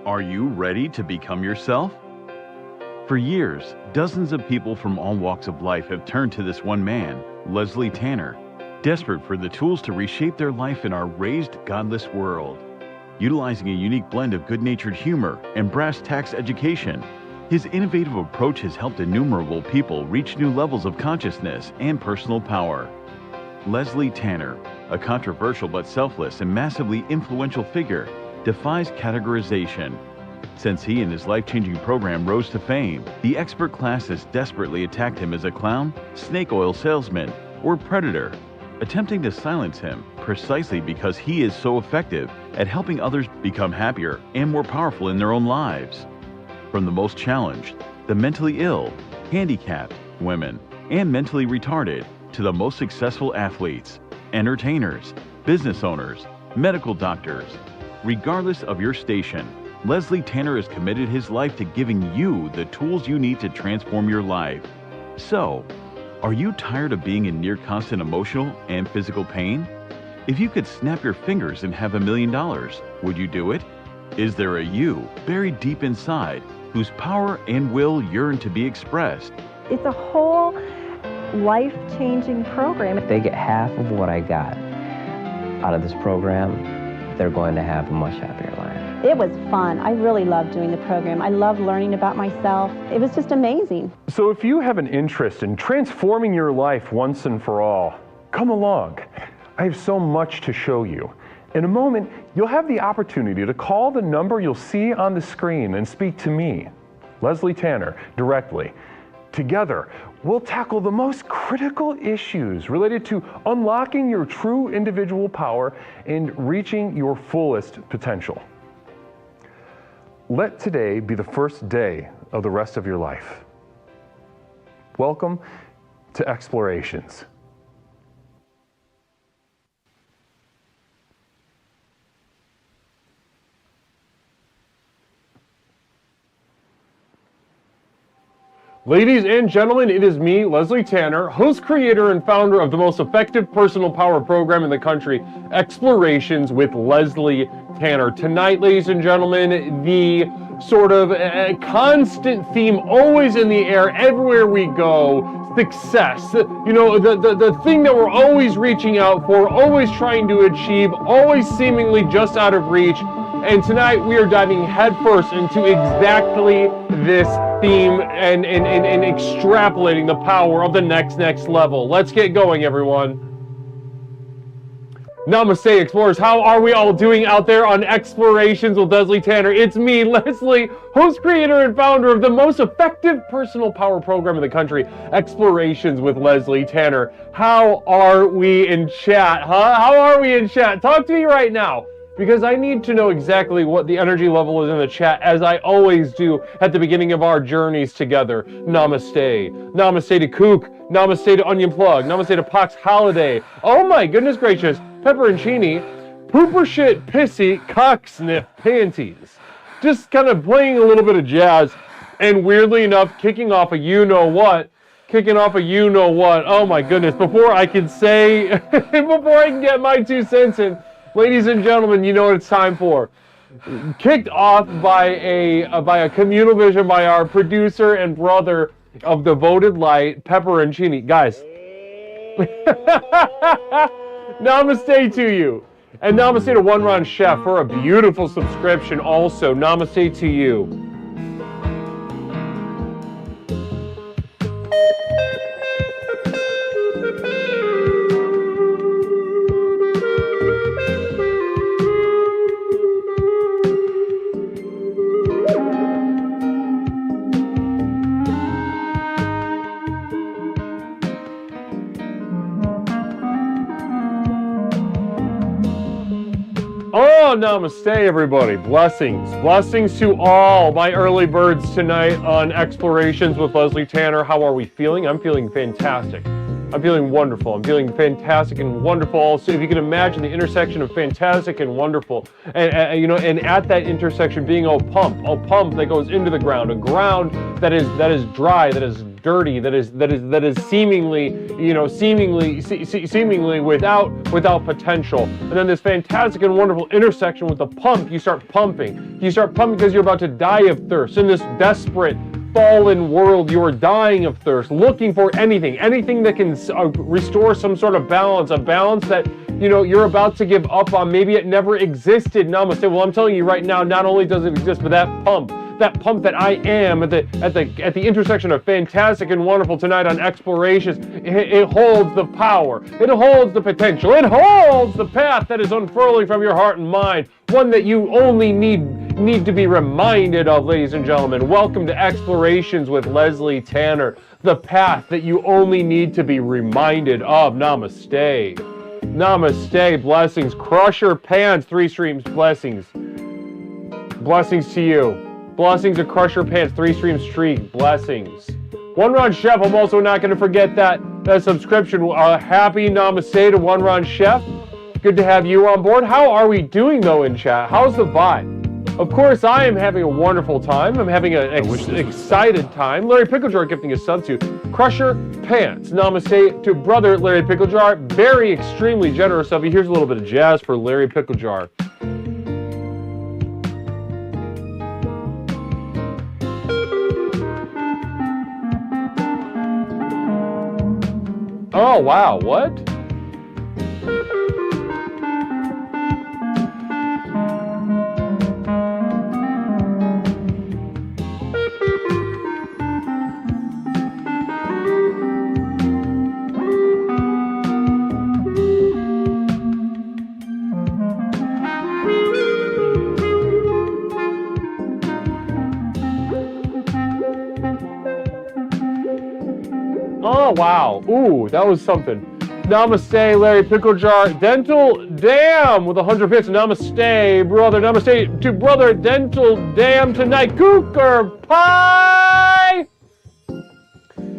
Are you ready to become yourself? For years, dozens of people from all walks of life have turned to this one man, Leslie Tanner, desperate for the tools to reshape their life in our raised, godless world. Utilizing a unique blend of good-natured humor and brass tacks education, his innovative approach has helped innumerable people reach new levels of consciousness and personal power. Leslie Tanner, a controversial but selfless and massively influential figure, defies categorization. Since he and his life-changing program rose to fame, the expert class has desperately attacked him as a clown, snake oil salesman, or predator, attempting to silence him precisely because he is so effective at helping others become happier and more powerful in their own lives. From the most challenged, the mentally ill, handicapped, women, and mentally retarded, to the most successful athletes, entertainers, business owners, medical doctors. Regardless of your station, Leslie Tanner has committed his life to giving you the tools you need to transform your life. So, are you tired of being in near constant emotional and physical pain? If you could snap your fingers and have $1 million, would you do it? Is there a you buried deep inside whose power and will yearn to be expressed? It's a whole life-changing program. If they get half of what I got out of this program, they're going to have a much happier life. It was fun. I really loved doing the program. I loved learning about myself. It was just amazing. So if you have an interest in transforming your life once and for all, come along. I have so much to show you. In a moment, you'll have the opportunity to call the number you'll see on the screen and speak to me, Leslie Tanner, directly. Together, we'll tackle the most critical issues related to unlocking your true individual power and reaching your fullest potential. Let today be the first day of the rest of your life. Welcome to Explorations. Ladies and gentlemen, it is me, Leslie Tanner, host, creator, and founder of the most effective personal power program in the country, Explorations with Leslie Tanner. Tonight, ladies and gentlemen, the sort of constant theme always in the air everywhere we go, success. You know, the thing that we're always reaching out for, always trying to achieve, always seemingly just out of reach. And tonight we are diving headfirst into exactly this theme and extrapolating the power of the next level. Let's get going, everyone. Namaste, explorers. How are we all doing out there on Explorations with Leslie Tanner? It's me, Leslie, host, creator, and founder of the most effective personal power program in the country, Explorations with Leslie Tanner. How are we in chat, huh? How are we in chat? Talk to me right now, because I need to know exactly what the energy level is in the chat, as I always do at the beginning of our journeys together. Namaste. Namaste to Kook. Namaste to Onion Plug. Namaste to Pox Holiday. Oh my goodness gracious. Pepperoncini. Pooper shit pissy cocksniff panties. Just kind of playing a little bit of jazz, and weirdly enough, kicking off a you-know-what. Oh my goodness. Before I can say, before I can get my 2 cents in, ladies and gentlemen, you know what it's time for. Kicked off by a communal vision by our producer and brother of Devoted Light, Pepperoncini. Guys, namaste to you. And namaste to One Run Chef for a beautiful subscription also. Namaste to you. Oh, namaste, everybody. Blessings. Blessings to all my early birds tonight on Explorations with Leslie Tanner. How are we feeling? I'm feeling fantastic. I'm feeling wonderful. I'm feeling fantastic and wonderful. So if you can imagine the intersection of fantastic and wonderful, and you know, and at that intersection being a pump that goes into the ground, a ground that is dry, that is dirty, that is seemingly, seemingly without potential. And then this fantastic and wonderful intersection with the pump. You start pumping. You start pumping because you're about to die of thirst in this desperate, fallen world. You are dying of thirst, looking for anything that can restore some sort of balance, a balance that you're about to give up on. Maybe it never existed. Namaste. Well, I'm telling you right now, not only does it exist, but that pump that I am at the intersection of fantastic and wonderful tonight on Explorations, it holds the power, it holds the potential, it holds the path that is unfurling from your heart and mind, one that you only need to be reminded of, ladies and gentlemen. Welcome to Explorations with Leslie Tanner, the path that you only need to be reminded of. Namaste. Namaste, blessings. Crush your pants, 3 streams, blessings. Blessings to you. Blessings to Crush Your Pants, 3 stream streak, blessings. One Ron Chef, I'm also not going to forget that subscription. Happy namaste to One Ron Chef. Good to have you on board. How are we doing though in chat? How's the vibe? Of course, I am having a wonderful time. I'm having an excited time. Larry Picklejar gifting a sub to Crush Your Pants. Namaste to brother Larry Picklejar. Very extremely generous of you. Here's a little bit of jazz for Larry Picklejar. Oh, wow, what? Oh, wow. Ooh, that was something. Namaste, Larry Picklejar. Dental Dam with 100 bits. Namaste, brother. Namaste to brother Dental Dam tonight. Cooker Pie!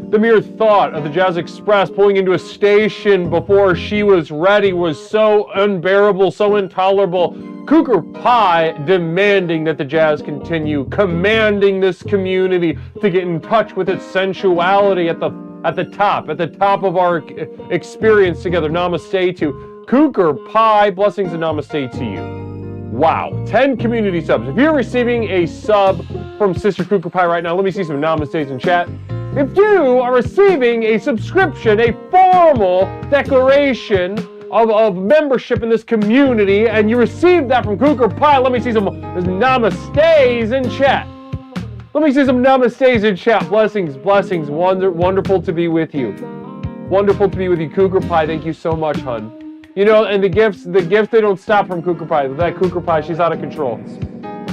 The mere thought of the Jazz Express pulling into a station before she was ready was so unbearable, so intolerable. Cooker Pie demanding that the Jazz continue, commanding this community to get in touch with its sensuality at the top of our experience together. Namaste to Cooker Pie. Blessings and namaste to you. Wow, 10 community subs. If you're receiving a sub from Sister Cooker Pie right now, let me see some namastes in chat. If you are receiving a subscription, a formal declaration of membership in this community, and you received that from Cooker Pie, let me see some namastes in chat. Let me see some namastes in chat. Blessings, blessings. Wonderful to be with you. Wonderful to be with you, Cooker Pie. Thank you so much, hun. And the gifts, they don't stop from Cooker Pie. That Cooker Pie, she's out of control.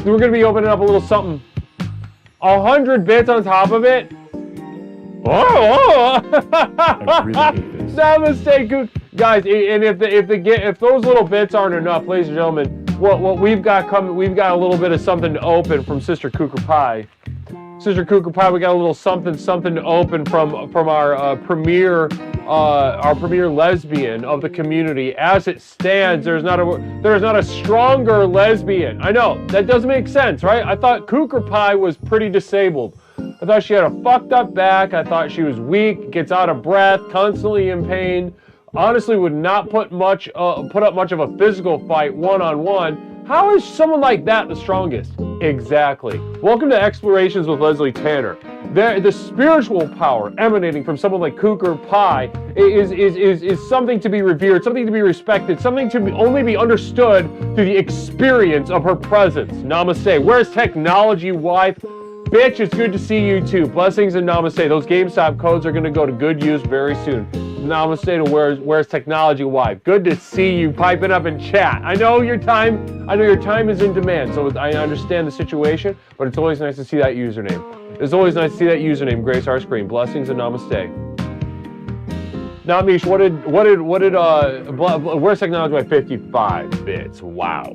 We're going to be opening up a little something. 100 bits on top of it. Oh! I really hate this. Namaste, Cooker. Guys, and if those little bits aren't enough, ladies and gentlemen, what we've got coming, we've got a little bit of something to open from Sister Cooker Pie. Sister Cooker Pie, we got a little something to open from our premier lesbian of the community. As it stands, there is not a stronger lesbian. I know that doesn't make sense, right? I thought Cooker Pie was pretty disabled. I thought she had a fucked up back. I thought she was weak, gets out of breath, constantly in pain. Honestly, would not put up much of a physical fight one-on-one. How is someone like that the strongest? Exactly. Welcome to Explorations with Leslie Tanner. The spiritual power emanating from someone like Cooker Pie is something to be revered, something to be respected, something to only be understood through the experience of her presence. Namaste. Where's technology, wife? Bitch, it's good to see you too. Blessings and namaste. Those GameStop codes are going to go to good use very soon. Namaste to where's technology, wife. Good to see you piping up in chat. I know your time is in demand, so I understand the situation, but it's always nice to see that username. It's always nice to see that username, Grace our screen. Blessings and namaste. Namish, where's technology by 55 bits? Wow.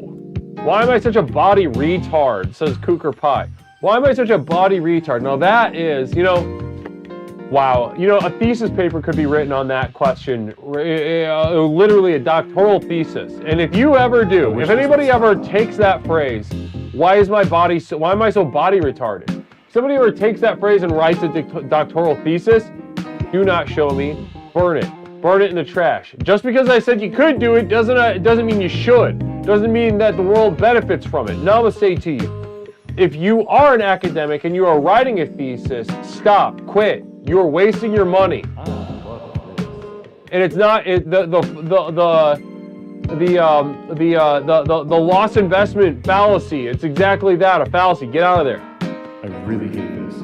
Why am I such a body retard? Says Cooker Pie. Why am I such a body retard? Now that is, wow. A thesis paper could be written on that question, literally a doctoral thesis. And if anybody ever takes that phrase, why am I so body retarded? Somebody ever takes that phrase and writes a doctoral thesis, do not show me, burn it. Burn it in the trash. Just because I said you could do it doesn't mean you should. Doesn't mean that the world benefits from it. Namaste to you. If you are an academic and you are writing a thesis, stop, quit. You are wasting your money. And it's not the lost investment fallacy. It's exactly that, a fallacy. Get out of there. I really hate this.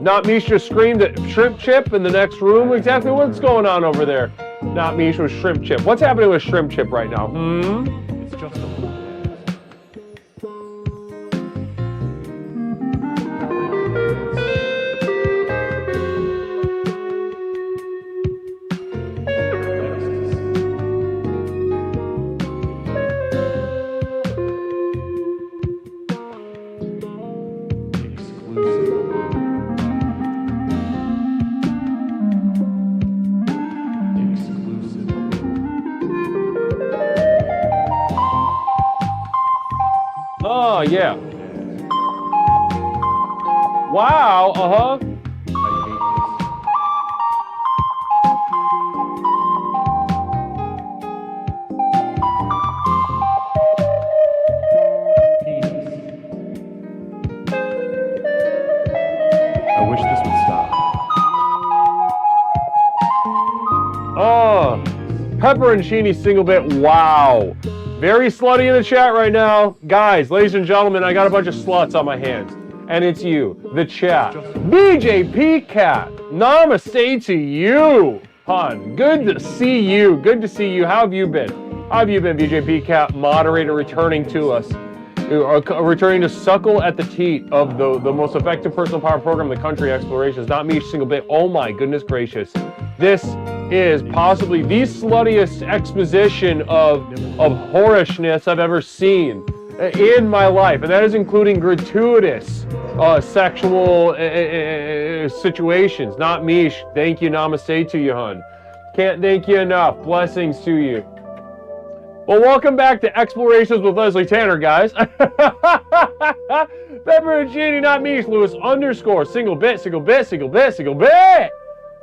Not Mish just screamed at Shrimp Chip in the next room. Exactly what's going on over there. Not Mish with Shrimp Chip. What's happening with Shrimp Chip right now? It's just a little Oh, yeah. Wow, uh-huh. I wish this would stop. Oh, pepperoncini single bit, wow. Very slutty in the chat right now. Guys, ladies and gentlemen, I got a bunch of sluts on my hands. And it's you, the chat. BJP Cat, namaste to you, hon. Good to see you. Good to see you. How have you been? How have you been, BJP Cat, moderator returning to us? Returning to suckle at the teat of the most effective personal power program in the country, Explorations. Not me, single bit. Oh my goodness gracious. This is possibly the sluttiest exposition of whorishness I've ever seen in my life, and that is including gratuitous sexual situations. Not me. Thank you, namaste to you, hun. Can't thank you enough. Blessings to you. Well, welcome back to Explorations with Leslie Tanner, guys. Pepperoncini, not me, Lewis _ single bit.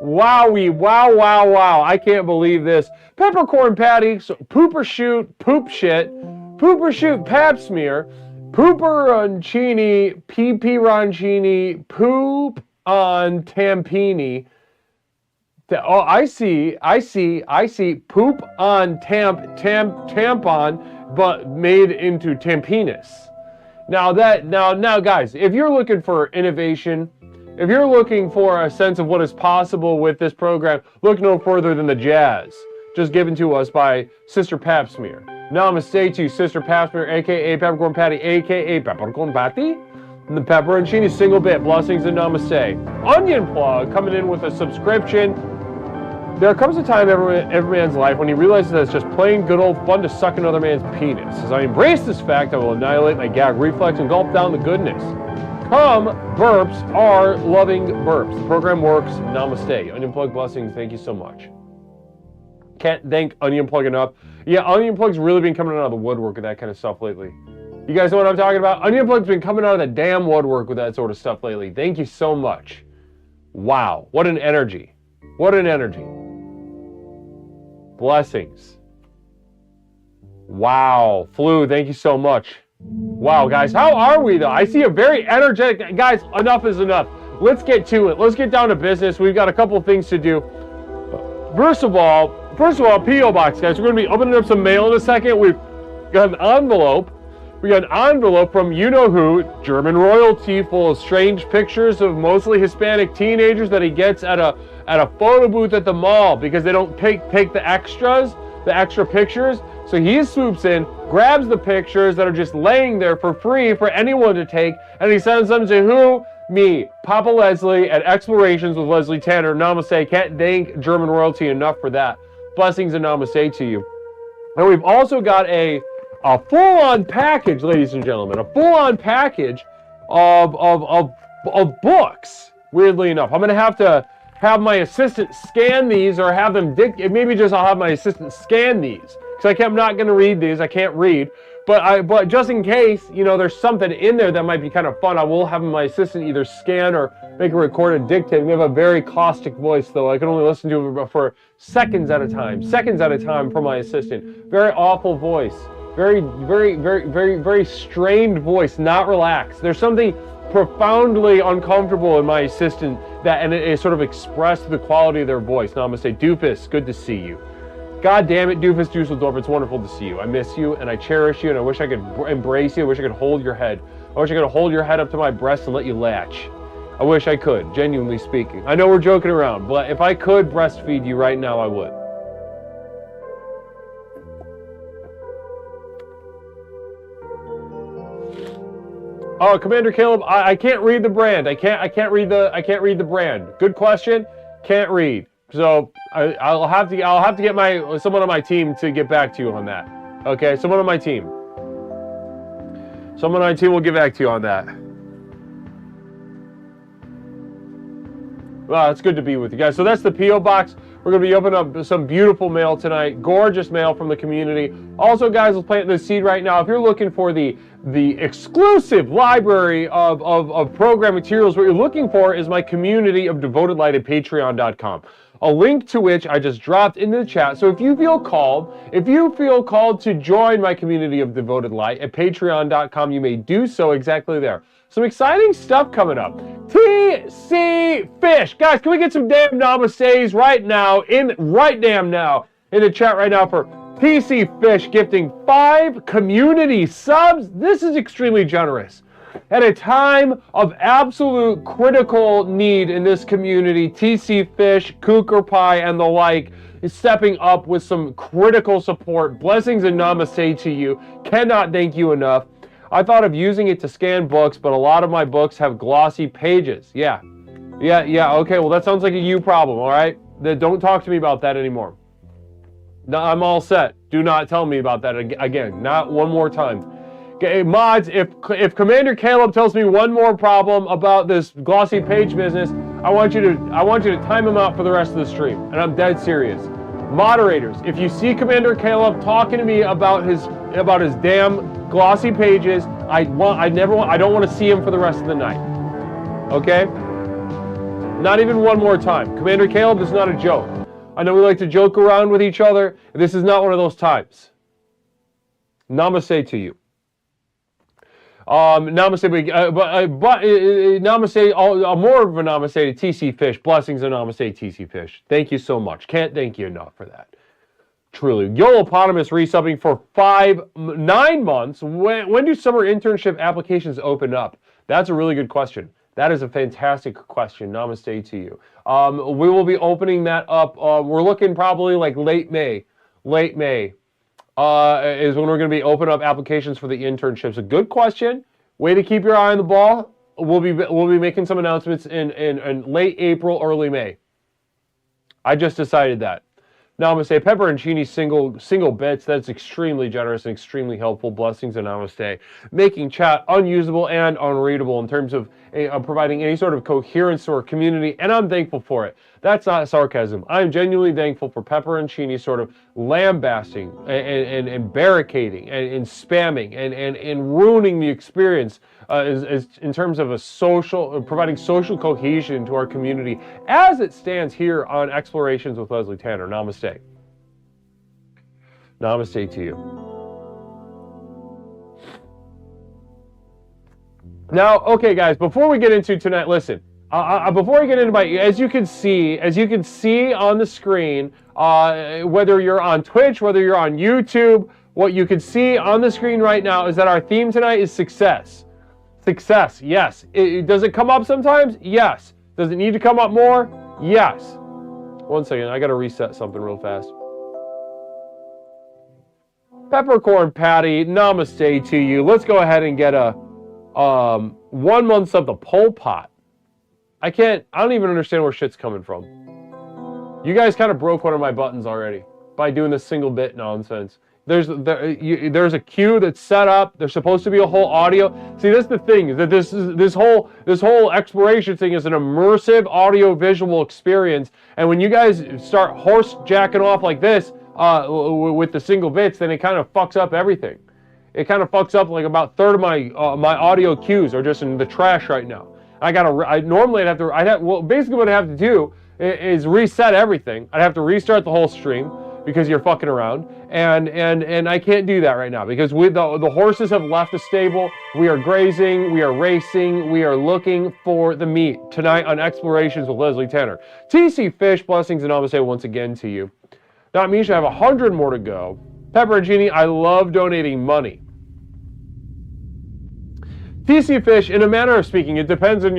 Wowie, wow. I can't believe this. Peppercorn patty, so pooper shoot, poop shit, pooper shoot, pap smear, pooperoncini, pee-pee-roncini, poop on tampini. Oh, I see. Poop on tampon, but made into tampinis. Now guys, if you're looking for innovation, if you're looking for a sense of what is possible with this program, look no further than the jazz, just given to us by Sister Pap Smear. Namaste to you, Sister Pap Smear, aka Peppercorn Patty, aka Peppercorn Patty. And the pepperoncini single bit, blessings and namaste. Onion Plug coming in with a subscription. There comes a time in every man's life when he realizes that it's just plain good old fun to suck another man's penis. As I embrace this fact, I will annihilate my gag reflex and gulp down the goodness. Come, burps are loving burps. The program works. Namaste. Onion Plug, blessings. Thank you so much. Can't thank Onion Plug enough. Yeah, Onion Plug's really been coming out of the woodwork with that kind of stuff lately. You guys know what I'm talking about? Onion Plug's been coming out of the damn woodwork with that sort of stuff lately. Thank you so much. Wow, what an energy. What an energy. Blessings. Wow, Flu, thank you so much. Wow, guys, how are we though? I see a very energetic, guys, enough is enough. Let's get to it. Let's get down to business. We've got a couple of things to do. First of all, P.O. Box, guys. We're going to be opening up some mail in a second. We've got an envelope. We got an envelope from you-know-who, German royalty, full of strange pictures of mostly Hispanic teenagers that he gets at a photo booth at the mall because they don't take the extra pictures. So he swoops in, grabs the pictures that are just laying there for free for anyone to take, and he sends them to who? Me, Papa Leslie at Explorations with Leslie Tanner. Namaste. Can't thank German royalty enough for that. Blessings and namaste to you. And we've also got a full-on package, ladies and gentlemen, a full-on package of books, weirdly enough. I'm going to have my assistant scan these, or have them maybe just I'll have my assistant scan these, because I'm not going to read these. I can't read. But just in case, you know, there's something in there that might be kind of fun, I will have my assistant either scan or make a recorded dictate. We have a very caustic voice, though. I can only listen to it for seconds at a time for my assistant. Very awful voice. Very strained voice, not relaxed. There's something profoundly uncomfortable in my assistant and it sort of expressed the quality of their voice. Namaste. Doofus, good to see you. God damn it, Doofus Dusseldorf, it's wonderful to see you. I miss you, and I cherish you, and I wish I could embrace you. I wish I could hold your head. I wish I could hold your head up to my breast and let you latch. I wish I could, genuinely speaking. I know we're joking around, but if I could breastfeed you right now, I would. Oh, Commander Caleb, I can't read the brand. I can't read the brand. Good question. Can't read. So I'll have to get someone on my team to get back to you on that. Okay, someone on my team will get back to you on that. Well, it's good to be with you guys. So that's the P.O. Box. We're going to be opening up some beautiful mail tonight. Gorgeous mail from the community. Also, guys, let's plant the seed right now. If you're looking for the exclusive library of program materials, what you're looking for is my community of devoted light at patreon.com. A link to which I just dropped into the chat. So if you feel called to join my community of devoted light at patreon.com, you may do so exactly there. Some exciting stuff coming up. TC Fish. Guys, can we get some damn namastes right now in the chat right now for TC Fish gifting 5 community subs? This is extremely generous. At a time of absolute critical need in this community, TC Fish, Cooker Pie, and the like is stepping up with some critical support. Blessings and namaste to you. Cannot thank you enough. I thought of using it to scan books, but a lot of my books have glossy pages. Yeah, okay, well that sounds like a you problem, all right? Don't talk to me about that anymore. No, I'm all set. Do not tell me about that again. Not one more time. Okay, mods, if Commander Caleb tells me one more problem about this glossy page business, I want you to time him out for the rest of the stream, and I'm dead serious. Moderators, if you see Commander Caleb talking to me about his damn glossy pages, I don't want to see him for the rest of the night. Okay? Not even one more time. Commander Caleb, this is not a joke. I know we like to joke around with each other. This is not one of those times. Namaste to you. Namaste, namaste, more of a namaste to TC Fish. Blessings and namaste, TC Fish. Thank you so much. Can't thank you enough for that. Truly. Yolopotamus resubbing for 9 months. When do summer internship applications open up? That's a really good question. That is a fantastic question. Namaste to you. We will be opening that up. We're looking probably like late May. Late May. Is when we're going to be opening up applications for the internships. A good question. Way to keep your eye on the ball. We'll be making some announcements in late April, early May. I just decided that. Namaste. Pepperoncini single bits. That's extremely generous and extremely helpful. Blessings and namaste. Making chat unusable and unreadable in terms of providing any sort of coherence to our community, and I'm thankful for it. That's not sarcasm. I'm genuinely thankful for Pepperoncini sort of lambasting and barricading and spamming and ruining the experience in terms of providing social cohesion to our community as it stands here on Explorations with Leslie Tanner. Namaste. Namaste to you. Now, okay, guys, before we get into tonight, listen. Before I get into as you can see on the screen, whether you're on Twitch, whether you're on YouTube, what you can see on the screen right now is that our theme tonight is success. Success, yes. Does it come up sometimes? Yes. Does it need to come up more? Yes. One second, I gotta reset something real fast. Peppercorn Patty, namaste to you. Let's go ahead and get a 1 month sub to Pol Pot. I don't even understand where shit's coming from. You guys kind of broke one of my buttons already by doing this single bit nonsense. There's a queue that's set up. There's supposed to be a whole audio. See, that's the thing, is that this whole exploration thing is an immersive audio visual experience. And when you guys start horse jacking off like this with the single bits, then it kind of fucks up everything. it kind of fucks up like about a third of my my audio cues are just in the trash right now. Well, basically what I have to do is reset everything. I'd have to restart the whole stream because you're fucking around, and I can't do that right now because the horses have left the stable. We are grazing, we are racing, we are looking for the meat tonight on Explorations with Leslie Tanner. TC Fish, blessings and namaste once again to you. Not Misha, I have 100 more to go. Pepper and Genie, I love donating money. TC Fish, in a manner of speaking, it depends on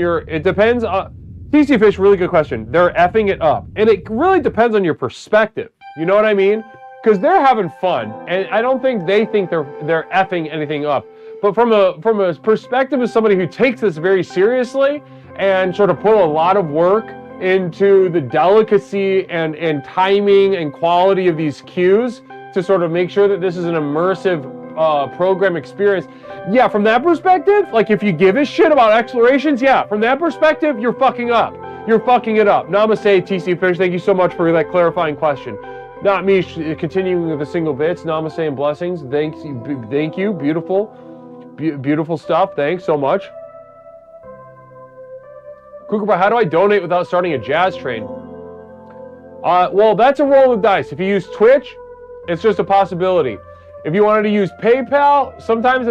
TC Fish, really good question. They're effing it up. And it really depends on your perspective. You know what I mean? Because they're having fun, and I don't think they think they're effing anything up. But from a perspective of somebody who takes this very seriously and sort of put a lot of work into the delicacy and timing and quality of these cues to sort of make sure that this is an immersive program experience. Yeah, from that perspective, like if you give a shit about Explorations, yeah, from that perspective, you're fucking up. You're fucking it up. Namaste, TC Fish. Thank you so much for that clarifying question. Not me, continuing with the single bits. Namaste and blessings. Thank you. Beautiful stuff. Thanks so much. Kookaburra, how do I donate without starting a jazz train? Well, that's a roll of dice. If you use Twitch, it's just a possibility. If you wanted to use PayPal, sometimes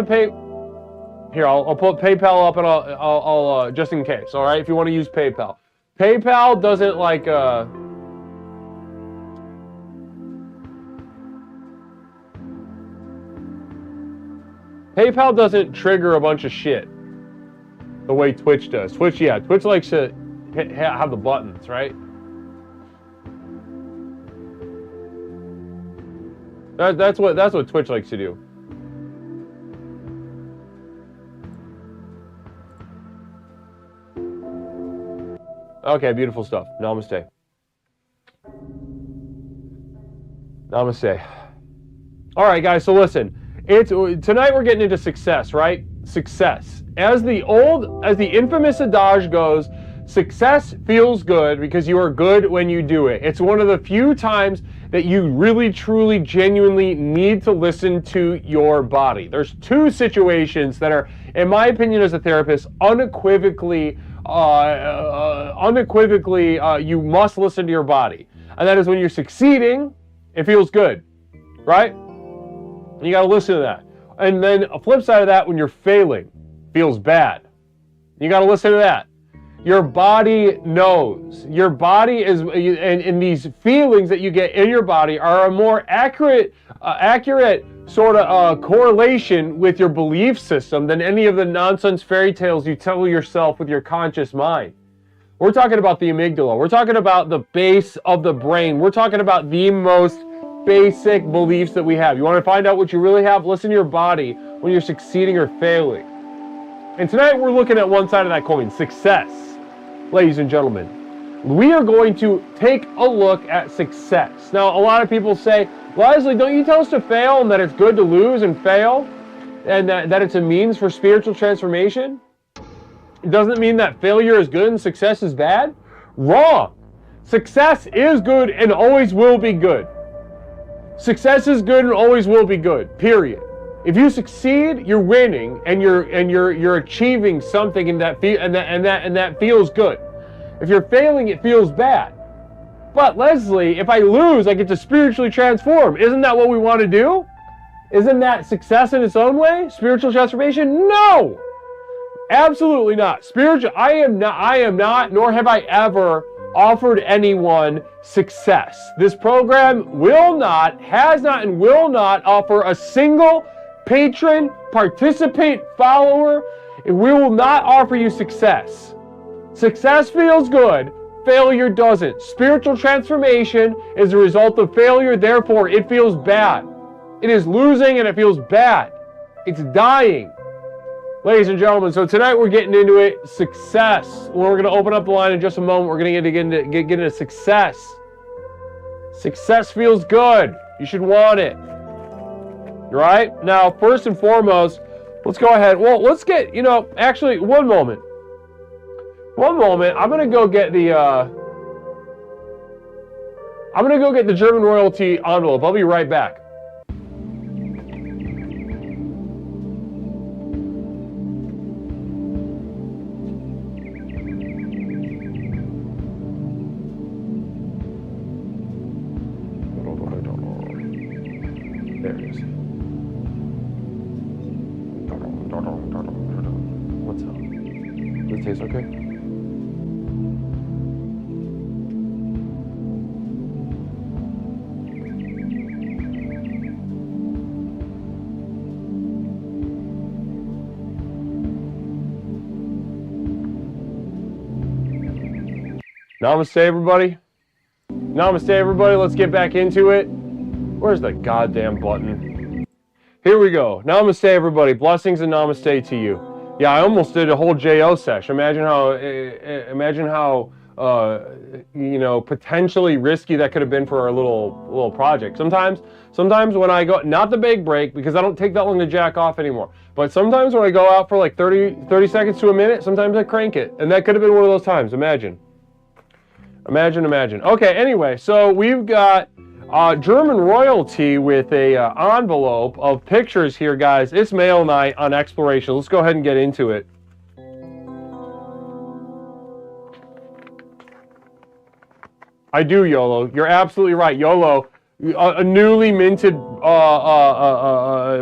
Here, I'll put PayPal up and I'll just in case, all right? If you want to use PayPal. PayPal doesn't like, PayPal doesn't trigger a bunch of shit the way Twitch does. Twitch likes to have the buttons, right? That's what Twitch likes to do. Okay, beautiful stuff. Namaste. Namaste. All right, guys. So listen, tonight we're getting into success, right? Success. As the infamous adage goes, success feels good because you are good when you do it. It's one of the few times that you really, truly, genuinely need to listen to your body. There's two situations that are, in my opinion as a therapist, unequivocally, you must listen to your body. And that is when you're succeeding, it feels good, right? You got to listen to that. And then a flip side of that, when you're failing, feels bad. You got to listen to that. Your body knows. Your body is, and these feelings that you get in your body are a more accurate sort of correlation with your belief system than any of the nonsense fairy tales you tell yourself with your conscious mind. We're talking about the amygdala. We're talking about the base of the brain. We're talking about the most basic beliefs that we have. You want to find out what you really have? Listen to your body when you're succeeding or failing. And tonight we're looking at one side of that coin, success. Ladies and gentlemen, we are going to take a look at success. Now, a lot of people say, Leslie, don't you tell us to fail and that it's good to lose and fail and that it's a means for spiritual transformation? It doesn't mean that failure is good and success is bad? Wrong. Success is good and always will be good. Success is good and always will be good, period. If you succeed, you're winning and you're achieving something and that feels good. If you're failing, it feels bad. But Leslie, if I lose, I get to spiritually transform. Isn't that what we want to do? Isn't that success in its own way? Spiritual transformation? No! Absolutely not. I am not, nor have I ever offered anyone success. This program has not, and will not offer a single patron, participant, follower. We will not offer you success. Success feels good, failure doesn't. Spiritual transformation is a result of failure, therefore it feels bad. It is losing and it feels bad. It's dying. Ladies and gentlemen, so tonight we're getting into it, success. We're going to open up the line in just a moment. We're going to get into success. Success feels good. You should want it. Right? Now, first and foremost, let's go ahead. Well, let's get, actually, one moment. I'm going to go get the German royalty envelope. I'll be right back. it tastes, okay? Namaste, everybody. Namaste, everybody. Let's get back into it. Where's the goddamn button? Here we go. Namaste, everybody. Blessings and namaste to you. Yeah, I almost did a whole JO sesh. Imagine how you know, potentially risky that could have been for our little project. Sometimes when I go, not the big break, because I don't take that long to jack off anymore, but sometimes when I go out for like 30 seconds to a minute, sometimes I crank it. And that could have been one of those times. Imagine. Okay, anyway, so we've got German royalty with a envelope of pictures here, guys. It's mail night on exploration. Let's go ahead and get into it. I do, YOLO. You're absolutely right, YOLO. A newly minted brother,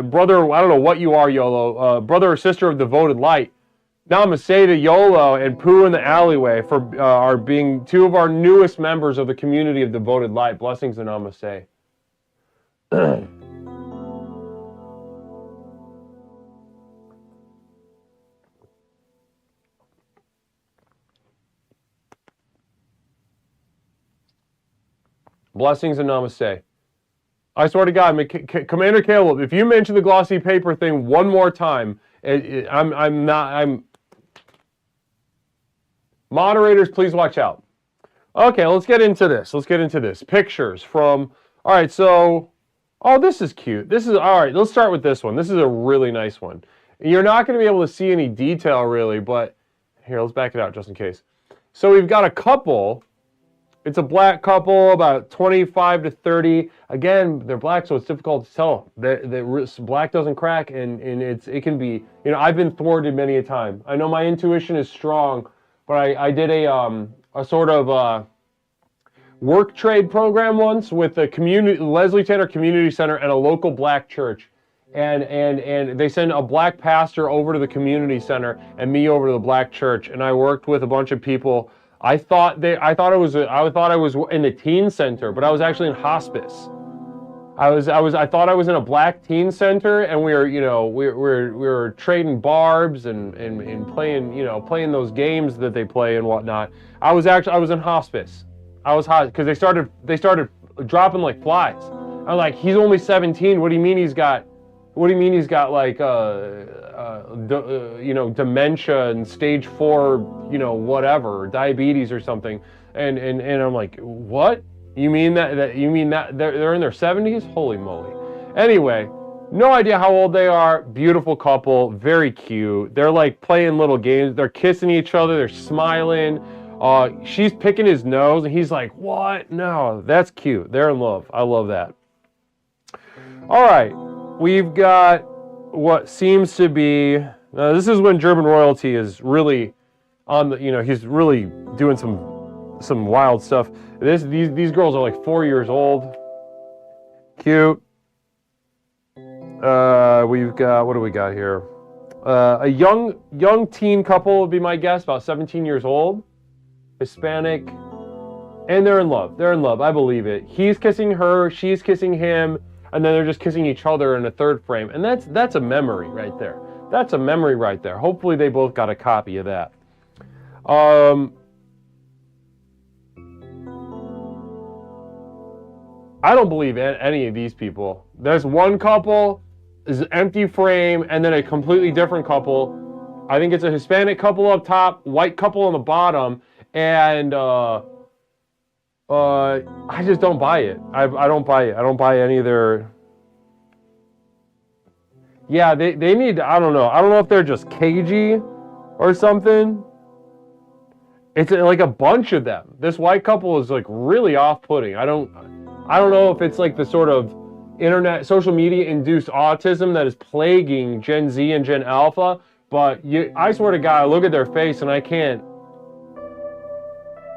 I don't know what you are, YOLO, brother or sister of devoted light. Namaste to YOLO and Pooh in the alleyway for our being two of our newest members of the community of devoted light. Blessings and namaste. Blessings and namaste. I swear to God, Commander Caleb, if you mention the glossy paper thing one more time, Moderators, please watch out. Okay, let's get into this. Pictures from, all right, so, oh, this is cute. All right, let's start with this one. This is a really nice one. You're not going to be able to see any detail, really, but here, let's back it out just in case. So we've got a couple. It's a black couple, about 25 to 30. Again, they're black, so it's difficult to tell. The black doesn't crack, and it can be, you know, I've been thwarted many a time. I know my intuition is strong, but I did a sort of work trade program once with the Leslie Tanner Community Center and a local black church. And they send a black pastor over to the community center and me over to the black church. And I worked with a bunch of people. I thought I was in the teen center, but I was actually in hospice. I thought I was in a black teen center, and we were trading barbs and playing those games that they play and whatnot. I was in hospice. I was hot because they started dropping like flies. I'm like, he's only 17. What do you mean he's got like dementia and stage 4, whatever, diabetes or something? And I'm like, what? You mean that they're in their 70s? Holy moly. Anyway, no idea how old they are. Beautiful couple, very cute. They're like playing little games. They're kissing each other. They're smiling. She's picking his nose, and he's like, what? No, that's cute. They're in love. I love that. All right, we've got what seems to be, this is when German royalty is really on the, he's really doing some wild stuff. These girls are like 4 years old. Cute. We've got, what do we got here? A young teen couple would be my guess, about 17 years old. Hispanic. And they're in love. They're in love. I believe it. He's kissing her, she's kissing him, and then they're just kissing each other in a third frame. And that's a memory right there. That's a memory right there. Hopefully they both got a copy of that. I don't believe any of these people. There's one couple, is an empty frame, and then a completely different couple. I think it's a Hispanic couple up top, white couple on the bottom, and I just don't buy it. I don't buy it. I don't buy any of their... Yeah, they need, I don't know. I don't know if they're just cagey or something. It's like a bunch of them. This white couple is like really off-putting. I don't know if it's like the sort of internet, social media induced autism that is plaguing Gen Z and Gen Alpha, but I swear to God, I look at their face and I can't.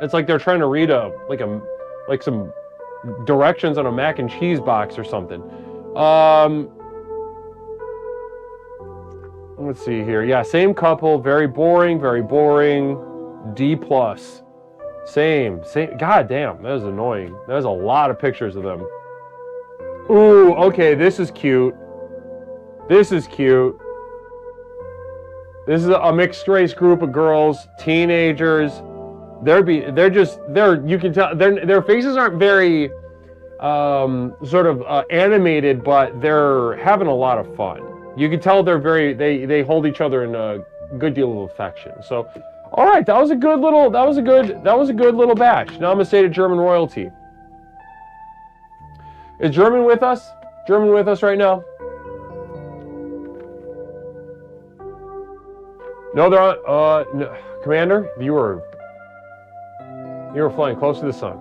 It's like they're trying to read some directions on a mac and cheese box or something. Let's see here. Yeah, same couple. Very boring. Very boring. D plus. Same. God damn, that was annoying. There's a lot of pictures of them. Ooh, okay, this is cute. This is cute. This is a mixed race group of girls, teenagers. You can tell their faces aren't very animated, but they're having a lot of fun. You can tell they hold each other in a good deal of affection. So, all right, that was a good little batch. Namaste to German royalty. Is German with us? German with us right now? No, they're on. No. Commander, you were flying close to the sun.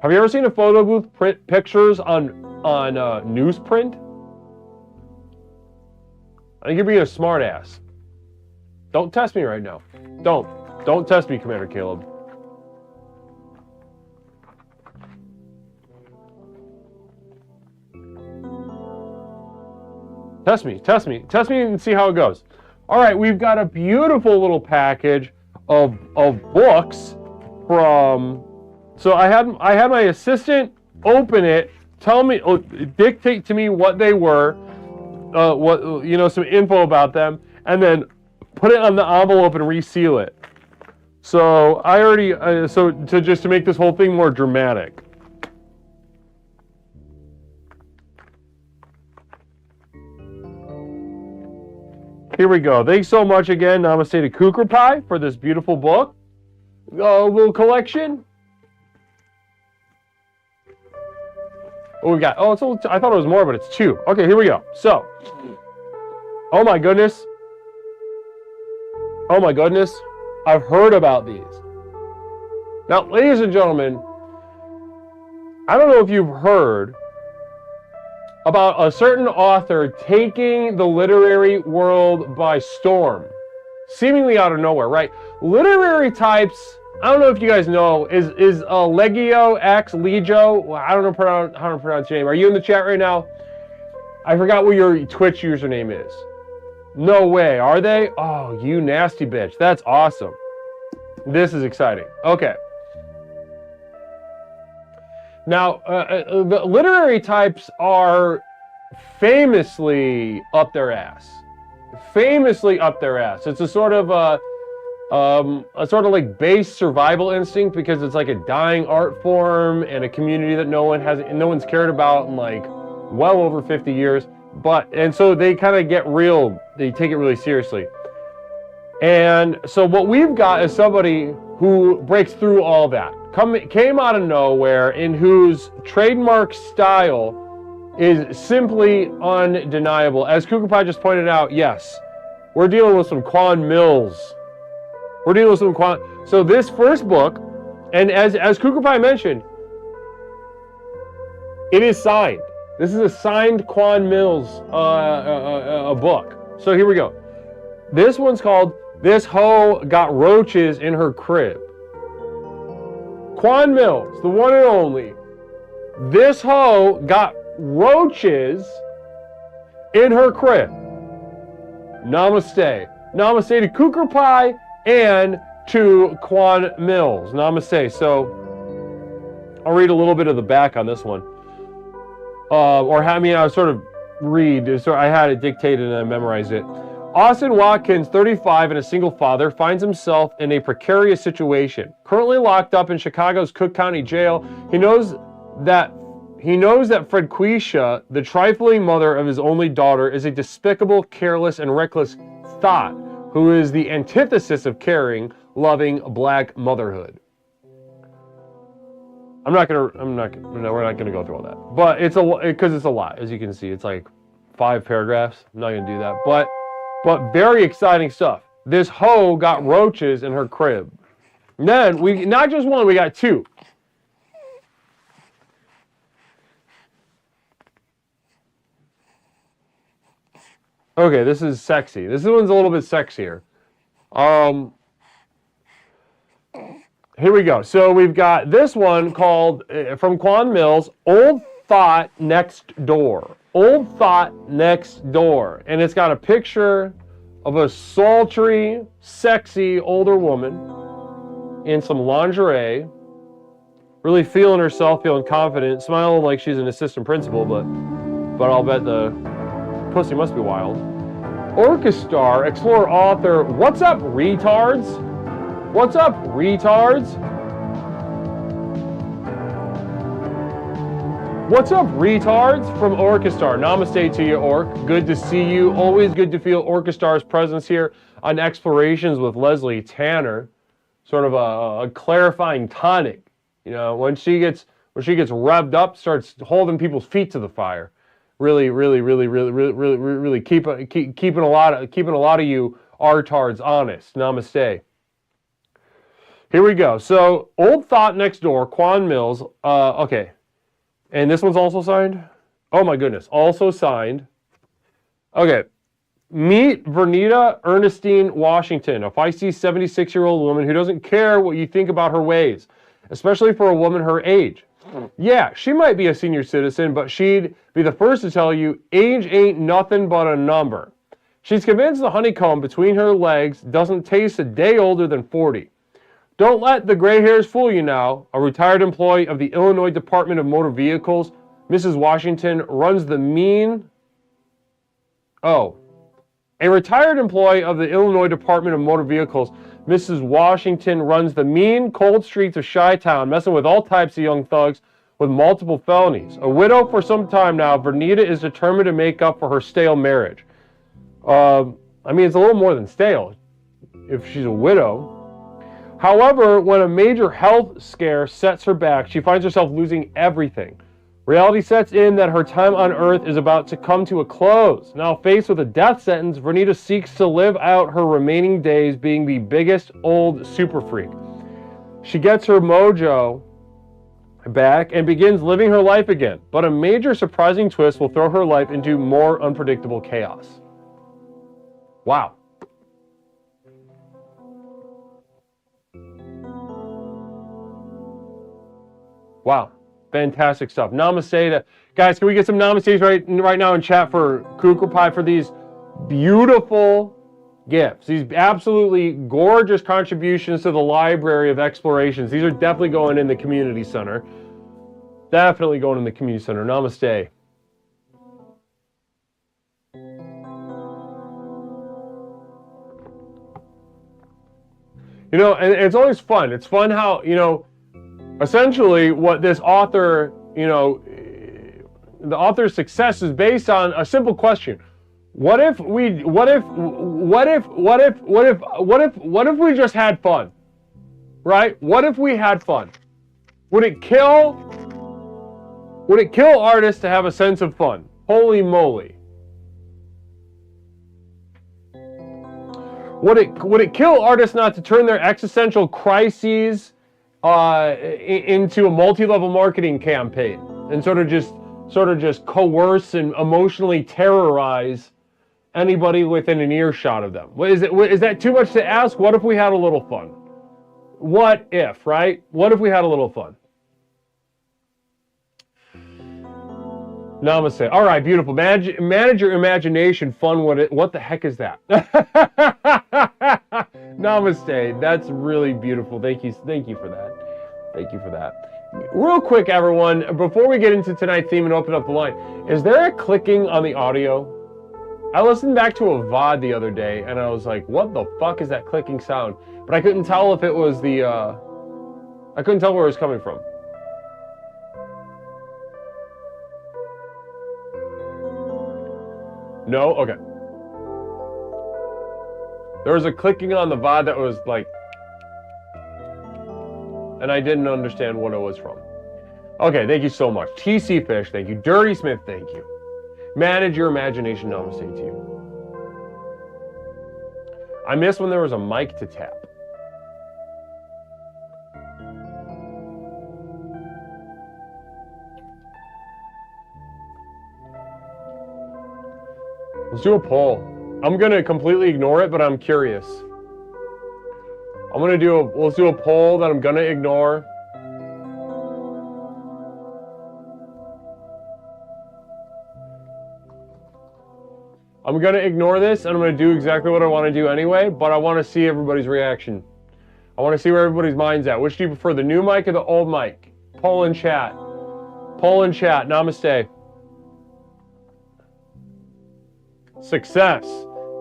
Have you ever seen a photo booth print pictures on newsprint? I think you're being a smart ass. Don't test me right now. Don't test me, Commander Caleb. Test me and see how it goes. All right, we've got a beautiful little package of books from. So I had my assistant open it, dictate to me what they were, some info about them, and then put it on the envelope and reseal it. So I already just to make this whole thing more dramatic. Here we go. Thanks so much again, Namaste to Kukra Pie, for this beautiful book. Little collection. Oh, we got. I thought it was more, but it's 2. Okay, here we go. So, oh my goodness. I've heard about these. Now, ladies and gentlemen, I don't know if you've heard about a certain author taking the literary world by storm, seemingly out of nowhere, right? Literary types, I don't know if you guys know, is Legio X Legio? I don't know how to pronounce your name. Are you in the chat right now? I forgot what your Twitch username is. No way, are they? Oh, you nasty bitch. That's awesome. This is exciting. Okay. Now, the literary types are famously up their ass. It's a sort of like base survival instinct, because it's like a dying art form and a community that no one's cared about in like well over 50 years. And so they kind of they take it really seriously. And so what we've got is somebody who breaks through all that. Came out of nowhere, in whose trademark style is simply undeniable. As Kukra Pie just pointed out, yes, we're dealing with some Quan Mills. So this first book, and as Kukra Pie mentioned, it is signed. This is a signed Quan Mills a book. So here we go. This one's called "This Hoe Got Roaches in Her Crib." Quan Mills, the one and only. This hoe got roaches in her crib. Namaste. Namaste to Kukra Pie and to Quan Mills. Namaste. So, I'll read a little bit of the back on this one. I sort of read. So I had it dictated and I memorized it. Austin Watkins, 35 and a single father, finds himself in a precarious situation. Currently locked up in Chicago's Cook County Jail, he knows that Fredquisha, the trifling mother of his only daughter, is a despicable, careless, and reckless thought who is the antithesis of caring, loving black motherhood. We're not gonna go through all that, but because it's a lot, as you can see. It's like 5 paragraphs. I'm not gonna do that, but very exciting stuff. This hoe got roaches in her crib. And then we not just one, we got 2. Okay, this is sexy. This one's a little bit sexier. Here we go. So we've got this one called, from Quan Mills, Old Thought Next Door. Old Thought Next Door. And it's got a picture of a sultry, sexy older woman in some lingerie, really feeling herself, feeling confident, smiling like she's an assistant principal, but I'll bet the pussy must be wild. Orchestar, Explorer author, what's up, retards? What's up, retards? What's up, retards? From Orchestar. Namaste to you, Orc. Good to see you. Always good to feel Orchestar's presence here on Explorations with Leslie Tanner. Sort of a clarifying tonic. You know, when she gets revved up, starts holding people's feet to the fire. Really keeping a lot of you artards honest. Namaste. Here we go. So, Old Thought Next Door, Quan Mills. Okay. And this one's also signed? Oh my goodness. Also signed. Okay. Meet Vernita Ernestine Washington, a feisty 76-year-old woman who doesn't care what you think about her ways, especially for a woman her age. Yeah, she might be a senior citizen, but she'd be the first to tell you age ain't nothing but a number. She's convinced the honeycomb between her legs doesn't taste a day older than 40. Don't let the gray hairs fool you now. A retired employee of the Illinois Department of Motor Vehicles, Mrs. Washington runs the mean... Oh. A retired employee of the Illinois Department of Motor Vehicles, Mrs. Washington runs the mean, cold streets of Chi-Town, messing with all types of young thugs with multiple felonies. A widow for some time now, Vernita is determined to make up for her stale marriage. I mean, it's a little more than stale if she's a widow. However, when a major health scare sets her back, she finds herself losing everything. Reality sets in that her time on Earth is about to come to a close. Now faced with a death sentence, Vernita seeks to live out her remaining days being the biggest old super freak. She gets her mojo back and begins living her life again. But a major surprising twist will throw her life into more unpredictable chaos. Wow. Wow. Fantastic stuff. Namaste to... Guys, can we get some namaste right now in chat for Kukra Pie for these beautiful gifts. These absolutely gorgeous contributions to the Library of Explorations. These are definitely going in the community center. Definitely going in the community center. Namaste. You know, and it's always fun. It's fun how, you know, essentially what this author, you know, the author's success is based on a simple question. What if we just had fun? Right? What if we had fun? Would it kill artists to have a sense of fun? Holy moly. Would it kill artists not to turn their existential crises into a multi-level marketing campaign and sort of just coerce and emotionally terrorize anybody within an earshot of them? Is that too much to ask? What if we had a little fun? What if, right? What if we had a little fun? Namaste. All right, beautiful. Manage your imagination. Fun. What the heck is that? Namaste. That's really beautiful. Thank you for that. Thank you for that. Real quick, everyone, before we get into tonight's theme and open up the line, is there a clicking on the audio? I listened back to a VOD the other day, and I was like, what the fuck is that clicking sound? But I couldn't tell if it was I couldn't tell where it was coming from. No? Okay. There was a clicking on the VOD that was like... and I didn't understand what it was from. Okay, thank you so much. TC Fish, thank you. Dirty Smith, thank you. Manage your imagination, namaste to you. I miss when there was a mic to tap. Let's do a poll. I'm gonna completely ignore it, but I'm curious. Let's do a poll that I'm gonna ignore. I'm going to ignore this, and I'm going to do exactly what I want to do anyway, but I want to see everybody's reaction. I want to see where everybody's mind's at. Which do you prefer, the new mic or the old mic? Poll in chat. Poll in chat. Namaste. Success.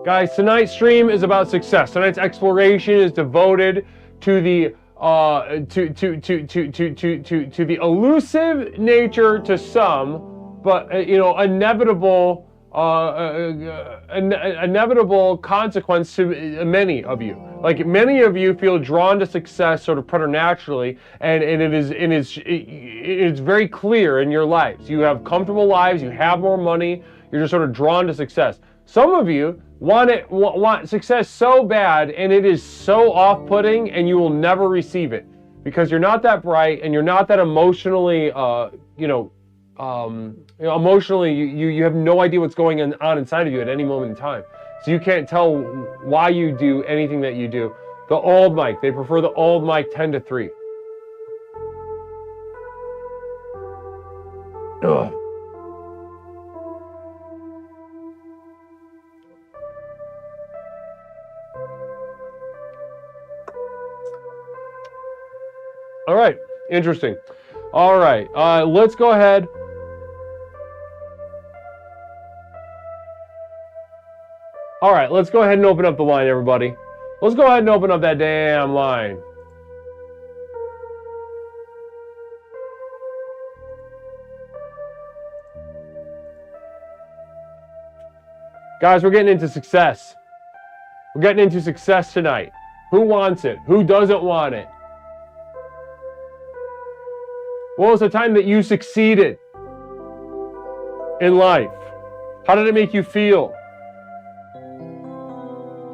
Guys, tonight's stream is about success. Tonight's exploration is devoted to the to the elusive nature to some, but inevitable inevitable consequence to many of you. Like, many of you feel drawn to success sort of preternaturally, and it's very clear in your lives. You have comfortable lives, you have more money, you're just sort of drawn to success. Some of you want success so bad, and it is so off-putting, and you will never receive it because you're not that bright and you're not that emotionally, emotionally, you have no idea what's going on inside of you at any moment in time. So you can't tell why you do anything that you do. The old mic, they prefer the old mic 10-3. Ugh. All right, interesting. All right, let's go ahead. All right, let's go ahead and open up the line, everybody. Let's go ahead and open up that damn line. Guys, we're getting into success. We're getting into success tonight. Who wants it? Who doesn't want it? What was the time that you succeeded in life? How did it make you feel?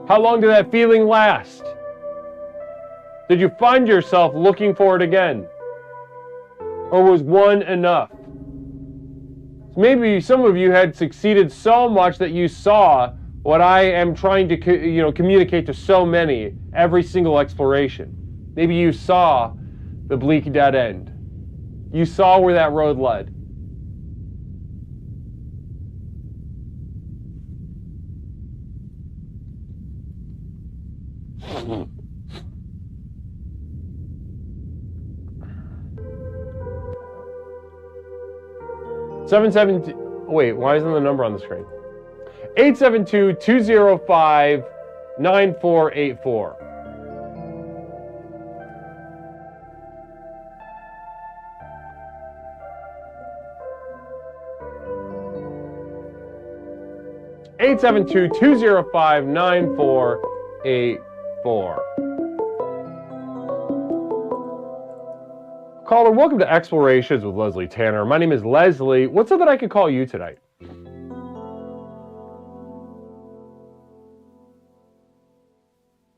How long did that feeling last? Did you find yourself looking for it again? Or was one enough? Maybe some of you had succeeded so much that you saw what I am trying to communicate to so many every single exploration. Maybe you saw the bleak dead end. You saw where that road led. Wait, why isn't the number on the screen? 872-205-9484. Eight 872-205-9484. Caller, welcome to Explorations with Leslie Tanner. My name is Leslie. What's it that I could call you tonight?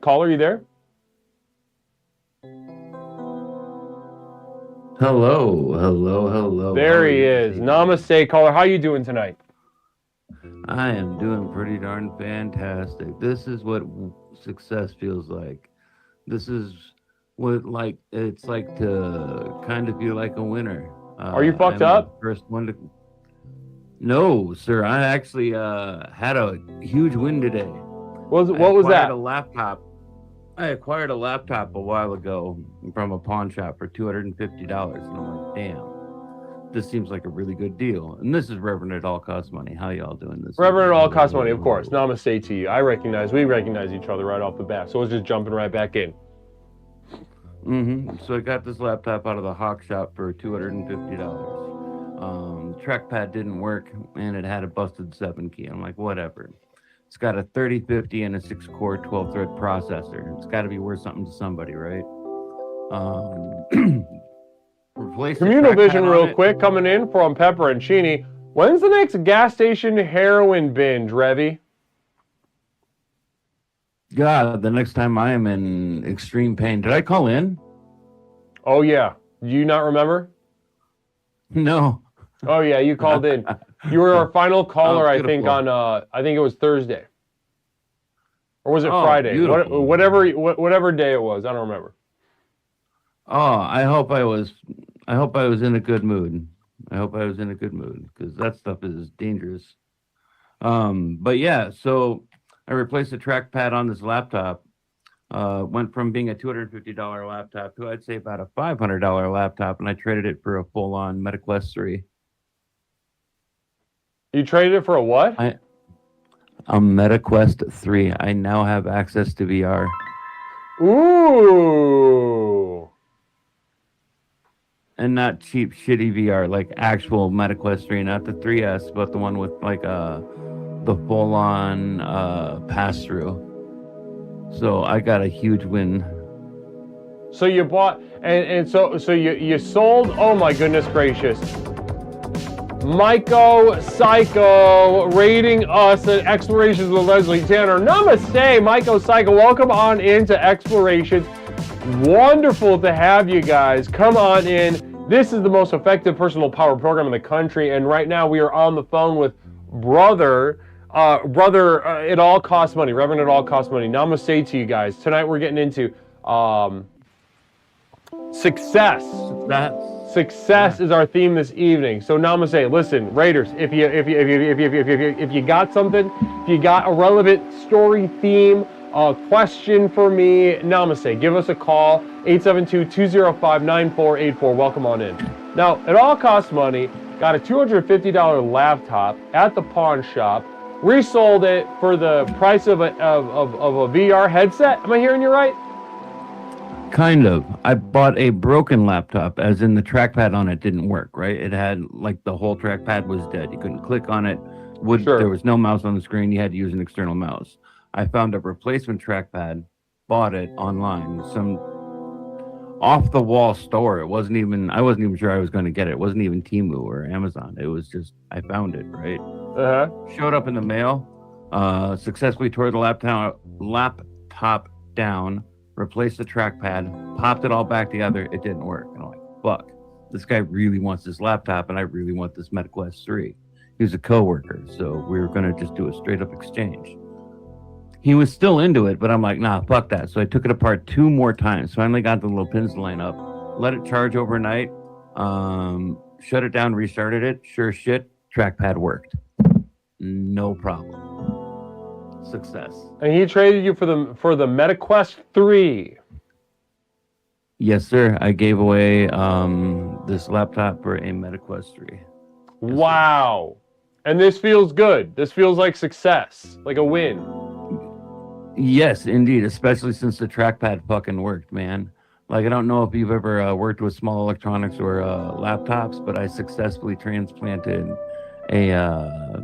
Caller, you there? Hello. There he is. Namaste, caller. How you doing tonight? I am doing pretty darn fantastic. This is what success feels like. This is what it's like to kind of feel like a winner. Are you fucked up? First one to. No, sir. I actually had a huge win today. What was that? I acquired a laptop a while ago from a pawn shop for $250, and I'm like, damn, this seems like a really good deal. And this is Reverend at All Cost Money. How y'all doing this? Reverend at All Cost Money, of course. Namaste to you. We recognize each other right off the bat, so we're just jumping right back in. So I got this laptop out of the Hawk shop for $250. The trackpad didn't work, and it had a busted 7 key. I'm like, whatever. It's got a 3050 and a 6-core 12-thread processor. It's got to be worth something to somebody, right? Communal Vision real quick, coming in from Pepper and Chini. When's the next gas station heroin binge, Revy? God, the next time I am in extreme pain. Did I call in? Oh, yeah. Do you not remember? No. Oh, yeah, you called in. You were our final caller, I think, on, I think it was Thursday. Or was it Friday? Whatever day it was. I don't remember. Oh, I hope I was in a good mood. Because that stuff is dangerous. But yeah, so I replaced the trackpad on this laptop. Went from being a $250 laptop to I'd say about a $500 laptop, and I traded it for a full-on MetaQuest 3. You traded it for a what? A MetaQuest 3. I now have access to VR. Ooh. And not cheap, shitty VR, like actual MetaQuest 3, not the 3S, but the one with like the full-on pass-through. So I got a huge win. So you bought, and so you sold. Oh my goodness gracious! Myco Psycho rating us at Explorations with Leslie Tanner. Namaste, Myco Psycho. Welcome on into Explorations. Wonderful to have you guys. Come on in. This is the most effective personal power program in the country, and right now we are on the phone with brother. It all costs money. Reverend, it all costs money. Namaste to you guys. Tonight we're getting into success. Success is our theme this evening. So namaste. Listen, Raiders, if you got something, if you got a relevant story, theme, question for me, namaste. Give us a call, 872-205-9484. Welcome on in. Now, it all costs money. Got a $250 laptop at the pawn shop. Resold it for the price of a VR headset. Am I hearing you right? Kind of. I bought a broken laptop, as in the trackpad on it didn't work, right? It had, like, the whole trackpad was dead. You couldn't click on it. Sure. There was no mouse on the screen. You had to use an external mouse. I found a replacement trackpad, bought it online. Some off-the-wall store. I wasn't even sure I was going to get it. It wasn't even Temu or Amazon. It was just, I found it, right? Uh-huh. Showed up in the mail, successfully tore the laptop down, replaced the trackpad, popped it all back together. It didn't work. And I'm like, fuck, this guy really wants this laptop, and I really want this MetaQuest 3. He was a coworker, so we were going to just do a straight-up exchange. He was still into it, but I'm like, nah, fuck that. So I took it apart 2 more times. Finally got the little pins to line up, let it charge overnight, shut it down, restarted it. Sure shit, trackpad worked. No problem. Success. And he traded you for the MetaQuest 3. Yes, sir. I gave away this laptop for a MetaQuest 3. Wow. And this feels good. This feels like success, like a win. Yes, indeed. Especially since the trackpad fucking worked, man. Like, I don't know if you've ever worked with small electronics or laptops, but I successfully transplanted a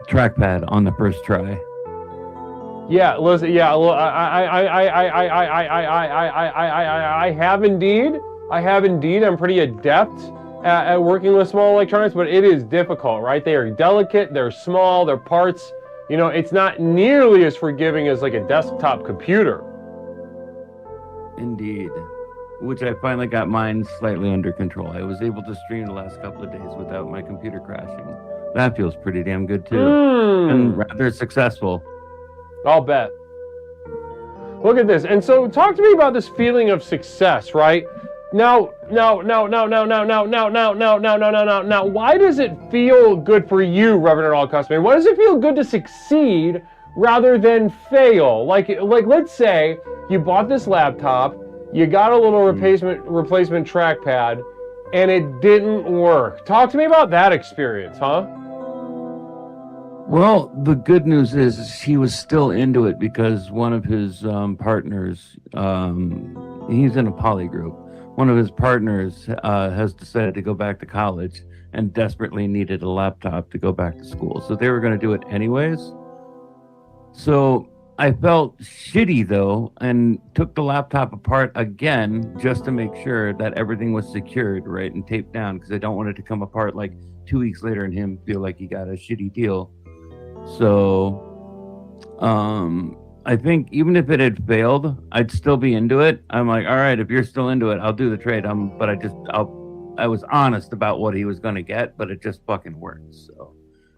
trackpad on the first try. Yeah, listen. Yeah, I have indeed. I'm pretty adept at working with small electronics, but it is difficult, right? They are delicate. They're small. Their parts. You know, it's not nearly as forgiving as like a desktop computer. Indeed. Which I finally got mine slightly under control. I was able to stream the last couple of days without my computer crashing. That feels pretty damn good too. And rather successful. I'll bet. Look at this. And so talk to me about this feeling of success, right? Now, why does it feel good for you, Reverend All Customer? Why does it feel good to succeed rather than fail? Like let's say you bought this laptop, you got a little replacement trackpad, and it didn't work. Talk to me about that experience, huh? Well, the good news is he was still into it because one of his partners, he's in a poly group. One of his partners has decided to go back to college and desperately needed a laptop to go back to school. So they were going to do it anyways. So I felt shitty though, and took the laptop apart again just to make sure that everything was secured, right, and taped down, because I don't want it to come apart like 2 weeks later and him feel like he got a shitty deal. So I think even if it had failed, I'd still be into it. I'm like, all right, if you're still into it, I'll do the trade. But I was honest about what he was going to get, but it just fucking worked. So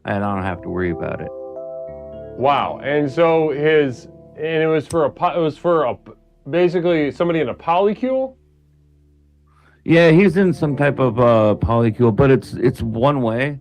I don't have to worry about it. Wow. And so it was for basically somebody in a polycule? Yeah, he's in some type of polycule, but it's one way.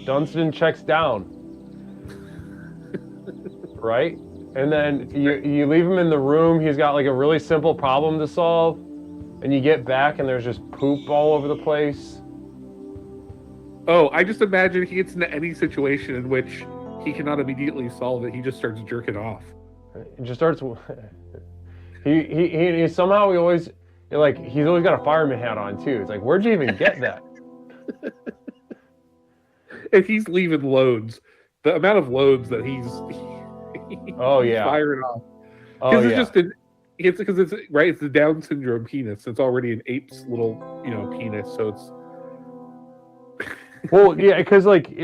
Dunstan checks down, right? And then you leave him in the room. He's got like a really simple problem to solve, and you get back and there's just poop all over the place. Oh, I just imagine he gets into any situation in which he cannot immediately solve it. He just starts jerking off. It just starts. He somehow he's always got a fireman hat on too. It's like, where'd you even get that? And he's leaving loads. The amount of loads that he's firing off. Oh yeah. It's the Down syndrome penis. It's already an ape's little, penis. So it's. Well, yeah, because orangutans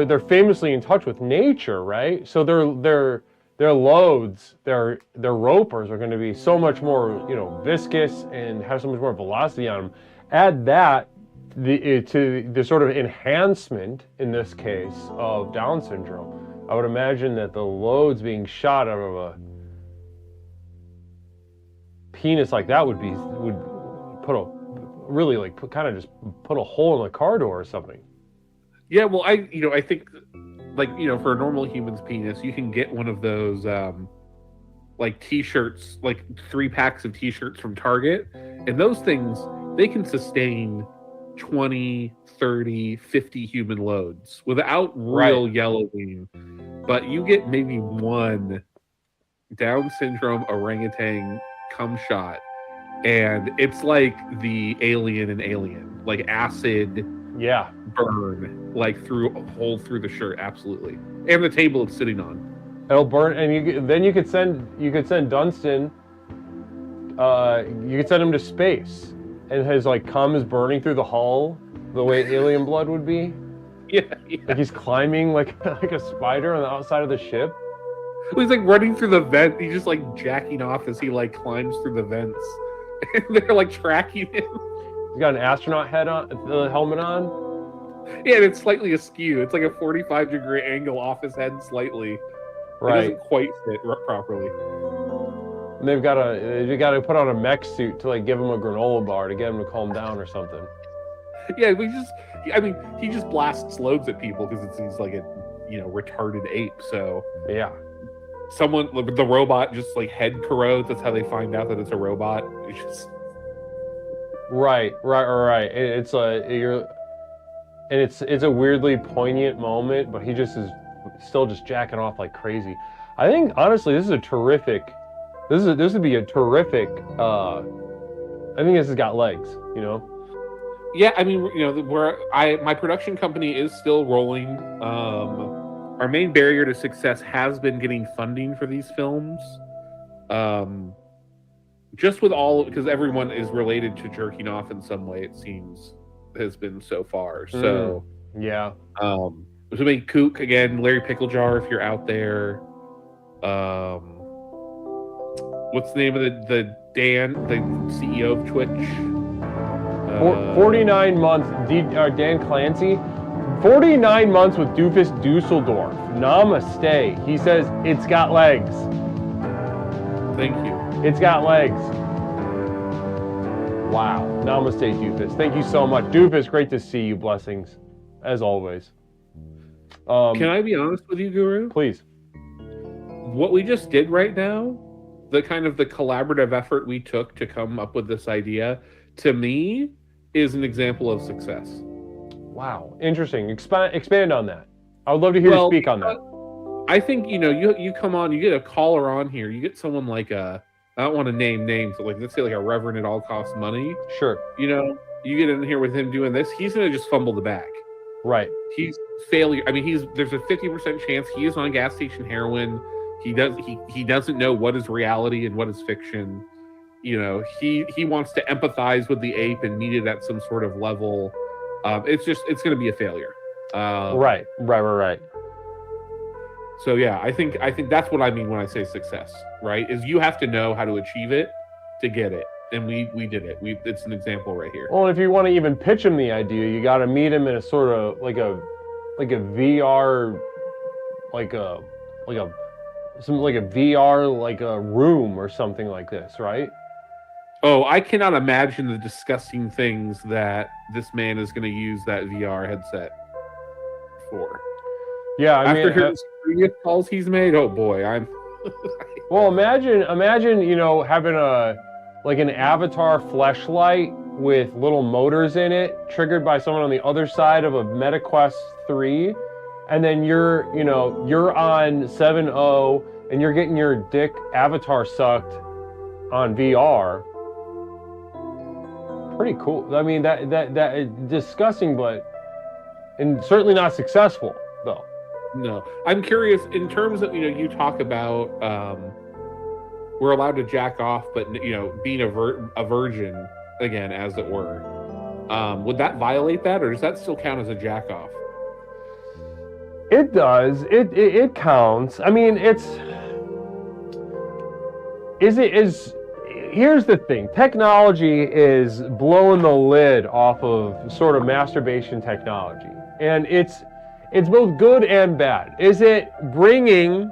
they're famously in touch with nature, right? So their loads, their ropers are going to be so much more, viscous and have so much more velocity on them. Add that to the sort of enhancement in this case of Down syndrome. I would imagine that the loads being shot out of a penis like that would put a really kind of just put a hole in the car door or something. Yeah, well, I think for a normal human's penis, you can get one of those t-shirts, 3 packs of t-shirts from Target, and those things, they can sustain 20, 30, 50 human loads without real yellowing. But you get maybe one Down syndrome orangutan cum shot, and it's like the Alien in Alien, like acid burn, through a hole through the shirt, absolutely, and the table it's sitting on. It'll burn, and then you could send Dunstan. You could send him to space, and his cum is burning through the hull, the way alien blood would be. Yeah. Like he's climbing like a spider on the outside of the ship. He's running through the vent. He's just jacking off as he climbs through the vents. And they're tracking him. He's got an astronaut helmet on. Yeah, and it's slightly askew. It's like a 45-degree angle off his head slightly. Right. It doesn't quite fit properly. And they've got to put on a mech suit to give him a granola bar to get him to calm down or something. Yeah, he just blasts loads at people because he's like a retarded ape. So yeah. The robot just head corrodes. That's how they find out that it's a robot. It's just right. It's a weirdly poignant moment, but he just is still just jacking off like crazy. I think honestly, this would be a terrific. I think this has got legs. Yeah, my production company is still rolling. Our main barrier to success has been getting funding for these films. Just with because everyone is related to jerking off in some way, it seems, has been so far. So yeah. There's a big kook again, Larry Picklejar, if you're out there. What's the name of the CEO of Twitch? 49 months, Dan Clancy. 49 months with Doofus Dusseldorf. Namaste. He says, it's got legs. Thank you. It's got legs. Wow. Namaste, Doofus. Thank you so much. Doofus, great to see you. Blessings, as always. Can I be honest with you, Guru? Please. What we just did right now, the collaborative effort we took to come up with this idea, to me, is an example of success. Wow, interesting. Expand on that. I would love to hear you speak on that. I think you come on, you get a caller on here, you get someone I don't want to name names, but let's say a Reverend at All Costs Money. Sure. You get in here with him doing this, he's gonna just fumble the bag. Right. He's failure. There's a 50% chance he is on gas station heroin. He doesn't know what is reality and what is fiction. He wants to empathize with the ape and meet it at some sort of level. It's going to be a failure. Right. So yeah, I think that's what I mean when I say success. Right? Is you have to know how to achieve it to get it, and we did it. It's an example right here. Well, if you want to even pitch him the idea, you got to meet him in a sort of like a VR, like a VR room or something like this, right? Oh, I cannot imagine the disgusting things that this man is going to use that VR headset for. Yeah, I After mean, hearing the previous calls he's made, oh boy, I'm. well, imagine, having an avatar fleshlight with little motors in it, triggered by someone on the other side of a MetaQuest 3, and then you're on 7.0 and you're getting your dick avatar sucked on VR. Pretty cool. I mean, that is disgusting, and certainly not successful though. No, I'm curious in terms of you talk about we're allowed to jack off, but being a virgin again, as it were. Would that violate that, or does that still count as a jack off? It does. It counts. I mean, here's the thing. Technology is blowing the lid off of sort of masturbation technology. And it's both good and bad. Is it bringing,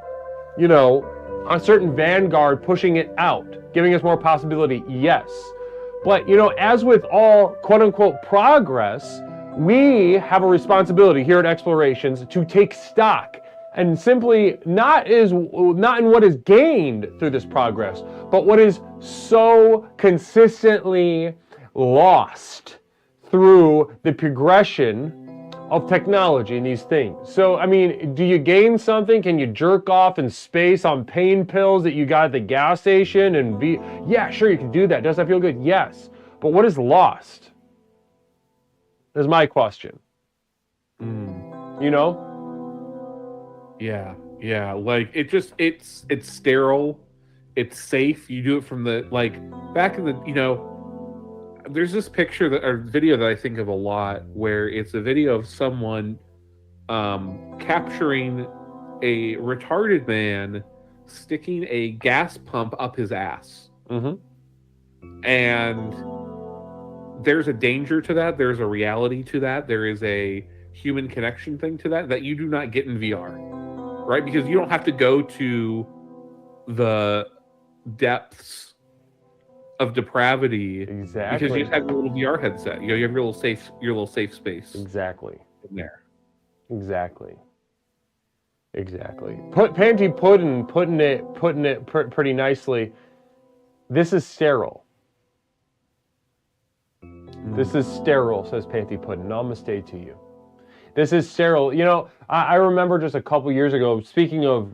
a certain vanguard, pushing it out, giving us more possibility? Yes. But, as with all quote-unquote progress, we have a responsibility here at Explorations to take stock and simply not in what is gained through this progress, but what is so consistently lost through the progression of technology in these things. So, I mean, do you gain something? Can you jerk off in space on pain pills that you got at the gas station yeah, sure, you can do that. Does that feel good? Yes. But what is lost? Is my question. Yeah. Like it's sterile, it's safe. You do it from back in the there's this picture or video that I think of a lot where it's a video of someone capturing a retarded man sticking a gas pump up his ass. And there's a danger to that. There's a reality to that. There is a human connection thing to that you do not get in VR, right? Because you don't have to go to the depths of depravity. Exactly. Because you just have your little VR headset. You have your little safe space. Exactly. In there. Exactly. Panty putting it pretty nicely. This is sterile. This is sterile, says Panty Puddin'. No, I'm gonna stay to you. This is sterile. I remember just a couple years ago, speaking of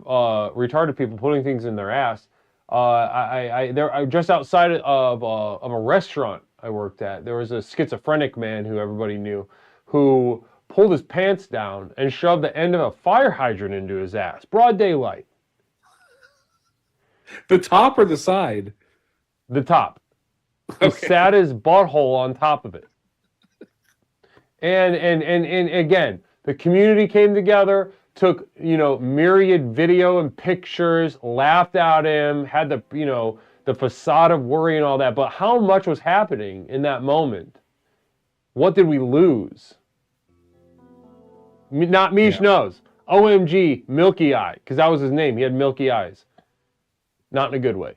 retarded people putting things in their ass, I just outside of a restaurant I worked at, there was a schizophrenic man who everybody knew, who pulled his pants down and shoved the end of a fire hydrant into his ass. Broad daylight. The top or the side? The top. He sat his butthole on top of it. And again, the community came together, took, myriad video and pictures, laughed at him, had the facade of worry and all that. But how much was happening in that moment? What did we lose? Not Mish knows. OMG, Milky Eye, because that was his name. He had milky eyes. Not in a good way.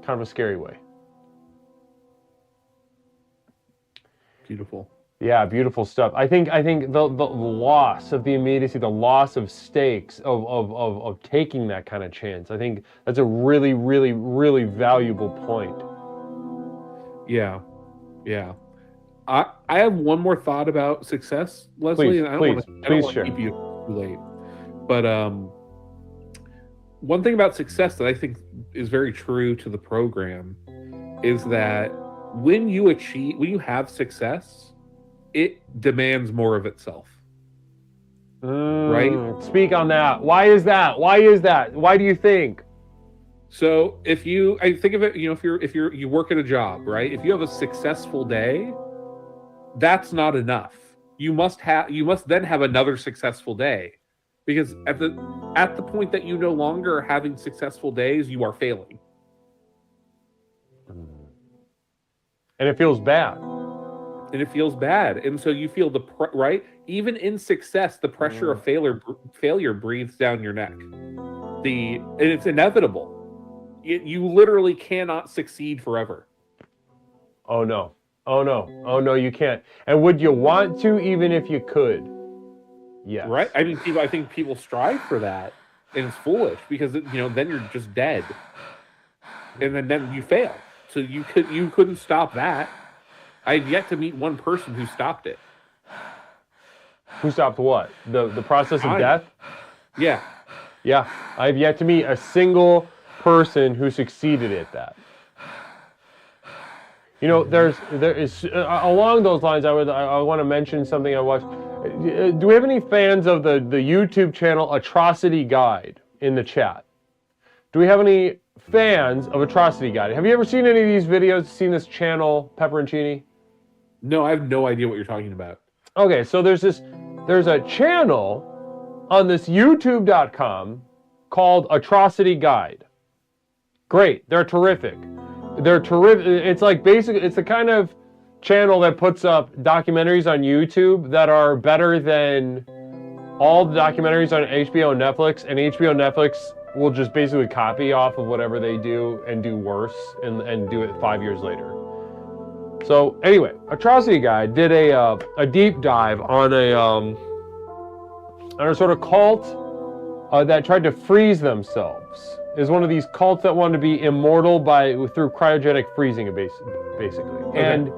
Kind of a scary way. Beautiful. Yeah, beautiful stuff. I think the loss of the immediacy, the loss of stakes of taking that kind of chance, I think that's a really, really, really valuable point. Yeah. I have one more thought about success, Leslie, please, and I don't want to keep you too late. But one thing about success that I think is very true to the program is that when you have success, it demands more of itself. Right? Speak on that. Why is that? Why do you think? So I think of it, if you work at a job, right? If you have a successful day, that's not enough. You must then have another successful day, because at the point that you no longer are having successful days, you are failing. And it feels bad. And so you feel right? Even in success, the pressure of failure breathes down your neck. And it's inevitable. You literally cannot succeed forever. Oh no. Oh no. Oh no, you can't. And would you want to even if you could? Yes. Right? I mean, I think people strive for that, and it's foolish because then you're just dead, and then you fail. So you couldn't stop that. I've yet to meet one person who stopped it. Who stopped what? The process of death? Yeah. Yeah. I've yet to meet a single person who succeeded at that. There is along those lines. I want to mention something I watched. Do we have any fans of the YouTube channel Atrocity Guide in the chat? Do we have any fans of Atrocity Guide? Have you ever seen any of these videos? Seen this channel, Pepperoncini? No, I have no idea what you're talking about. Okay, so there's a channel on this YouTube.com called Atrocity Guide. Great, they're terrific. They're terrific. It's like basically, it's the kind of channel that puts up documentaries on YouTube that are better than all the documentaries on HBO and Netflix, and HBO and Netflix will just basically copy off of whatever they do and do worse and do it 5 years later. So anyway, Atrocity Guide did a deep dive on a sort of cult that tried to freeze themselves. Is one of these cults that wanted to be immortal through cryogenic freezing, basically. Okay. And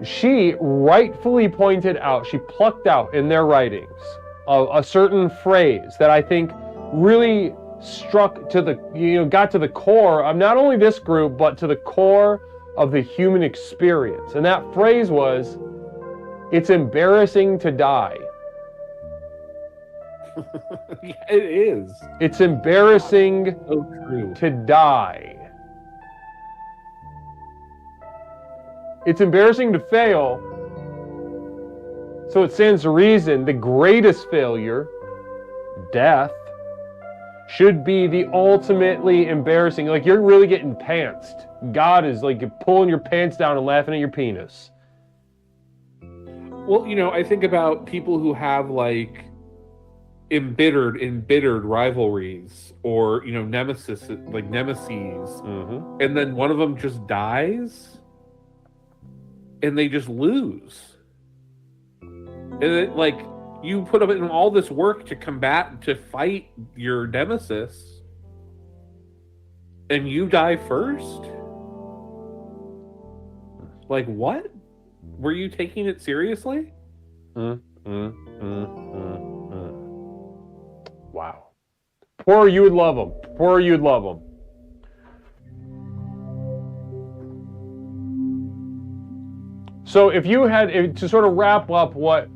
she rightfully pointed out, she plucked out in their writings a certain phrase that I think really struck to got to the core of not only this group, but to the core of the human experience. And that phrase was, "It's embarrassing to die." Yeah, it is. It's embarrassing to die. It's embarrassing to fail. So it stands to reason the greatest failure, death, should be the ultimately embarrassing. Like, you're really getting pantsed. God is like pulling your pants down and laughing at your penis. Well, I think about people who have like embittered rivalries or nemesis, like nemesis, and then one of them just dies and they just lose, and it, like, you put up in all this work to fight your nemesis and you die first. Like, what? Were you taking it seriously? Wow. Poor you'd love them. Poor you'd love them. So if you had to sort of wrap up what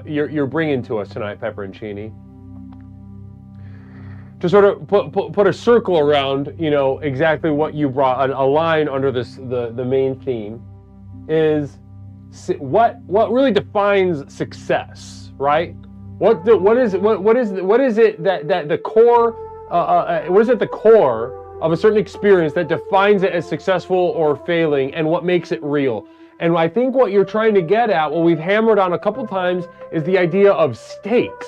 you're bringing to us tonight, Pepperoncini, to sort of put a circle around, exactly what you brought, a line under the main theme, is what really defines success, right? What is it that the core? What is at the core of a certain experience that defines it as successful or failing, and what makes it real? And I think what you're trying to get at, what we've hammered on a couple times, is the idea of stakes.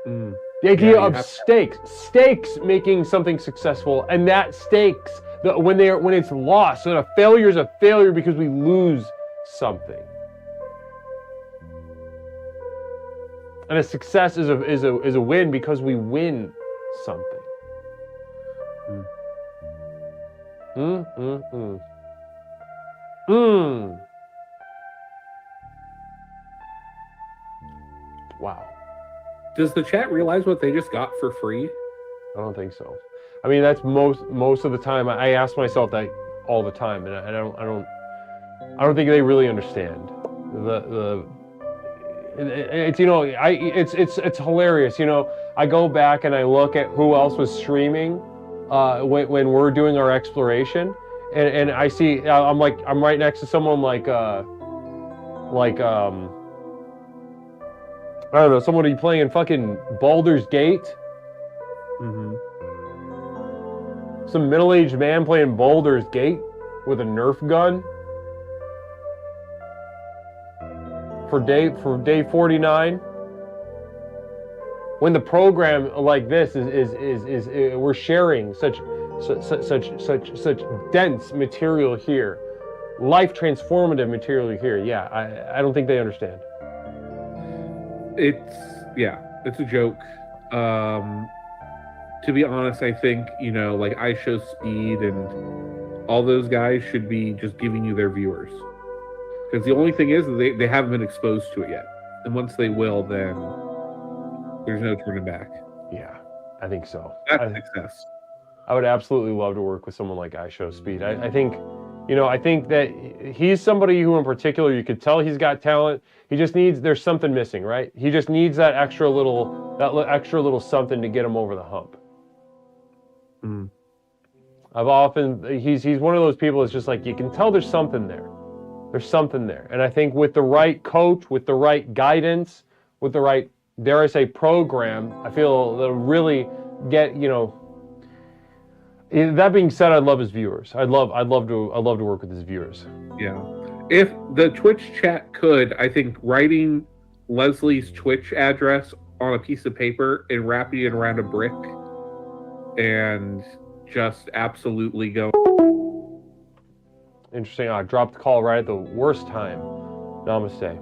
The idea of stakes making something successful, and that stakes, when it's lost. So a failure is a failure because we lose something. And a success is a win because we win something. Wow. Does the chat realize what they just got for free? I don't think so. I mean, that's most of the time. I ask myself that all the time, and I don't think they really understand it's hilarious. I go back and I look at who else was streaming when we're doing our exploration, and I see I'm right next to someone like I don't know, somebody playing fucking Baldur's Gate. Some middle-aged man playing Baldur's Gate with a Nerf gun for day 49. when the program like this is we're sharing such dense material here, life transformative material here. Yeah, I don't think they understand. It's a joke. To be honest, I think, like I Show Speed and all those guys should be just giving you their viewers. Because the only thing is that they haven't been exposed to it yet. And once they will, then there's no turning back. Yeah, I think so. That's success. I would absolutely love to work with someone like I Show Speed. I think, I think that he's somebody who in particular, you could tell he's got talent. He just needs, there's something missing, right? He just needs that extra little something to get him over the hump. Mm. He's one of those people that's just like, you can tell there's something there. There's something there. And I think with the right coach, with the right guidance, with the right, dare I say, program, I feel they'll really get, that being said, I'd love his viewers. I'd love to work with his viewers. Yeah. If the Twitch chat could, I think writing Leslie's Twitch address on a piece of paper and wrapping it around a brick and just absolutely go. Interesting. I dropped the call right at the worst time. Namaste.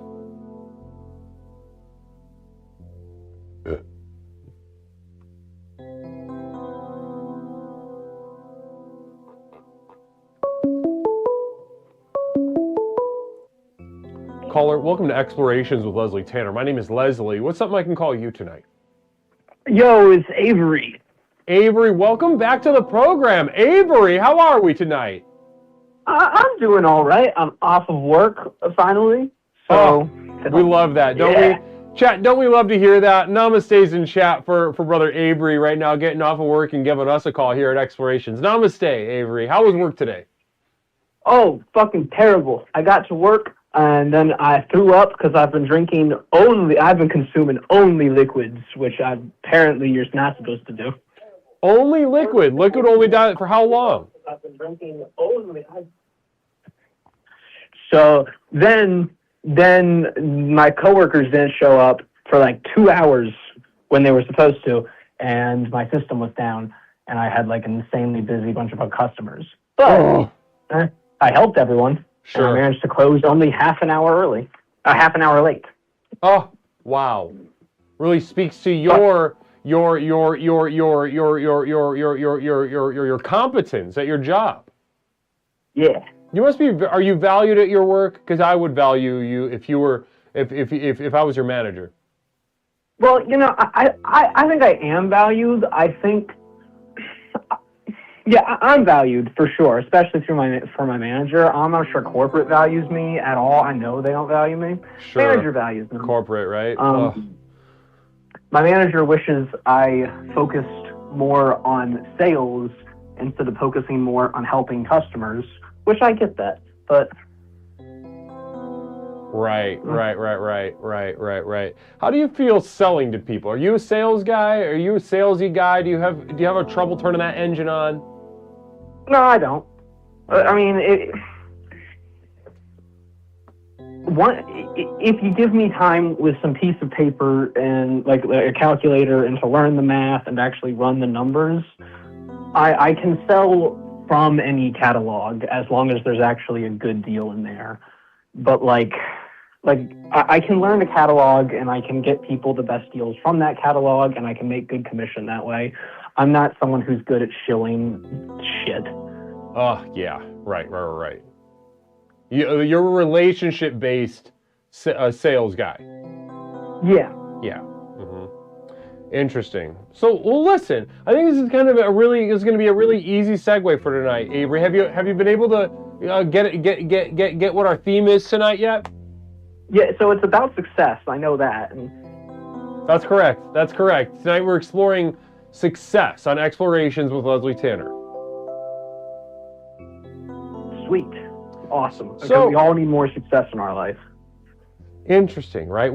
Caller, welcome to Explorations with Leslie Tanner. My name is Leslie. What's something I can call you tonight? Yo, it's Avery. Avery, welcome back to the program. Avery, how are we tonight? I'm doing all right. I'm off of work finally. So we love that, don't we? Chat, don't we love to hear that? Namaste's in chat for brother Avery right now, getting off of work and giving us a call here at Explorations. Namaste, Avery. How was work today? Oh, fucking terrible. I got to work and then I threw up because I've been consuming only liquids, which apparently you're not supposed to do. Only liquid? Liquid only diet for how long? I've been drinking only. So then my coworkers didn't show up for like 2 hours when they were supposed to, and my system was down, and I had like an insanely busy bunch of customers. But I helped everyone. Sure. And I managed to close only half an hour late. Oh, wow. Really speaks to your competence at your job. Yeah. You must be. Are you valued at your work? Because I would value you if I was your manager. Well, I think I am valued. I think, I'm valued for sure, especially for my manager. I'm not sure corporate values me at all. I know they don't value me. Sure. Manager values me. Corporate, right? My manager wishes I focused more on sales instead of focusing more on helping customers, which I get that, but... Right. How do you feel selling to people? Are you a sales guy? Are you a salesy guy? Do you have a trouble turning that engine on? No, I don't. I mean, if you give me time with some piece of paper and like a calculator and to learn the math and actually run the numbers, I can sell from any catalog as long as there's actually a good deal in there. But like I can learn a catalog and I can get people the best deals from that catalog and I can make good commission that way. I'm not someone who's good at shilling shit. Oh, yeah. Right. You're a relationship-based sales guy. Yeah. Yeah. Interesting. So, well, listen. I think this is kind of going to be a really easy segue for tonight. Avery, have you been able to get what our theme is tonight yet? Yeah. So it's about success. I know that. That's correct. Tonight we're exploring success on Explorations with Leslie Tanner. Sweet. Awesome. So we all need more success in our life. Interesting, right?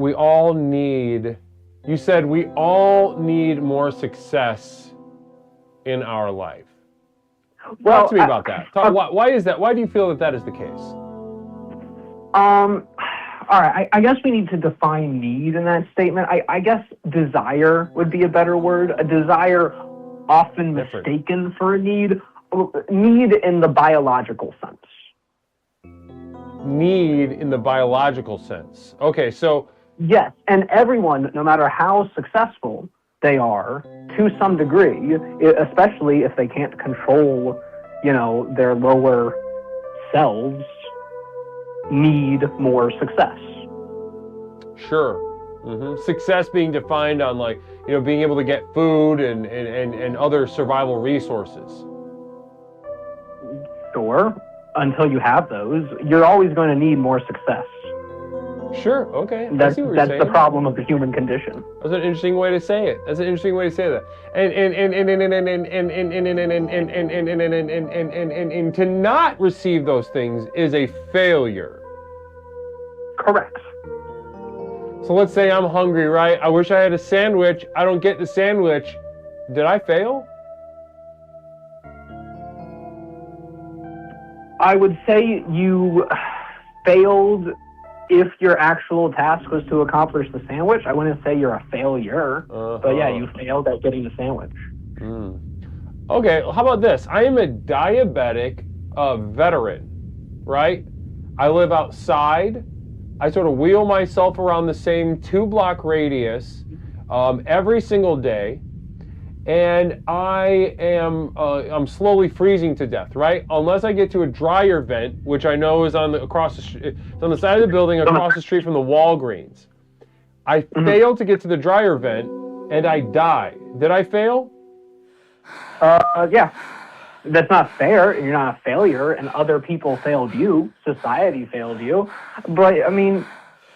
You said we all need more success in our life. Well, talk to me about that. Why is that? Why do you feel that is the case? All right, I guess we need to define need in that statement. I guess desire would be a better word. A desire often mistaken for a need. Need in the biological sense. Need in the biological sense. Okay, so... Yes, and everyone, no matter how successful they are, to some degree, especially if they can't control, their lower selves, need more success. Sure. Success being defined on being able to get food and other survival resources. Sure. Until you have those, you're always going to need more success. Sure. Okay. That's the problem of the human condition. That's an interesting way to say it. That's an interesting way to say that. And to not receive those things is a failure. Correct. So let's say I'm hungry, right? I wish I had a sandwich. I don't get the sandwich. Did I fail? I would say you failed if your actual task was to accomplish the sandwich. I wouldn't say you're a failure, but yeah, you failed at getting the sandwich. Okay, how about this? I am a diabetic veteran, right? I live outside. I sort of wheel myself around the same 2-block radius every single day. And I'm slowly freezing to death, right? Unless I get to a dryer vent, which I know is on the side of the building across the street from the Walgreens. I fail to get to the dryer vent, and I die. Did I fail? Yeah. That's not fair. You're not a failure, and other people failed you. Society failed you. But I mean,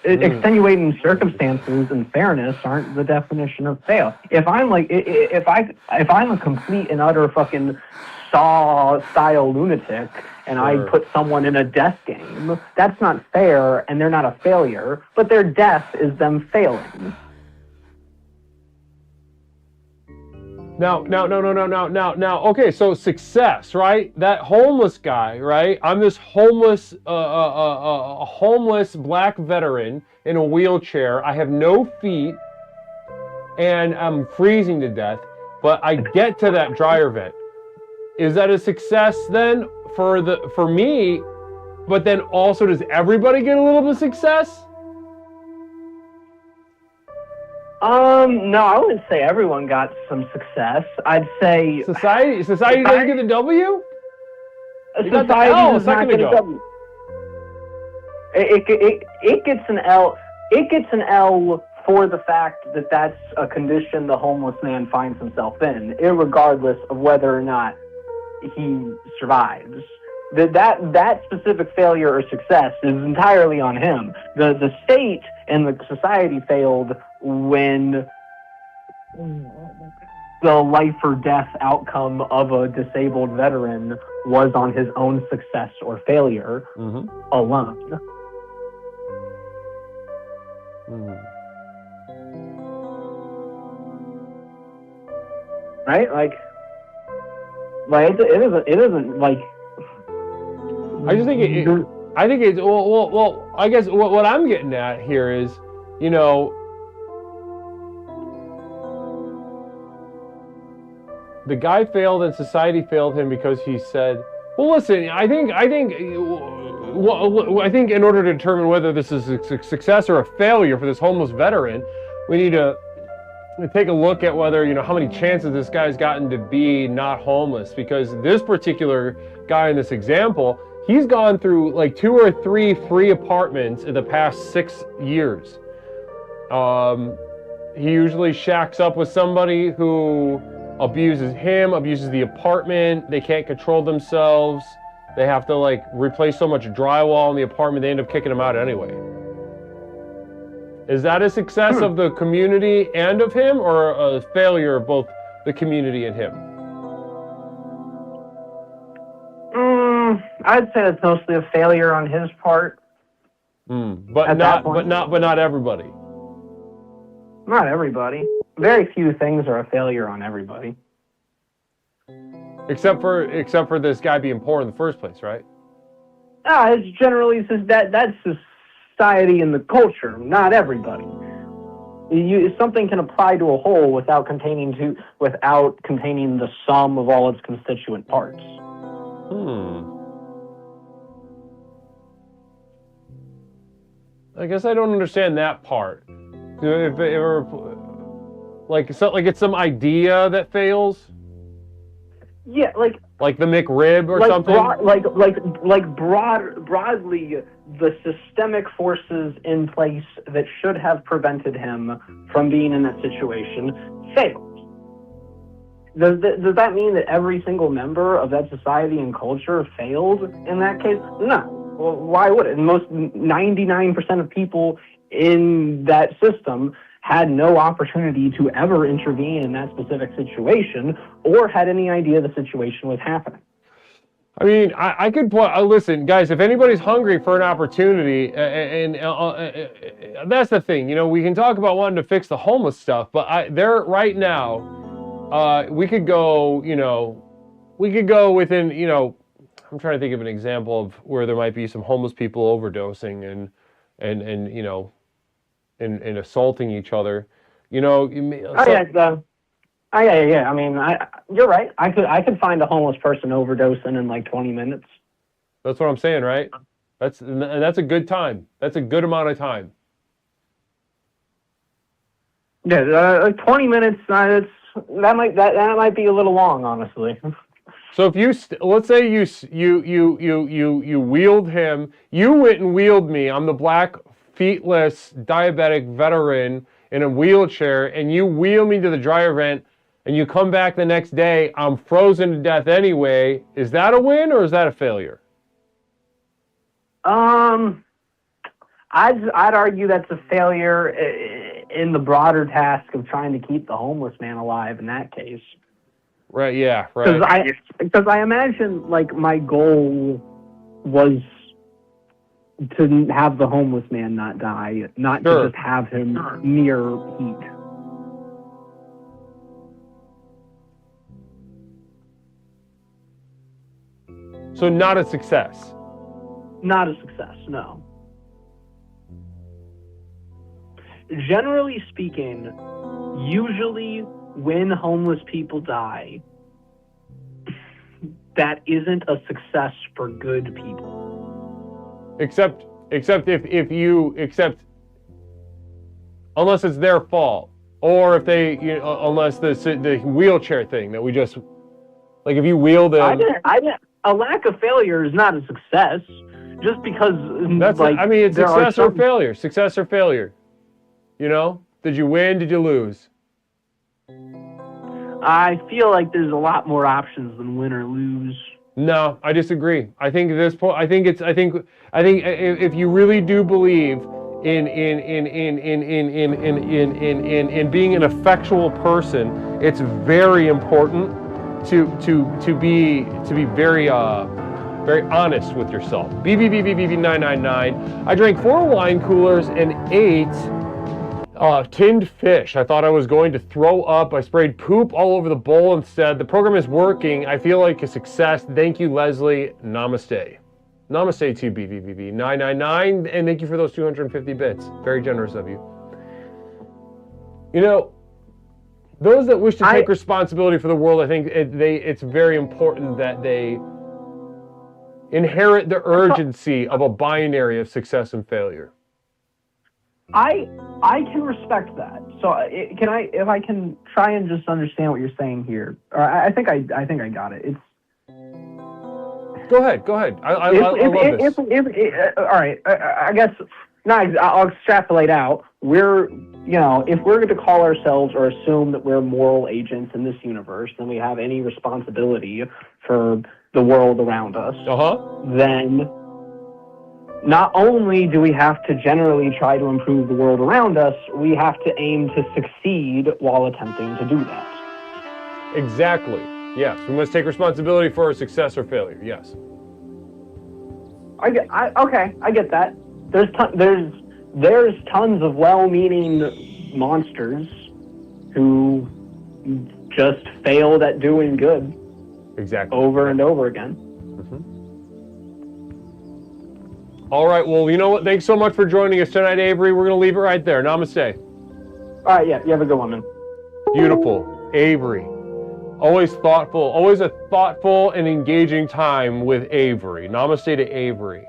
extenuating circumstances and fairness aren't the definition of fail. If I'm a complete and utter fucking Saw-style lunatic and I put someone in a death game, that's not fair, and they're not a failure. But their death is them failing. Now, okay, so success, right? That homeless guy, right? I'm this homeless, a homeless black veteran in a wheelchair. I have no feet, and I'm freezing to death, but I get to that dryer vent. Is that a success then for me? But then also, does everybody get a little bit of success? No, I wouldn't say everyone got some success. I'd say society doesn't get the W. Society does not get a W. It gets an L. It gets an L for the fact that that's a condition the homeless man finds himself in, irregardless of whether or not he survives. That specific failure or success is entirely on him. The state and the society failed when the life or death outcome of a disabled veteran was on his own success or failure alone. Right? Like it isn't like. I just think I think it's well. I guess what I'm getting at here is, the guy failed and society failed him because he said, "Well, listen, I think in order to determine whether this is a success or a failure for this homeless veteran, we need to take a look at whether how many chances this guy's gotten to be not homeless, because this particular guy in this example." He's gone through like 2 or 3 free apartments in the past 6 years. He usually shacks up with somebody who abuses him, abuses the apartment. They can't control themselves. They have to replace so much drywall in the apartment, they end up kicking him out anyway. Is that a success of the community and of him, or a failure of both the community and him? I'd say it's mostly a failure on his part. But not everybody. Not everybody. Very few things are a failure on everybody. Except for this guy being poor in the first place, right? It's generally that's society and the culture, not everybody. Something can apply to a whole without containing the sum of all its constituent parts. I guess I don't understand that part. If like it's some idea that fails. Yeah, like the McRib or something. Broadly, the systemic forces in place that should have prevented him from being in that situation failed. Does that mean that every single member of that society and culture failed in that case? No. Well, why would it? Most 99% of people in that system had no opportunity to ever intervene in that specific situation or had any idea the situation was happening. I mean, I could listen, guys, if anybody's hungry for an opportunity, and that's the thing, we can talk about wanting to fix the homeless stuff, but there right now, we could go within, I'm trying to think of an example of where there might be some homeless people overdosing and assaulting each other, Yeah. I mean, you're right. I could find a homeless person overdosing in like 20 minutes. That's what I'm saying, right? That's a good time. That's a good amount of time. Yeah, 20 minutes. That might be a little long, honestly. So if let's say you wheeled him, you went and wheeled me. I'm the black, feetless, diabetic veteran in a wheelchair, and you wheel me to the dryer vent, and you come back the next day, I'm frozen to death anyway. Is that a win or is that a failure? I'd argue that's a failure in the broader task of trying to keep the homeless man alive in that case. Right, yeah, right. Because I imagine, like, my goal was to have the homeless man not die, not to just have him near heat. So not a success? Not a success, no. Generally speaking, usually when homeless people die, that isn't a success for good people. Except unless it's their fault, or if they, unless the wheelchair thing that we just, like if you wheel them. A lack of failure is not a success, just because. It's success or failure. Success or failure. Did you win? Did you lose? I feel like there's a lot more options than win or lose. No, I disagree. I think at this point, I think if you really do believe in being an effectual person, it's very important to be very very honest with yourself. BBBBB999. I drank 4 wine coolers and 8 tinned fish. I thought I was going to throw up. I sprayed poop all over the bowl instead. The program is working. I feel like a success. Thank you, Leslie. Namaste. Namaste to BBBB999, and thank you for those 250 bits. Very generous of you. Those that wish to take responsibility for the world, I think it's very important that they inherit the urgency of a binary of success and failure. I can respect that. So if I can try and just understand what you're saying here, or I think I got it. It's. Go ahead. I love this. All right. I guess now I'll extrapolate out. If we're going to call ourselves or assume that we're moral agents in this universe, then we have any responsibility for the world around us. Then not only do we have to generally try to improve the world around us, we have to aim to succeed while attempting to do that. Exactly. Yes, we must take responsibility for our success or failure. Yes. I get that. There's tons of well-meaning monsters who just failed at doing good. Exactly. Over and over again. All right, well, you know what? Thanks so much for joining us tonight, Avery. We're going to leave it right there. Namaste. All right, yeah, you have a good one, man. Beautiful. Avery. Always thoughtful, always a thoughtful and engaging time with Avery. Namaste to Avery.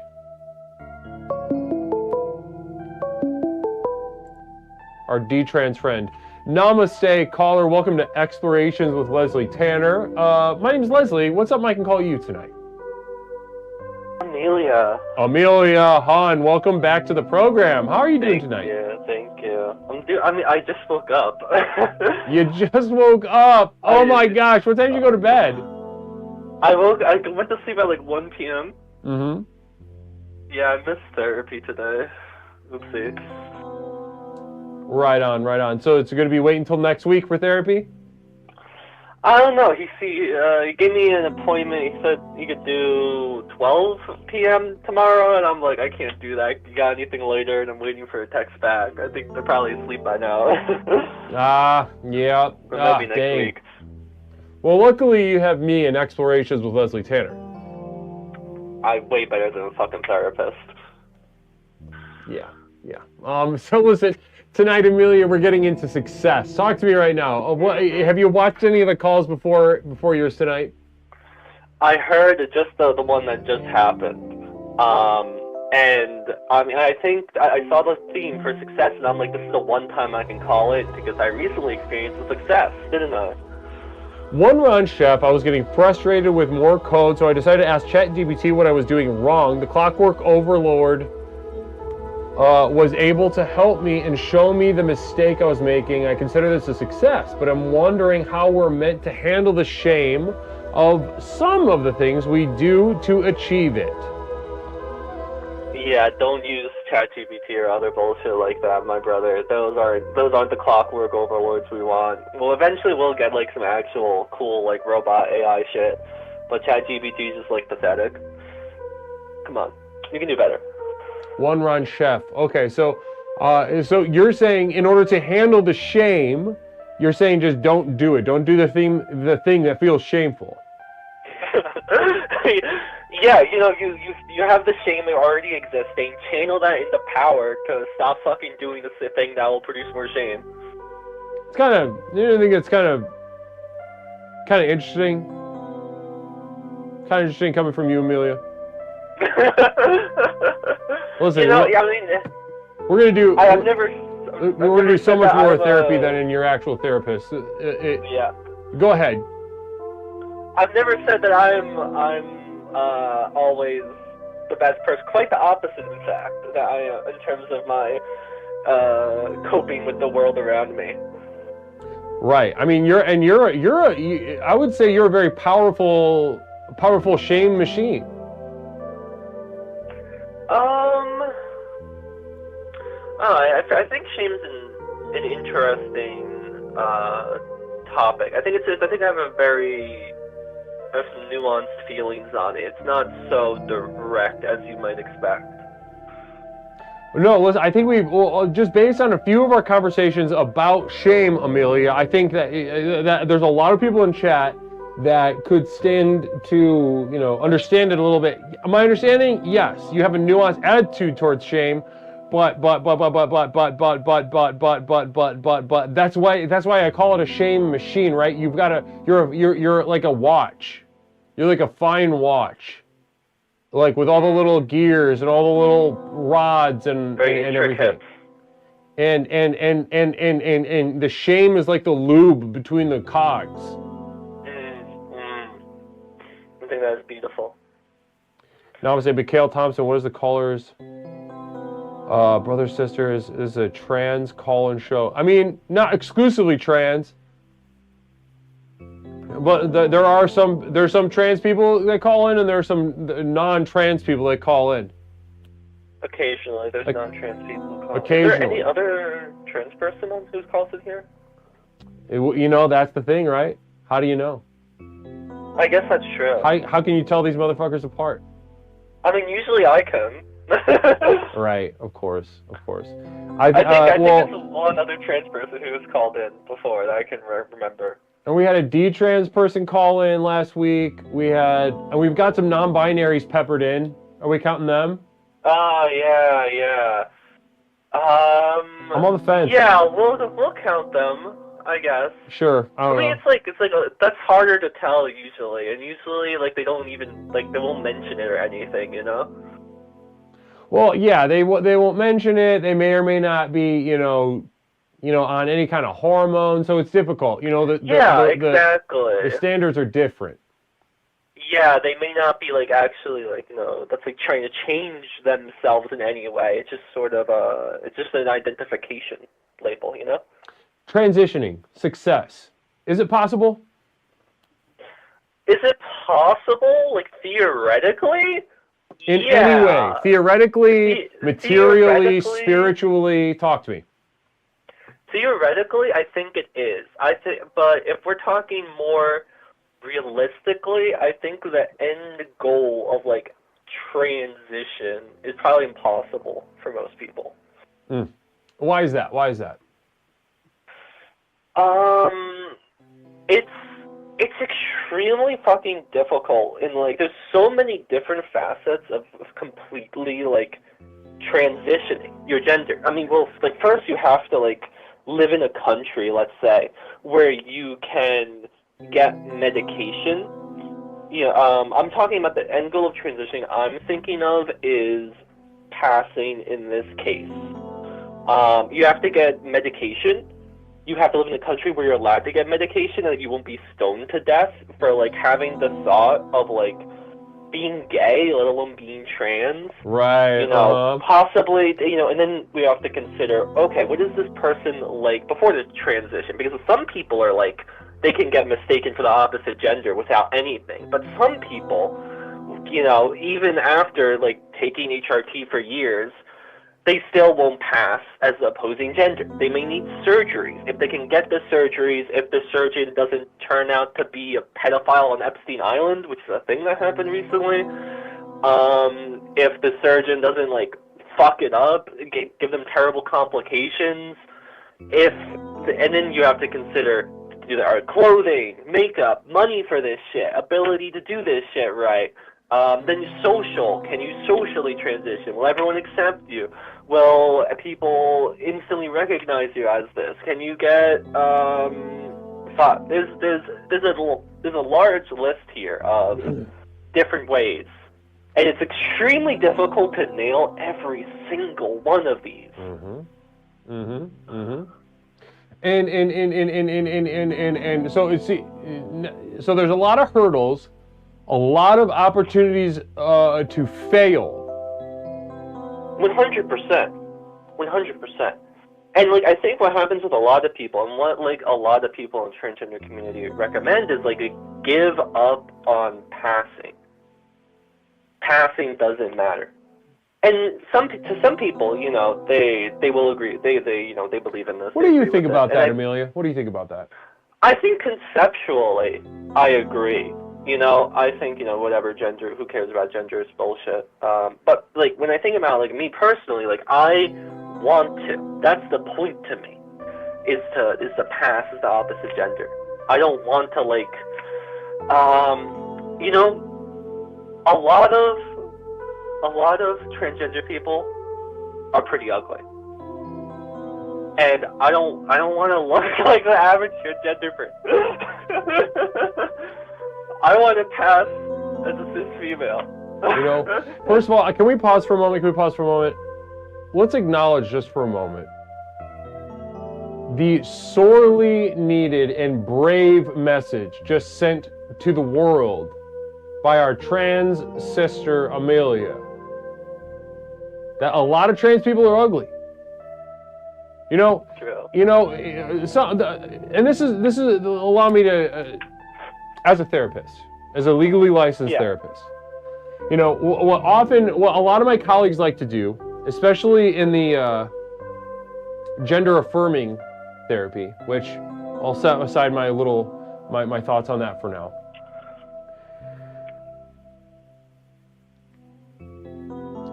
Our D-Trans friend. Namaste, caller. Welcome to Explorations with Leslie Tanner. My name's Leslie. What's up, Mike, and call you tonight? Amelia. Amelia Hahn, welcome back to the program. How are you doing tonight? Thank you. I just woke up. You just woke up? Oh my gosh, what time did you go to bed? I went to sleep at like 1 p.m. Mm-hmm. Yeah, I missed therapy today. Oopsie. Right on, right on. So it's going to be waiting until next week for therapy? I don't know. He gave me an appointment. He said he could do 12 p.m. tomorrow, and I'm like, I can't do that. You got anything later? And I'm waiting for a text back. I think they're probably asleep by now. Yeah. Or maybe next week. Well, luckily you have me in Explorations with Leslie Tanner. I'm way better than a fucking therapist. Yeah. So listen, tonight, Amelia, we're getting into success. Talk to me right now. Have you watched any of the calls before yours tonight? I heard just the one that just happened. And I mean, I think I saw the theme for success, and I'm like, this is the one time I can call it because I recently experienced a success, didn't I? One run, Chef, I was getting frustrated with more code, so I decided to ask ChatGPT what I was doing wrong. The Clockwork Overlord was able to help me and show me the mistake I was making. I consider this a success, but I'm wondering how we're meant to handle the shame of some of the things we do to achieve it. Yeah, don't use ChatGPT or other bullshit like that, my brother. Those aren't the Clockwork Overlords we want. Well, eventually we'll get like some actual cool like robot AI shit, but ChatGPT is just like pathetic. Come on, you can do better. One run, Chef. Okay, so you're saying in order to handle the shame, you're saying just don't do it. Don't do the thing that feels shameful. Yeah, you know, you have the shame that already existing. Channel that into power to stop fucking doing the thing that will produce more shame. It's kind of, you don't think it's kind of interesting? Kind of interesting coming from you, Amelia. Listen, you know, I mean, we're gonna do. We're gonna do so much more therapy than in your actual therapist. Yeah. Go ahead. I've never said that I'm always the best person. Quite the opposite, in fact. That I am in terms of my coping with the world around me. Right. I mean, I would say you're a very powerful shame machine. I think shame's an interesting topic. I think I have some nuanced feelings on it. It's not so direct as you might expect. No, listen, I think just based on a few of our conversations about shame, Amelia, I think that there's a lot of people in chat that could stand to, understand it a little bit. My understanding, yes, you have a nuanced attitude towards shame, but that's why I call it a shame machine, right? You're like a watch. You're like a fine watch. Like with all the little gears and all the little rods and everything. And the shame is like the lube between the cogs. I think that's beautiful. Now I'm gonna say, Mikhail Thompson, what is the caller's brother, sister is a trans call-in show? I mean, not exclusively trans, but there's some trans people that call in, and there are some non-trans people that call in. Occasionally, there's non-trans people who call in. Occasionally. Is there any other trans person who's called in here? That's the thing, right? How do you know? I guess that's true. How can you tell these motherfuckers apart? I mean, usually I can. Right, of course. I think it's one other trans person who has called in before that I can remember. And we had a D-trans person call in last week. We've got some non-binaries peppered in. Are we counting them? Oh, yeah. I'm on the fence. Yeah, we'll count them, I guess. Sure. I don't know. it's like that's harder to tell usually, and usually like they don't even like they won't mention it or anything, you know. Well, yeah, they won't mention it. They may or may not be, on any kind of hormone, so it's difficult. Exactly. The standards are different. Yeah, they may not be like actually like that's like trying to change themselves in any way. It's just sort of it's just an identification label, you know. Transitioning, success. Is it possible? Is it possible? Like theoretically? In any way, theoretically, materially, spiritually, talk to me. Theoretically, I think it is. But if we're talking more realistically, I think the end goal of like transition is probably impossible for most people. Why is that? It's extremely fucking difficult, and like there's so many different facets of completely like transitioning your gender. I mean, well, like first you have to like live in a country, let's say, where you can get medication. I'm talking about the end goal of transitioning I'm thinking of is passing in this case. You have to get medication. You have to live in a country where you're allowed to get medication and you won't be stoned to death for like having the thought of like being gay, let alone being trans. Right. Possibly, and then we have to consider, okay, what is this person like before the transition? Because some people are like, they can get mistaken for the opposite gender without anything. But some people, even after like taking HRT for years, they still won't pass as the opposing gender. They may need surgeries. If they can get the surgeries, if the surgeon doesn't turn out to be a pedophile on Epstein Island, which is a thing that happened recently, if the surgeon doesn't like fuck it up, give them terrible complications, and then you have to consider clothing, makeup, money for this shit, ability to do this shit right. Then social. Can you socially transition? Will everyone accept you? Will people instantly recognize you as this? Can you get there's a large list here of different ways, and it's extremely difficult to nail every single one of these. And so there's a lot of hurdles, a lot of opportunities to fail. 100%. And like I think what happens with a lot of people, and what like a lot of people in the transgender community recommend, is like give up on passing. Passing doesn't matter. And to some people, they will agree. They believe in this. What do you think about that, Amelia? What do you think about that? I think conceptually, I agree. I think, whatever gender, who cares about gender is bullshit. But, like, when I think about, like, me personally, like, I want to. That's the point to me, is to pass as the opposite gender. I don't want to, like, a lot of transgender people are pretty ugly. And I don't want to look like the average gender person. I want to pass as a cis female. First of all, can we pause for a moment? Let's acknowledge just for a moment the sorely needed and brave message just sent to the world by our trans sister Amelia. That a lot of trans people are ugly. True. And this is allow me to, as a therapist, as a legally licensed therapist, what a lot of my colleagues like to do, especially in the gender affirming therapy, which I'll set aside my thoughts on that for now.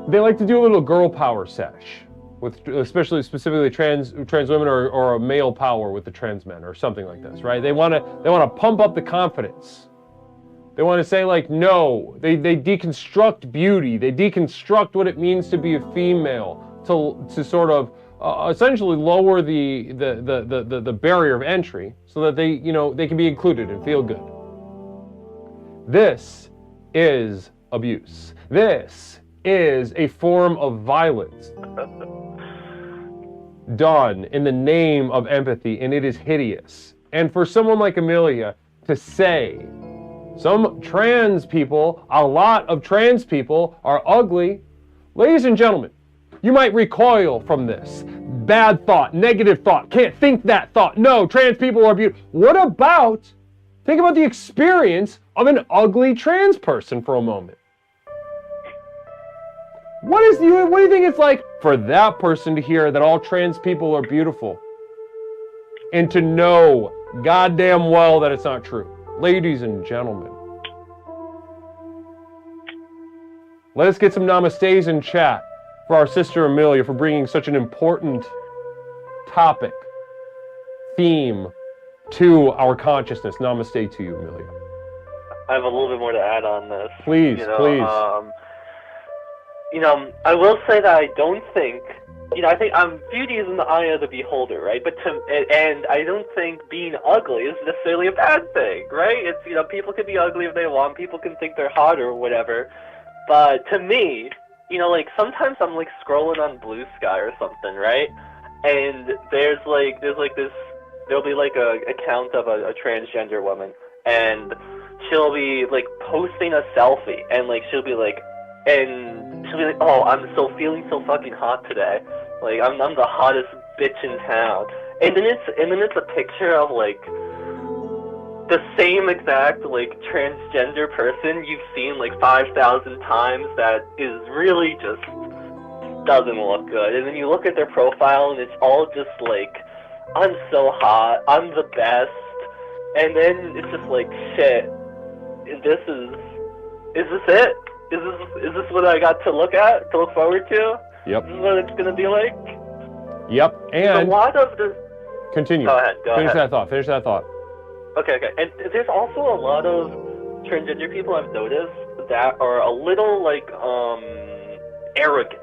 They like to do a little girl power sesh with specifically trans women or a male power with the trans men or something like this, right? They want to pump up the confidence They want to say like, no. They deconstruct beauty. They deconstruct what it means to be a female to sort of essentially lower the barrier of entry so that they can be included and feel good. This is abuse. This is a form of violence done in the name of empathy, and it is hideous. And for someone like Amelia to say some trans people, a lot of trans people are ugly, ladies and gentlemen, you might recoil from this. Bad thought, negative thought, can't think that thought. No, trans people are beautiful. Think about the experience of an ugly trans person for a moment. What do you think it's like for that person to hear that all trans people are beautiful and to know goddamn well that it's not true? Ladies and gentlemen, let us get some namastes in chat for our sister Amelia for bringing such an important topic, theme to our consciousness. Namaste to you, Amelia. I have a little bit more to add on this. Please, please. I will say that I don't think, I think beauty is in the eye of the beholder, right? And I don't think being ugly is necessarily a bad thing, right? It's, people can be ugly if they want, people can think they're hot or whatever, but to me, sometimes I'm scrolling on Blue Sky or something, right? And there's this, there'll be a account of a transgender woman, and she'll be posting a selfie, and she'll be like, oh, I'm feeling so fucking hot today. I'm the hottest bitch in town. And then it's a picture of the same exact transgender person you've seen 5,000 times that is really just doesn't look good. And then you look at their profile and it's all just I'm so hot, I'm the best. And then it's just shit. Is this it? Is this what I got to look forward to? Yep. This is what it's gonna be like? Yep. And a lot of the... Continue. Go ahead. Finish that thought. Okay. And there's also a lot of transgender people I've noticed that are a little arrogant.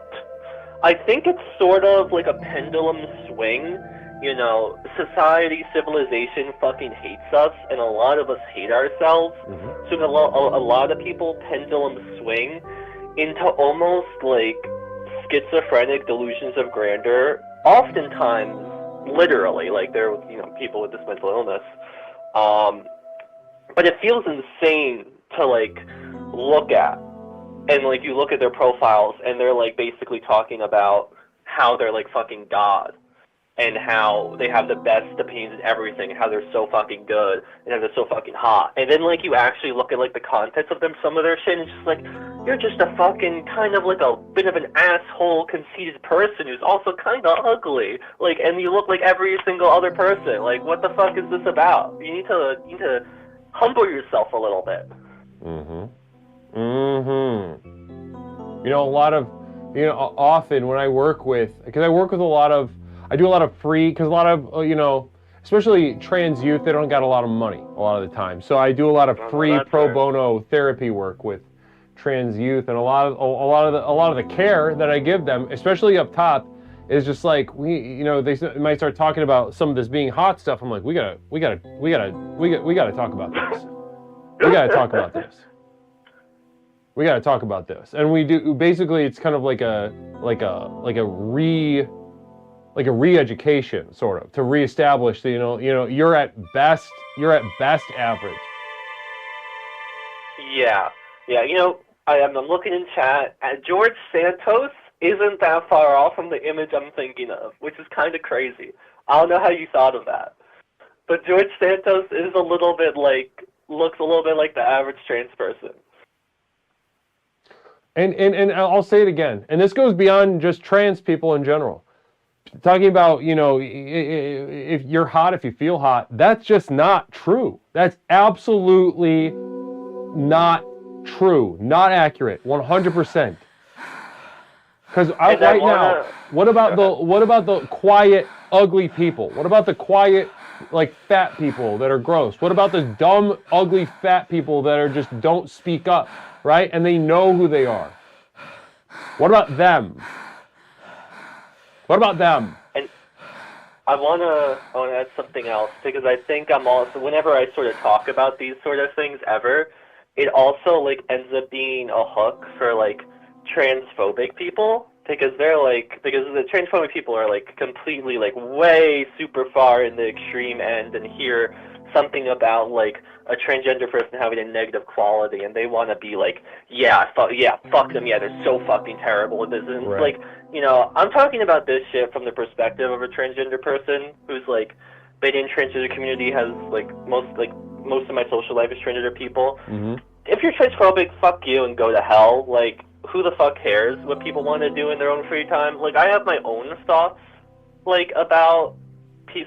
I think it's sort of like a pendulum swing. Society, civilization fucking hates us, and a lot of us hate ourselves. Mm-hmm. So a lot of people pendulum swing into almost schizophrenic delusions of grandeur, oftentimes literally, they're people with this mental illness. But it feels insane to look at, and you look at their profiles, and they're basically talking about how they're fucking God. And how they have the best opinions in everything, and how they're so fucking good, and how they're so fucking hot. And then, you actually look at, the contents of some of their shit, and it's just you're just a fucking kind of a bit of an asshole, conceited person who's also kind of ugly. And you look like every single other person. What the fuck is this about? You need to humble yourself a little bit. Mm-hmm. Mm-hmm. A lot of, often when I work with, because I do a lot of free, because a lot of, especially trans youth, they don't got a lot of money a lot of the time. So I do a lot of free pro bono therapy work with trans youth, and a lot of the care that I give them, especially up top, is just they might start talking about some of this being hot stuff. I'm like, we gotta talk about this. We gotta talk about this. We gotta talk about this. And we do, basically it's kind of like a re-education, sort of, to reestablish that you're at best average. Yeah. I'm looking in chat, and George Santos isn't that far off from the image I'm thinking of, which is kind of crazy. I don't know how you thought of that, but George Santos is a little bit looks a little bit like the average trans person. And I'll say it again, and this goes beyond just trans people in general. Talking about, if you're hot, if you feel hot, that's just not true. That's absolutely not true, not accurate, 100%. Because now, what about the quiet, ugly people? What about the quiet, like fat people that are gross? What about the dumb, ugly, fat people that are just don't speak up, right? And they know who they are. What about them? What about them? And I wanna add something else, because I think I'm also, whenever I sort of talk about these sort of things ever, it also like ends up being a hook for like transphobic people, because the transphobic people are like completely like way super far in the extreme end and hear something about like a transgender person having a negative quality and they want to be like, fuck them, they're so fucking terrible. This is like, I'm talking about this shit from the perspective of a transgender person who's like been in transgender community, has like most of my social life is transgender people. Mm-hmm. If you're transphobic, fuck you and go to hell. Like, who the fuck cares what people want to do in their own free time? Like, I have my own thoughts, like, about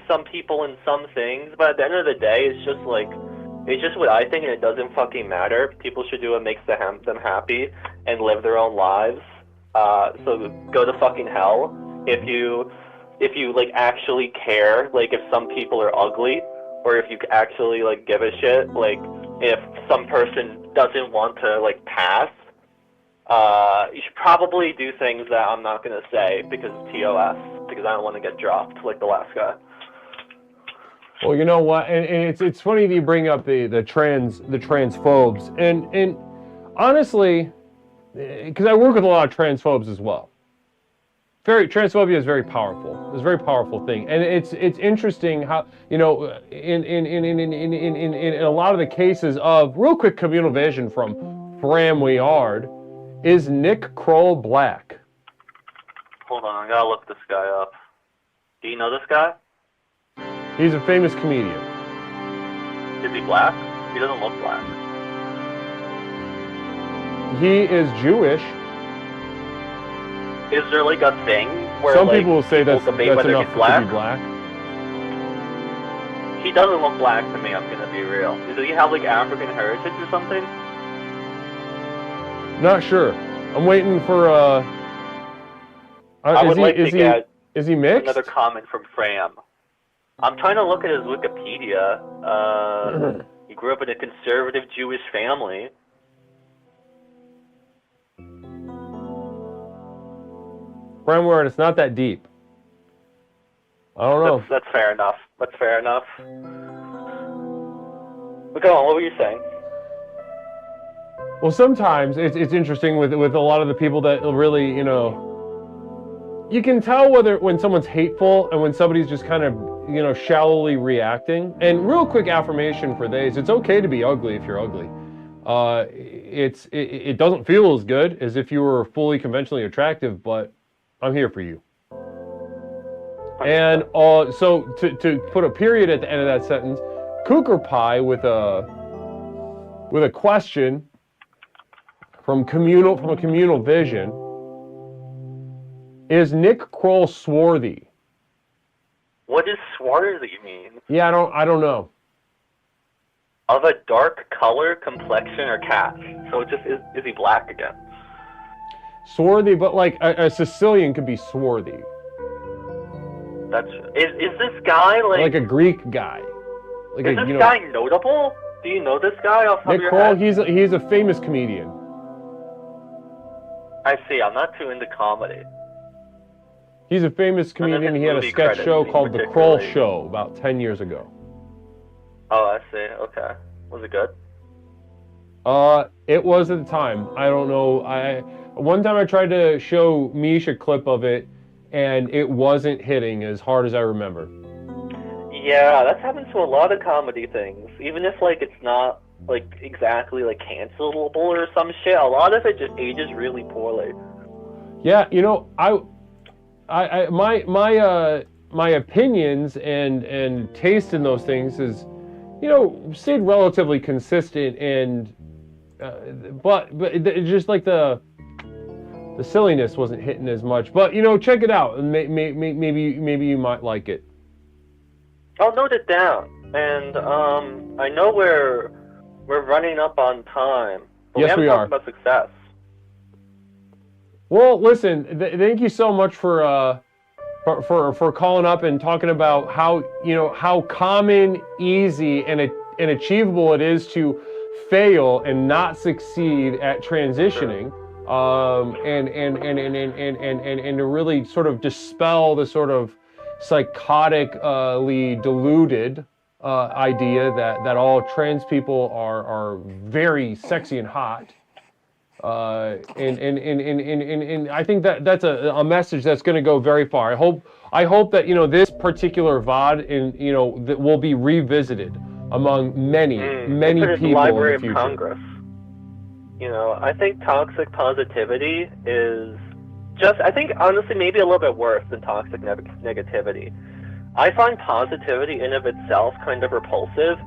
some people and some things, but at the end of the day, it's just what I think, and it doesn't fucking matter. People should do what makes them happy and live their own lives. So go to fucking hell if you like actually care, like if some people are ugly, or if you actually like give a shit, like if some person doesn't want to like pass. You should probably do things that I'm not gonna say because of TOS, because I don't want to get dropped like the last guy. Well, you know what, and it's funny that you bring up the transphobes, and honestly, because I work with a lot of transphobes as well. Transphobia is very powerful. It's a very powerful thing, and it's interesting how in a lot of the cases of real quick communal vision from Framway Yard. Is Nick Kroll black? Hold on, I gotta look this guy up. Do you know this guy? He's a famous comedian. Is he black? He doesn't look black. He is Jewish. Is there like a thing where some like, people will say that's enough to be black? He doesn't look black to me, I'm gonna be real. Does he have like African heritage or something? Not sure. I'm waiting for is he mixed? Another comment from Fram. I'm trying to look at his Wikipedia. He grew up in a conservative Jewish family. Framware, it's not that deep. I don't know. That's fair enough. But go on, what were you saying? Well, sometimes it's interesting with a lot of the people that really, you can tell when someone's hateful and when somebody's just kind of, shallowly reacting. And real quick affirmation for these, it's okay to be ugly if you're ugly. It doesn't feel as good as if you were fully conventionally attractive, but I'm here for you. And so to put a period at the end of that sentence, Cooker Pie with a question from a communal vision. Is Nick Kroll swarthy? What does swarthy mean? Yeah, I don't know. Of a dark color, complexion, or cast. So it just is he black again? Swarthy, but like a Sicilian could be swarthy. Is this guy like a Greek guy? Like is this guy notable? Do you know this guy off the top of your head? Nick Kroll, he's a famous comedian. I see. I'm not too into comedy. He's a famous comedian. He had a sketch show called The Kroll Show about 10 years ago. Oh, I see. Okay. Was it good? It was at the time. I don't know. One time I tried to show Mish a clip of it, and it wasn't hitting as hard as I remember. Yeah, that's happened to a lot of comedy things. Even if like it's not like exactly like cancelable or some shit, a lot of it just ages really poorly. Yeah, my opinions and taste in those things is, stayed relatively consistent, and but just like the silliness wasn't hitting as much. But check it out, and maybe you might like it. I'll note it down, and I know we're running up on time. But yes, we are. About success. Well, listen, thank you so much for for calling up and talking about how, how common, easy, and achievable it is to fail and not succeed at transitioning, and to really sort of dispel the sort of psychotically deluded idea that all trans people are very sexy and hot. And I think that's a message that's going to go very far. I hope that this particular VOD that will be revisited among many people Library in the future. of Congress. I think toxic positivity is I think honestly maybe a little bit worse than toxic negativity. I find positivity in of itself kind of repulsive.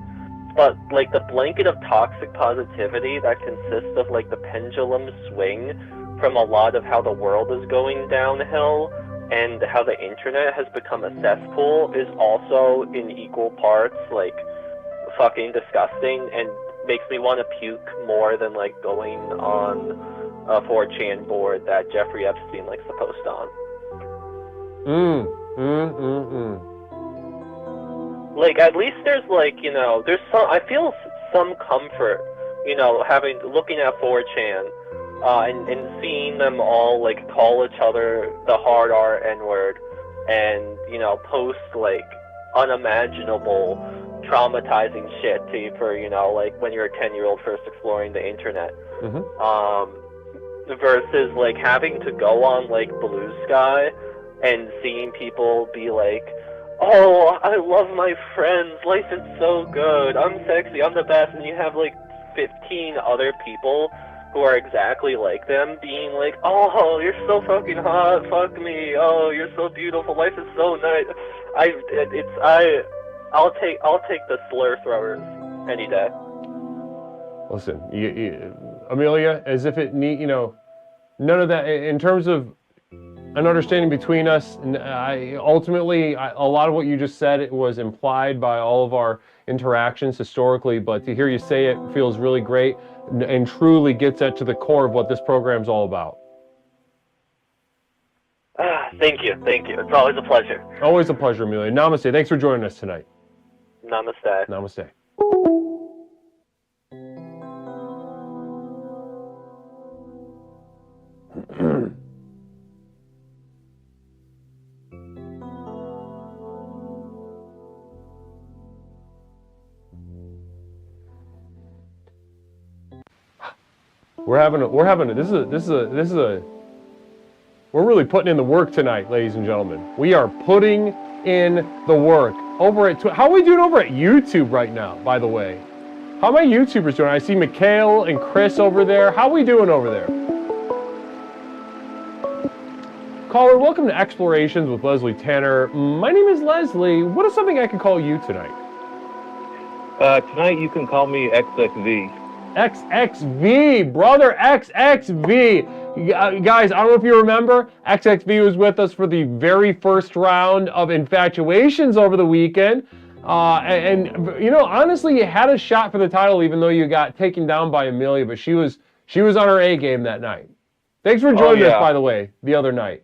But, like, the blanket of toxic positivity that consists of, like, the pendulum swing from a lot of how the world is going downhill and how the internet has become a cesspool is also in equal parts, like, fucking disgusting and makes me want to puke more than, like, going on a 4chan board that Jeffrey Epstein likes to post on. Like, at least there's, like, there's I feel some comfort, looking at 4chan, and seeing them all, like, call each other the hard R N-word, and, post, like, unimaginable, traumatizing shit to you for, like, when you're a 10-year-old first exploring the internet. Versus, like, having to go on, like, Blue Sky and seeing people be like, oh, I love my friends, life is so good, I'm sexy, I'm the best, and you have like 15 other people who are exactly like them being like, oh, you're so fucking hot, fuck me, oh, you're so beautiful, life is so nice. I'll take the slur throwers any day. Listen, Amelia, as if it none of that, in terms of an understanding between us, and ultimately, a lot of what you just said, it was implied by all of our interactions historically, but to hear you say it feels really great and truly gets at to the core of what this program's all about. Thank you. It's always a pleasure. Always a pleasure, Amelia. Namaste. Thanks for joining us tonight. Namaste. Namaste. We're really putting in the work tonight, ladies and gentlemen. We are putting in the work. How are we doing over at YouTube right now, by the way? How are my YouTubers doing? I see Mikhail and Chris over there. How are we doing over there? Caller, welcome to Explorations with Leslie Tanner. My name is Leslie. What is something I can call you tonight? Tonight you can call me XXV. XXV, brother, XXV. Guys, I don't know if you remember, XXV was with us for the very first round of Infatuations over the weekend. Honestly, you had a shot for the title, even though you got taken down by Amelia, but she was on her A game that night. Thanks for joining us, by the way, the other night.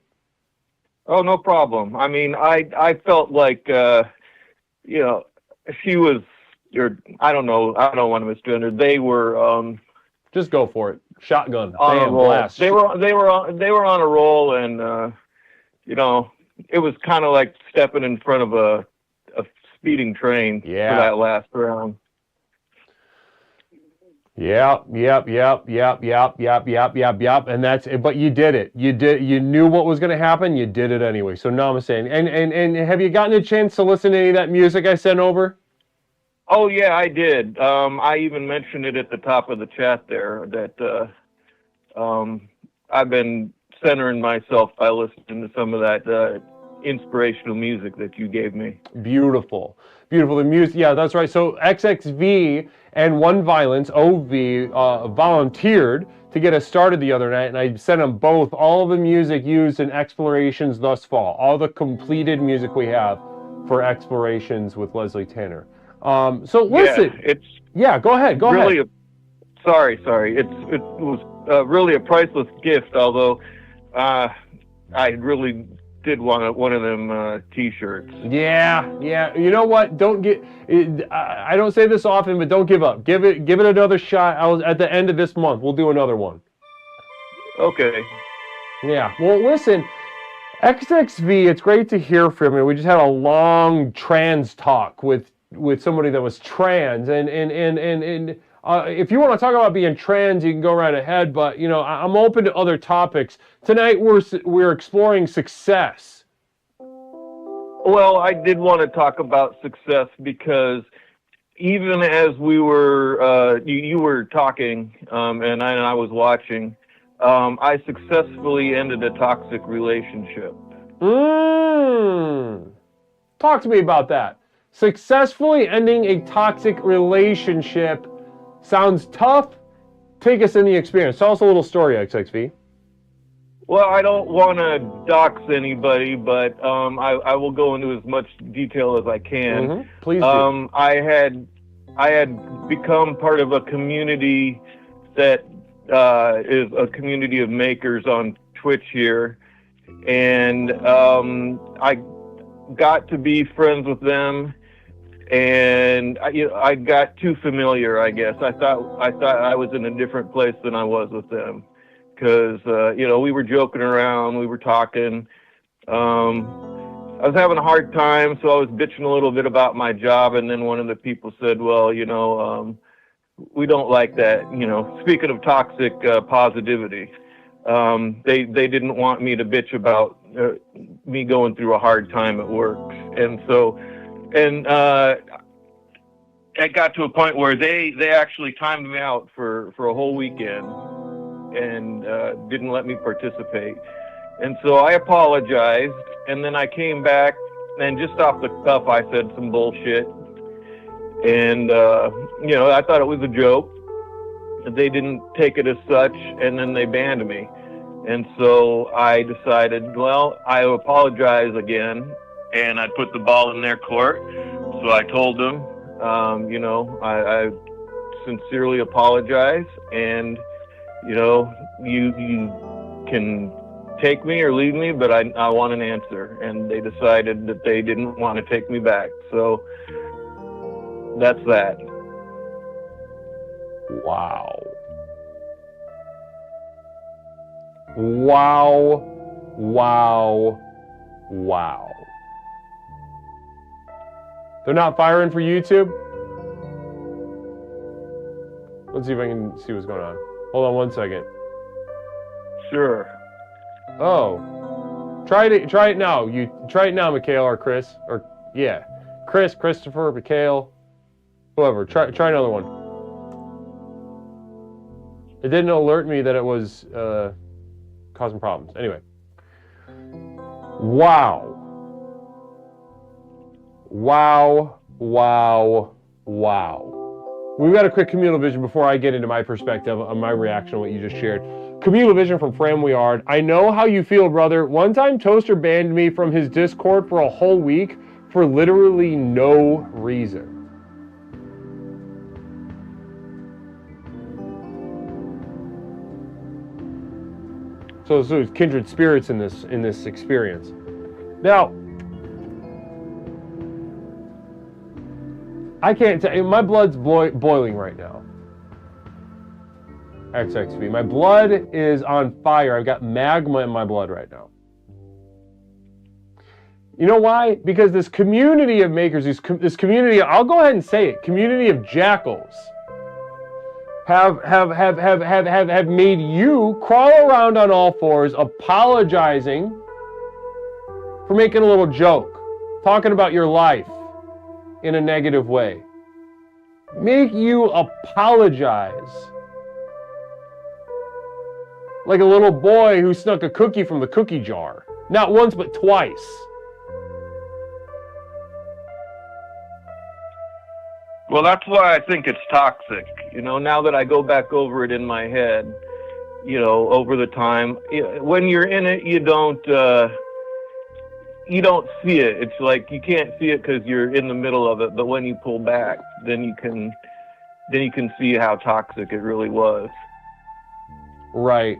Oh, no problem. I mean, I felt like, she was, I don't want to misgender. They were just go for it. Shotgun. On bam, a roll. Blast. They were on a roll, and it was kind of like stepping in front of a speeding train for that last round. Yep. And that's it. But you did it. You knew what was going to happen. You did it anyway. So namaste. And have you gotten a chance to listen to any of that music I sent over? Oh yeah, I did. I even mentioned it at the top of the chat there that I've been centering myself by listening to some of that inspirational music that you gave me. Beautiful. The music. Yeah, that's right. So XXV and One Violence, OV, volunteered to get us started the other night, and I sent them both all of the music used in Explorations thus far, all the completed music we have for Explorations with Leslie Tanner. So listen. Go ahead. Go ahead. Sorry. It was really a priceless gift, although I really did want one of them T-shirts. Yeah. You know what? Don't get. I don't say this often, but don't give up. Give it another shot. At the end of this month, we'll do another one. Okay. Yeah. Well, listen, XXV, it's great to hear from you. We just had a long trans talk with somebody that was trans, and if you want to talk about being trans, you can go right ahead. But you know, I'm open to other topics. Tonight we're exploring success. Well, I did want to talk about success because even as we were, you were talking, and I was watching, I successfully ended a toxic relationship. Talk to me about that. Successfully ending a toxic relationship sounds tough. Take us in the experience. Tell us a little story, XXV. Well, I don't want to dox anybody, but I will go into as much detail as I can. Mm-hmm. Please do. I had become part of a community that is a community of makers on Twitch here, and I got to be friends with them, and I got too familiar, I guess. I thought I was in a different place than I was with them, because we were joking around, we were talking. I was having a hard time, so I was bitching a little bit about my job, and then one of the people said, well, we don't like that, speaking of toxic positivity. They didn't want me to bitch about me going through a hard time at work. And so, it got to a point where they actually timed me out for a whole weekend and didn't let me participate. And so I apologized, and then I came back, and just off the cuff, I said some bullshit. And, I thought it was a joke. They didn't take it as such, and then they banned me. And so I decided, well, I apologize again, and I put the ball in their court. So I told them, I sincerely apologize, and, you can take me or leave me, but I want an answer. And they decided that they didn't want to take me back. So that's that. Wow. They're not firing for YouTube? Let's see if I can see what's going on. Hold on one second. Sure. Oh. Try it now. You try it now, Mikhail or Chris. Or yeah. Christopher, Mikhail. Whoever. Try another one. It didn't alert me that it was causing problems. Anyway. Wow. We've got a quick communal vision before I get into my perspective on my reaction to what you just shared. Communal vision from Fram Weard. I know how you feel, brother. One time Toaster banned me from his Discord for a whole week for literally no reason. So it's kindred spirits in this experience. Now, I can't tell you, my blood's boiling right now. XXV. My blood is on fire. I've got magma in my blood right now. You know why? Because this community of makers, this community, I'll go ahead and say it, community of jackals, have made you crawl around on all fours, apologizing for making a little joke, talking about your life in a negative way. Make you apologize like a little boy who snuck a cookie from the cookie jar. Not once, but twice. Well, that's why I think it's toxic. Now that I go back over it in my head, over the time, when you're in it, you don't see it. It's like you can't see it because you're in the middle of it. But when you pull back, then you can see how toxic it really was. Right.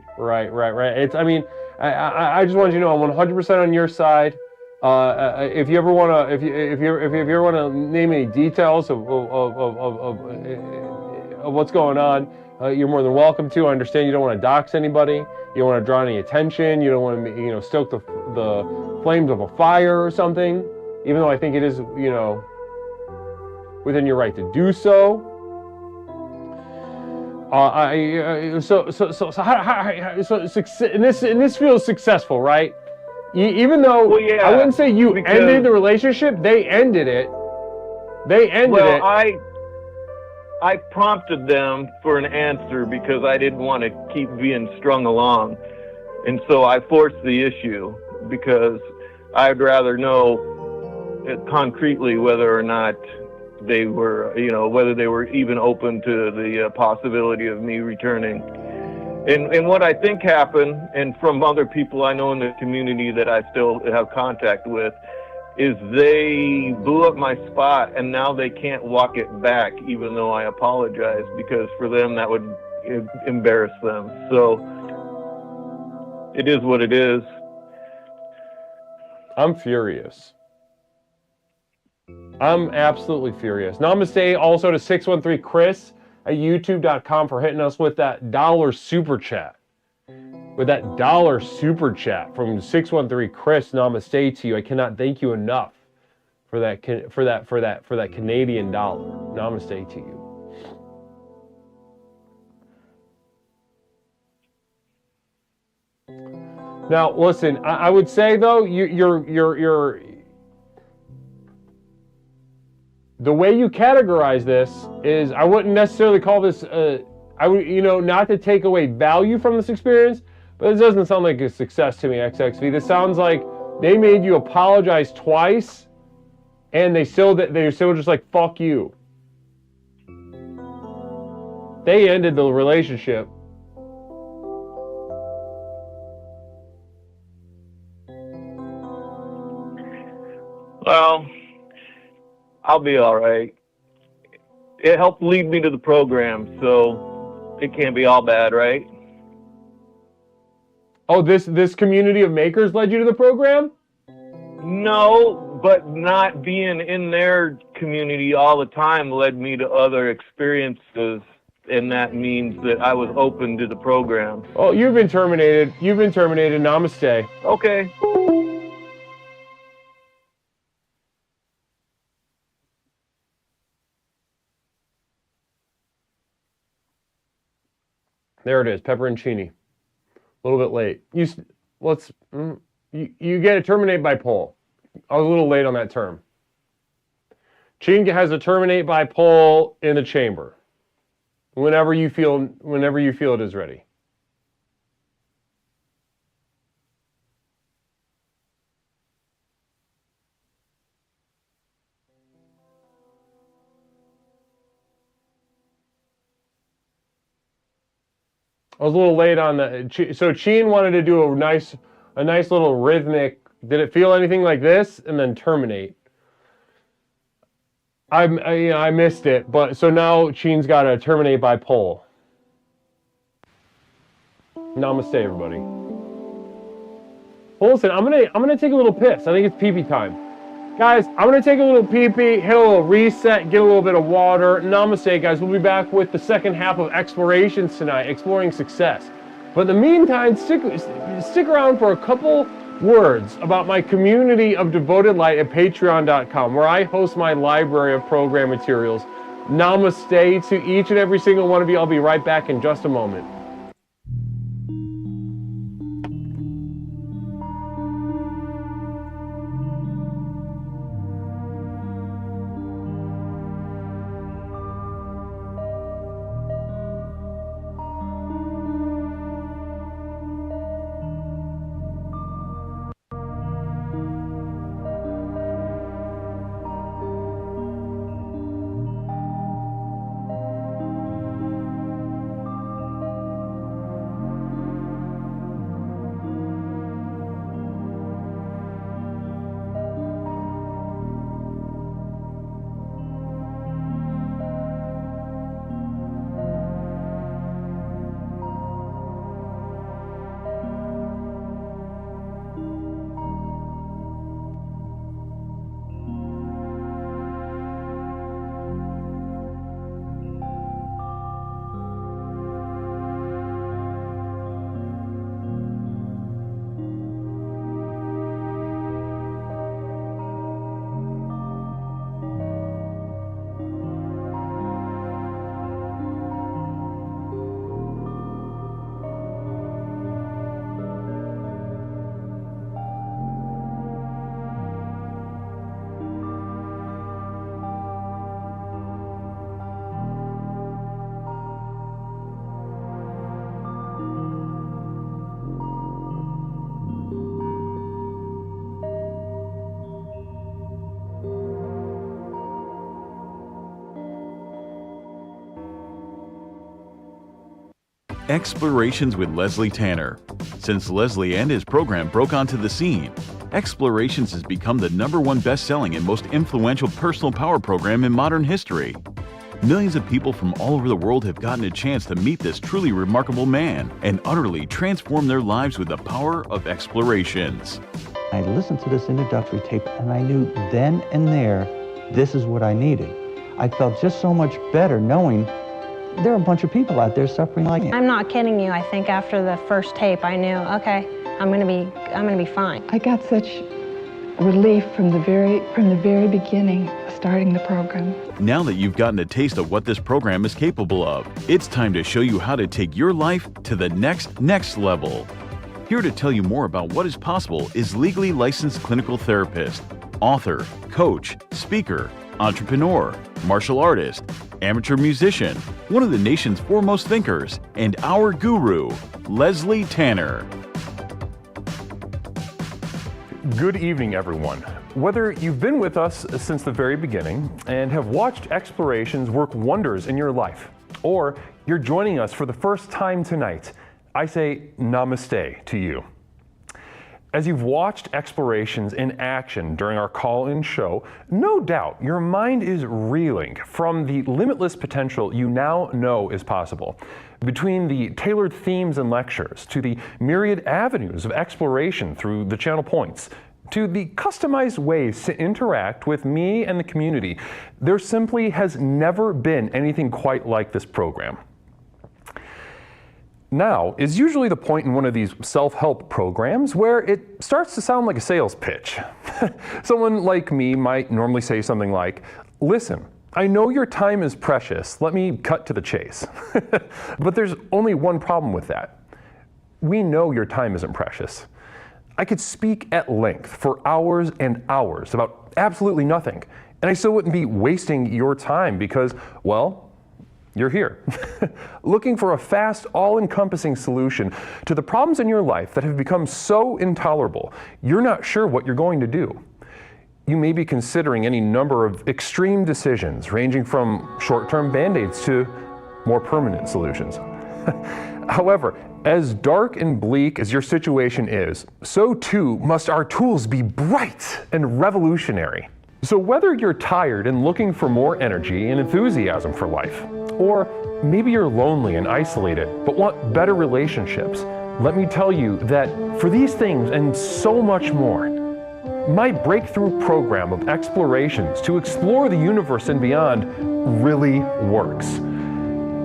I just want you to know I'm 100% on your side. If you ever want to, if you ever want to name any details of what's going on, you're more than welcome to. I understand you don't want to dox anybody. You don't want to draw any attention. You don't want to, stoke the flames of a fire or something. Even though I think it is, within your right to do so. And this feels successful, right? Even though I wouldn't say you ended the relationship, they ended it. Well, I prompted them for an answer because I didn't want to keep being strung along. And so I forced the issue because I'd rather know concretely whether or not they were, whether they were even open to the possibility of me returning. And what I think happened, and from other people I know in the community that I still have contact with, is they blew up my spot and now they can't walk it back even though I apologized, because for them that would embarrass them. So it is what it is. I'm furious. I'm absolutely furious. Namaste also to 613 Chris at youtube.com for hitting us with that $1 super chat. With that $1 super chat from 613 Chris, namaste to you. I cannot thank you enough for that Canadian dollar. Namaste to you. Now, listen, I would say though, you're the way you categorize this is, I wouldn't necessarily call this, I would, not to take away value from this experience, but it doesn't sound like a success to me, XXV. This sounds like they made you apologize twice, and they're still just like, fuck you. They ended the relationship. Well, I'll be all right. It helped lead me to the program, so it can't be all bad, right? Oh, this community of makers led you to the program? No, but not being in their community all the time led me to other experiences, and that means that I was open to the program. Oh, you've been terminated. Namaste. Okay. There it is, pepperoncini. A little bit late. You get a terminate by poll. I was a little late on that term. Chinga has a terminate by poll in the chamber. Whenever you feel it is ready. I was a little late on the. So Cheen wanted to do a nice little rhythmic. Did it feel anything like this? And then terminate. I missed it, but so now Cheen's got to terminate by poll. Namaste, everybody. Well, listen, I'm gonna take a little piss. I think it's pee-pee time. Guys, I'm going to take a little pee-pee, hit a little reset, get a little bit of water. Namaste, guys. We'll be back with the second half of Explorations tonight, exploring success. But in the meantime, stick around for a couple words about my community of devoted light at patreon.com, where I host my library of program materials. Namaste to each and every single one of you. I'll be right back in just a moment. Explorations with Leslie Tanner. Since Leslie and his program broke onto the scene, Explorations has become the #1 best-selling and most influential personal power program in modern history. Millions of people from all over the world have gotten a chance to meet this truly remarkable man and utterly transform their lives with the power of Explorations. I listened to this introductory tape and I knew then and there, this is what I needed. I felt just so much better knowing there are a bunch of people out there suffering like me. I'm not kidding you. I think after the first tape, I knew, okay, I'm gonna be fine. I got such relief from the very beginning of starting the program. Now that you've gotten a taste of what this program is capable of, it's time to show you how to take your life to the next level. Here to tell you more about what is possible is legally licensed clinical therapist, author, coach, speaker, entrepreneur, martial artist, amateur musician, one of the nation's foremost thinkers, and our guru, Leslie Tanner. Good evening, everyone. Whether you've been with us since the very beginning and have watched Explorations work wonders in your life, or you're joining us for the first time tonight, I say namaste to you. As you've watched Explorations in action during our call-in show, no doubt your mind is reeling from the limitless potential you now know is possible. Between the tailored themes and lectures, to the myriad avenues of exploration through the channel points, to the customized ways to interact with me and the community, there simply has never been anything quite like this program. Now is usually the point in one of these self-help programs where it starts to sound like a sales pitch. Someone like me might normally say something like, "Listen, I know your time is precious. Let me cut to the chase." But there's only one problem with that. We know your time isn't precious. I could speak at length for hours and hours about absolutely nothing, and I still wouldn't be wasting your time because, well, you're here, looking for a fast, all-encompassing solution to the problems in your life that have become so intolerable, you're not sure what you're going to do. You may be considering any number of extreme decisions, ranging from short-term band-aids to more permanent solutions. However, as dark and bleak as your situation is, so too must our tools be bright and revolutionary. So whether you're tired and looking for more energy and enthusiasm for life, or maybe you're lonely and isolated but want better relationships, let me tell you that for these things and so much more, my breakthrough program of explorations to explore the universe and beyond really works.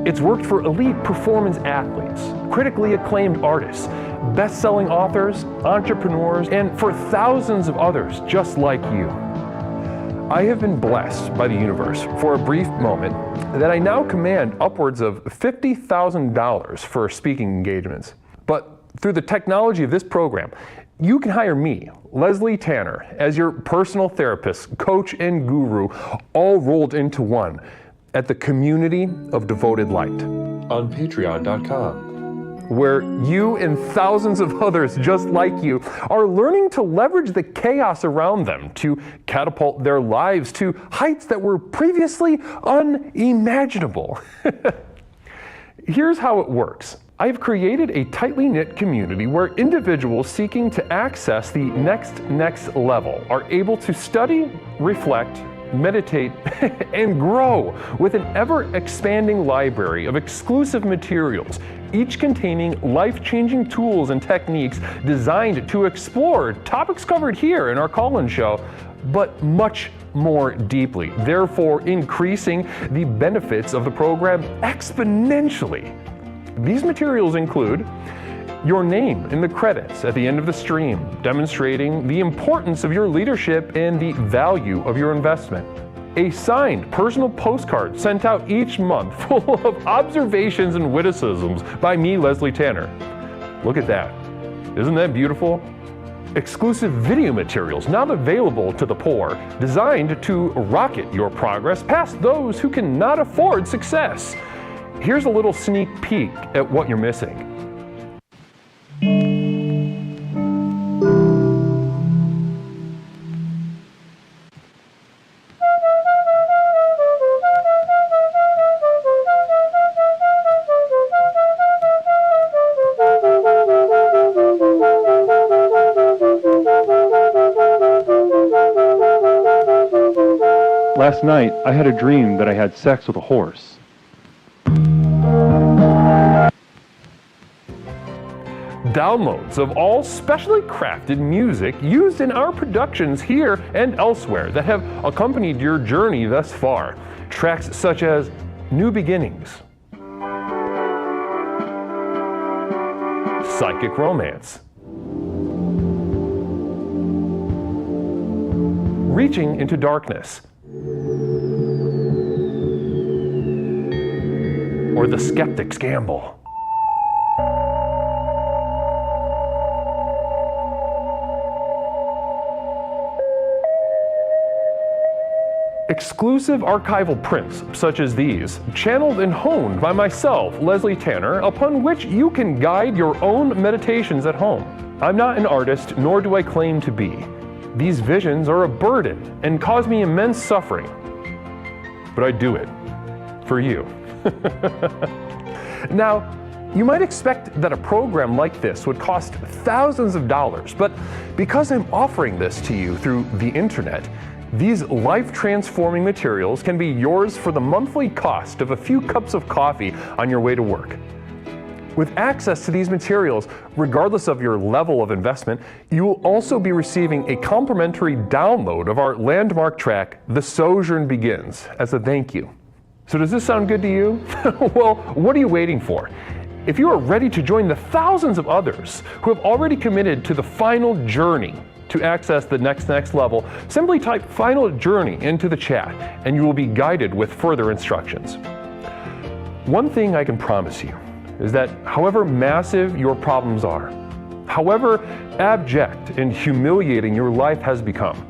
It's worked for elite performance athletes, critically acclaimed artists, best-selling authors, entrepreneurs, and for thousands of others just like you. I have been blessed by the universe for a brief moment that I now command upwards of $50,000 for speaking engagements. But through the technology of this program, you can hire me, Leslie Tanner, as your personal therapist, coach, and guru, all rolled into one at the Community of Devoted Light. On patreon.com. Where you and thousands of others just like you are learning to leverage the chaos around them to catapult their lives to heights that were previously unimaginable. Here's how it works. I've created a tightly knit community where individuals seeking to access the next level are able to study, reflect, meditate, and grow with an ever-expanding library of exclusive materials, each containing life-changing tools and techniques designed to explore topics covered here in our call-in show, but much more deeply, therefore increasing the benefits of the program exponentially. These materials include your name in the credits at the end of the stream, demonstrating the importance of your leadership and the value of your investment. A signed personal postcard sent out each month full of observations and witticisms by me, Leslie Tanner. Look at that. Isn't that beautiful? Exclusive video materials not available to the poor, designed to rocket your progress past those who cannot afford success. Here's a little sneak peek at what you're missing. Last night, I had a dream that I had sex with a horse. Downloads of all specially crafted music used in our productions here and elsewhere that have accompanied your journey thus far. Tracks such as New Beginnings, Psychic Romance, Reaching into Darkness, or The Skeptic's Gamble. Exclusive archival prints such as these, channeled and honed by myself, Leslie Tanner, upon which you can guide your own meditations at home. I'm not an artist, nor do I claim to be. These visions are a burden and cause me immense suffering. But I do it for you. Now, you might expect that a program like this would cost thousands of dollars, but because I'm offering this to you through the internet, these life-transforming materials can be yours for the monthly cost of a few cups of coffee on your way to work. With access to these materials, regardless of your level of investment, you will also be receiving a complimentary download of our landmark track, The Sojourn Begins, as a thank you. So does this sound good to you? Well, what are you waiting for? If you are ready to join the thousands of others who have already committed to the final journey to access the next level, simply type Final Journey into the chat and you will be guided with further instructions. One thing I can promise you is that however massive your problems are, however abject and humiliating your life has become,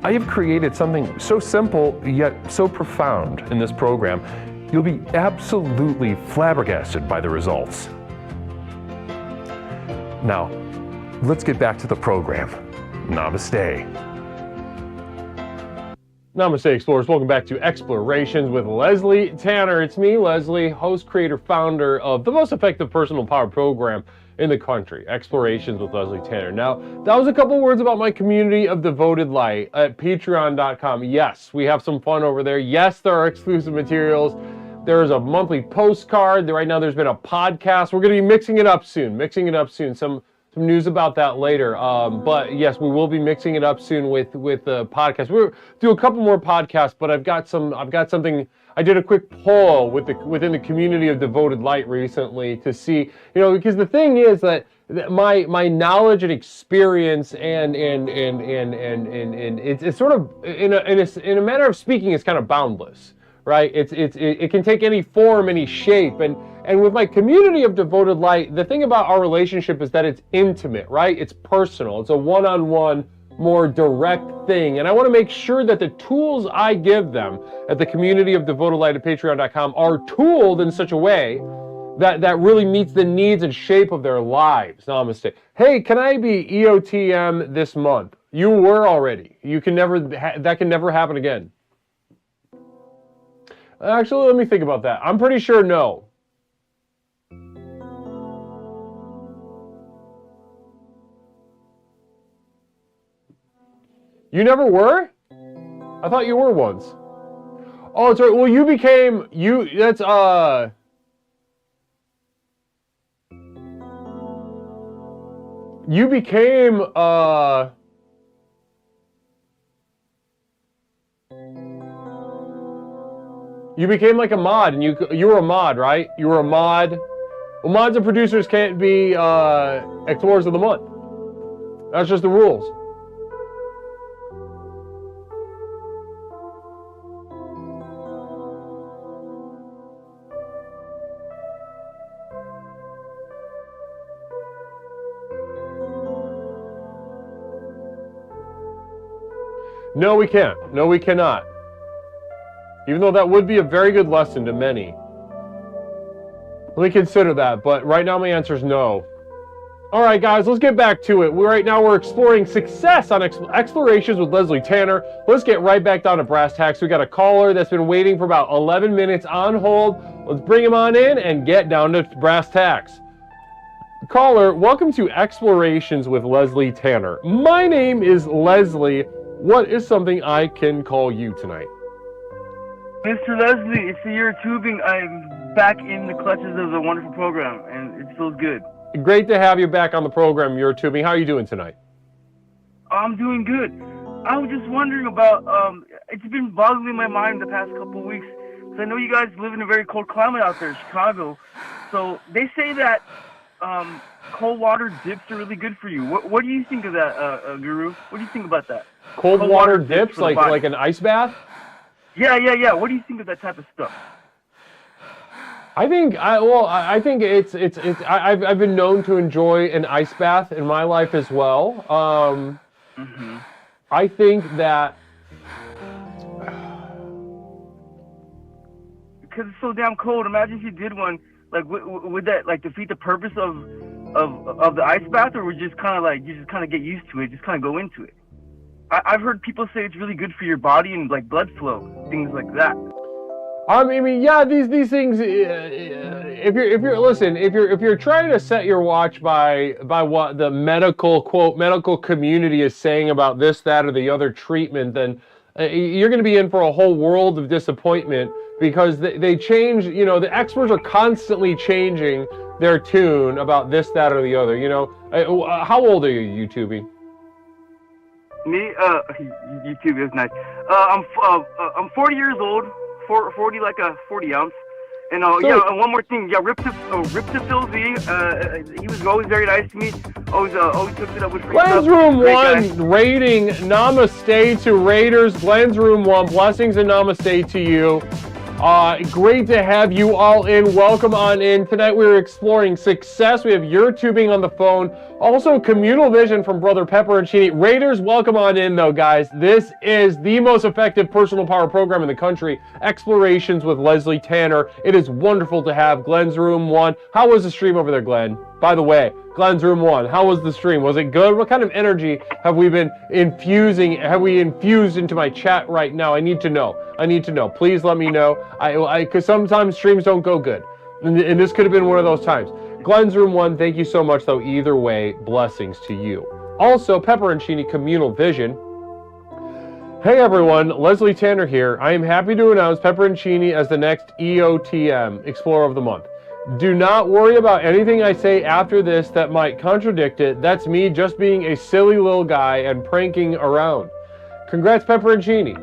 I have created something so simple yet so profound in this program, you'll be absolutely flabbergasted by the results. Now, let's get back to the program. Namaste. Namaste, explorers. Welcome back to Explorations with Leslie Tanner. It's me, Leslie, host, creator, founder of the most effective personal power program in the country, Explorations with Leslie Tanner. Now, that was a couple words about my community of devoted light at patreon.com. Yes, we have some fun over there. Yes, there are exclusive materials. There's a monthly postcard. Right now, there's been a podcast. We're going to be mixing it up soon. Some news about that later. But yes, we will be mixing it up soon with the podcast. We'll do a couple more podcasts, but I've got something. I did a quick poll within the community of devoted light recently to see, because the thing is that my knowledge and experience and it's sort of in a manner of speaking, it's kind of boundless, right? It can take any form, any shape, and with my community of devoted light, the thing about our relationship is that it's intimate, right? It's personal. It's a one-on-one, more direct thing. And I want to make sure that the tools I give them at the community of devoted light at patreon.com are tooled in such a way that really meets the needs and shape of their lives. Namaste. Hey, can I be EOTM this month? You were already. You can never, that can never happen again. Actually, let me think about that. I'm pretty sure no. You never were? I thought you were once. Oh, that's right. Well, you became, that's, you became, you became like a mod, and you were a mod, right? You were a mod. Well, mods and producers can't be explorers of the month. That's just the rules. No, we can't. No, we cannot. Even though that would be a very good lesson to many. Let me consider that, but right now my answer is no. All right, guys, let's get back to it. Right now we're exploring success on Explorations with Leslie Tanner. Let's get right back down to brass tacks. We got a caller that's been waiting for about 11 minutes on hold. Let's bring him on in and get down to brass tacks. Caller, welcome to Explorations with Leslie Tanner. My name is Leslie. What is something I can call you tonight? Mr. Leslie, it's the year of tubing. I'm back in the clutches of the wonderful program, and it feels good. Great to have you back on the program, You're Tubing. How are you doing tonight? I'm doing good. I was just wondering about, it's been boggling my mind the past couple of weeks. So I know you guys live in a very cold climate out there in Chicago. So they say that cold water dips are really good for you. What do you think of that, Guru? What do you think about that? Cold water dips, like an ice bath? Yeah. What do you think of that type of stuff? I think I think I've been known to enjoy an ice bath in my life as well. I think that because it's so damn cold. Imagine if you did one. Like, would that like defeat the purpose of the ice bath, or would you just kind of get used to it, just kind of go into it? I've heard people say it's really good for your body and like blood flow, things like that. I mean, yeah, these things. If you're trying to set your watch by what the medical community is saying about this, that, or the other treatment, then you're going to be in for a whole world of disappointment, because they change. You know, the experts are constantly changing their tune about this, that, or the other. You know, how old are you, YouTubing? Me, YouTube is nice. I'm 40 years old. 40 like a 40 ounce. And and one more thing. Yeah, Rip to Phil Z. He was always very nice to me. Always hooked it up with free stuff. Glenn's Room 1 rating, namaste to Raiders. Glenn's Room 1, blessings and namaste to you. Great to have you all in. Welcome on in. Tonight we're exploring success. We have Your Tubing on the phone. Also communal vision from Brother Pepperoncini. Raiders, welcome on in though, guys. This is the most effective personal power program in the country. Explorations with Leslie Tanner. It is wonderful to have Glenn's Room 1. How was the stream over there, Glenn? By the way, Glenn's Room 1, how was the stream? Was it good? What kind of energy have we infused into my chat right now? I need to know. Please let me know. Because sometimes streams don't go good. And this could have been one of those times. Glenn's Room 1, thank you so much, though. Either way, blessings to you. Also, Pepperoncini Communal Vision. Hey everyone, Leslie Tanner here. I am happy to announce Pepperoncini as the next EOTM, Explorer of the Month. Do not worry about anything I say after this that might contradict it. That's me just being a silly little guy and pranking around. Congrats, Pepperoncini.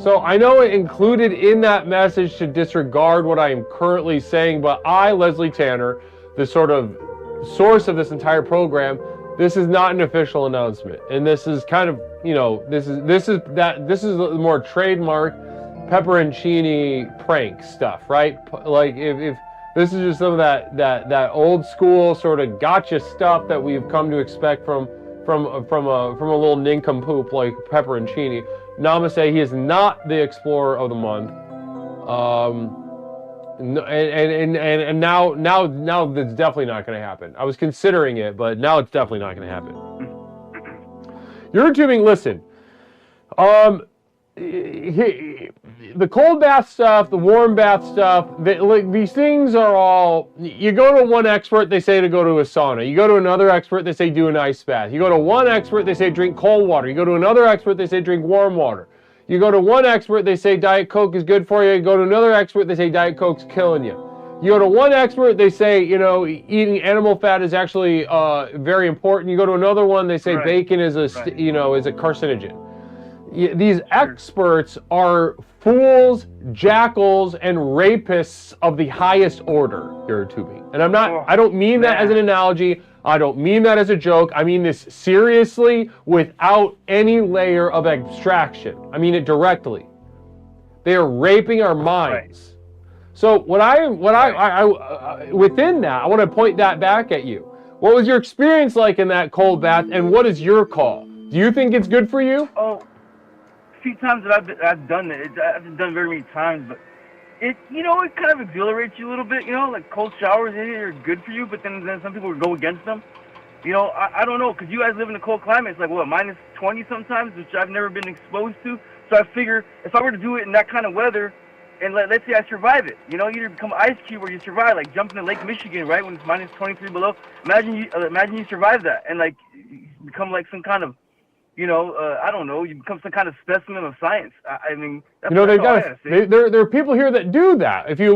So I know it included in that message to disregard what I am currently saying, but I, Leslie Tanner, the sort of source of this entire program, this is not an official announcement. And this is kind of, you know, this is more trademark Pepperoncini prank stuff, right? Like if this is just some of that old school sort of gotcha stuff that we've come to expect from a little nincompoop like Pepperoncini. Namaste. He is not the Explorer of the Month. And now that's definitely not going to happen. I was considering it, but now it's definitely not going to happen. You're tubing. Listen. The cold bath stuff, the warm bath stuff, these things are all, you go to one expert, they say to go to a sauna. You go to another expert, they say do an ice bath. You go to one expert, they say drink cold water. You go to another expert, they say drink warm water. You go to one expert, they say Diet Coke is good for you. You go to another expert, they say Diet Coke's killing you. You go to one expert, they say, you know, eating animal fat is actually very important. You go to another one, they say bacon is is a carcinogen. These experts are fools, jackals, and rapists of the highest order, You're tubing. And I don't mean that as an analogy. I don't mean that as a joke. I mean this seriously, without any layer of abstraction. I mean it directly. They are raping our minds. So within that, I want to point that back at you. What was your experience like in that cold bath, and what is your call? Do you think it's good for you? Few times that I've done it. I haven't done very many times, but it kind of exhilarates you a little bit. You know, like cold showers are good for you, but then some people would go against them. You know, I don't know, because you guys live in a cold climate. It's like what, minus 20 sometimes, which I've never been exposed to. So I figure if I were to do it in that kind of weather, and let's say I survive it, you know, you become an ice cube or you survive, like jumping in Lake Michigan, right, when it's minus 23 below. Imagine you survive that and like become like some kind of I don't know, you become some kind of specimen of science. I mean, that's, there are people here that do that. If you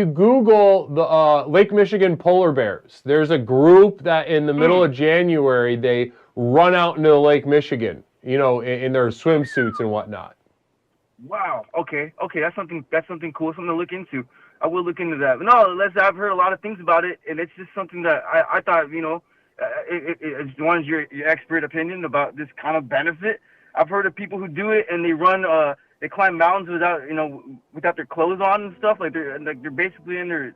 Google the Lake Michigan polar bears, there's a group that in the middle of January they run out into Lake Michigan, in their swimsuits and whatnot. Wow. Okay. That's something cool, something to look into. I will look into that. But no, I've heard a lot of things about it, and it's just something that I thought, I just wanted your expert opinion about this kind of benefit. I've heard of people who do it and they run, they climb mountains without their clothes on and stuff. Like they're basically in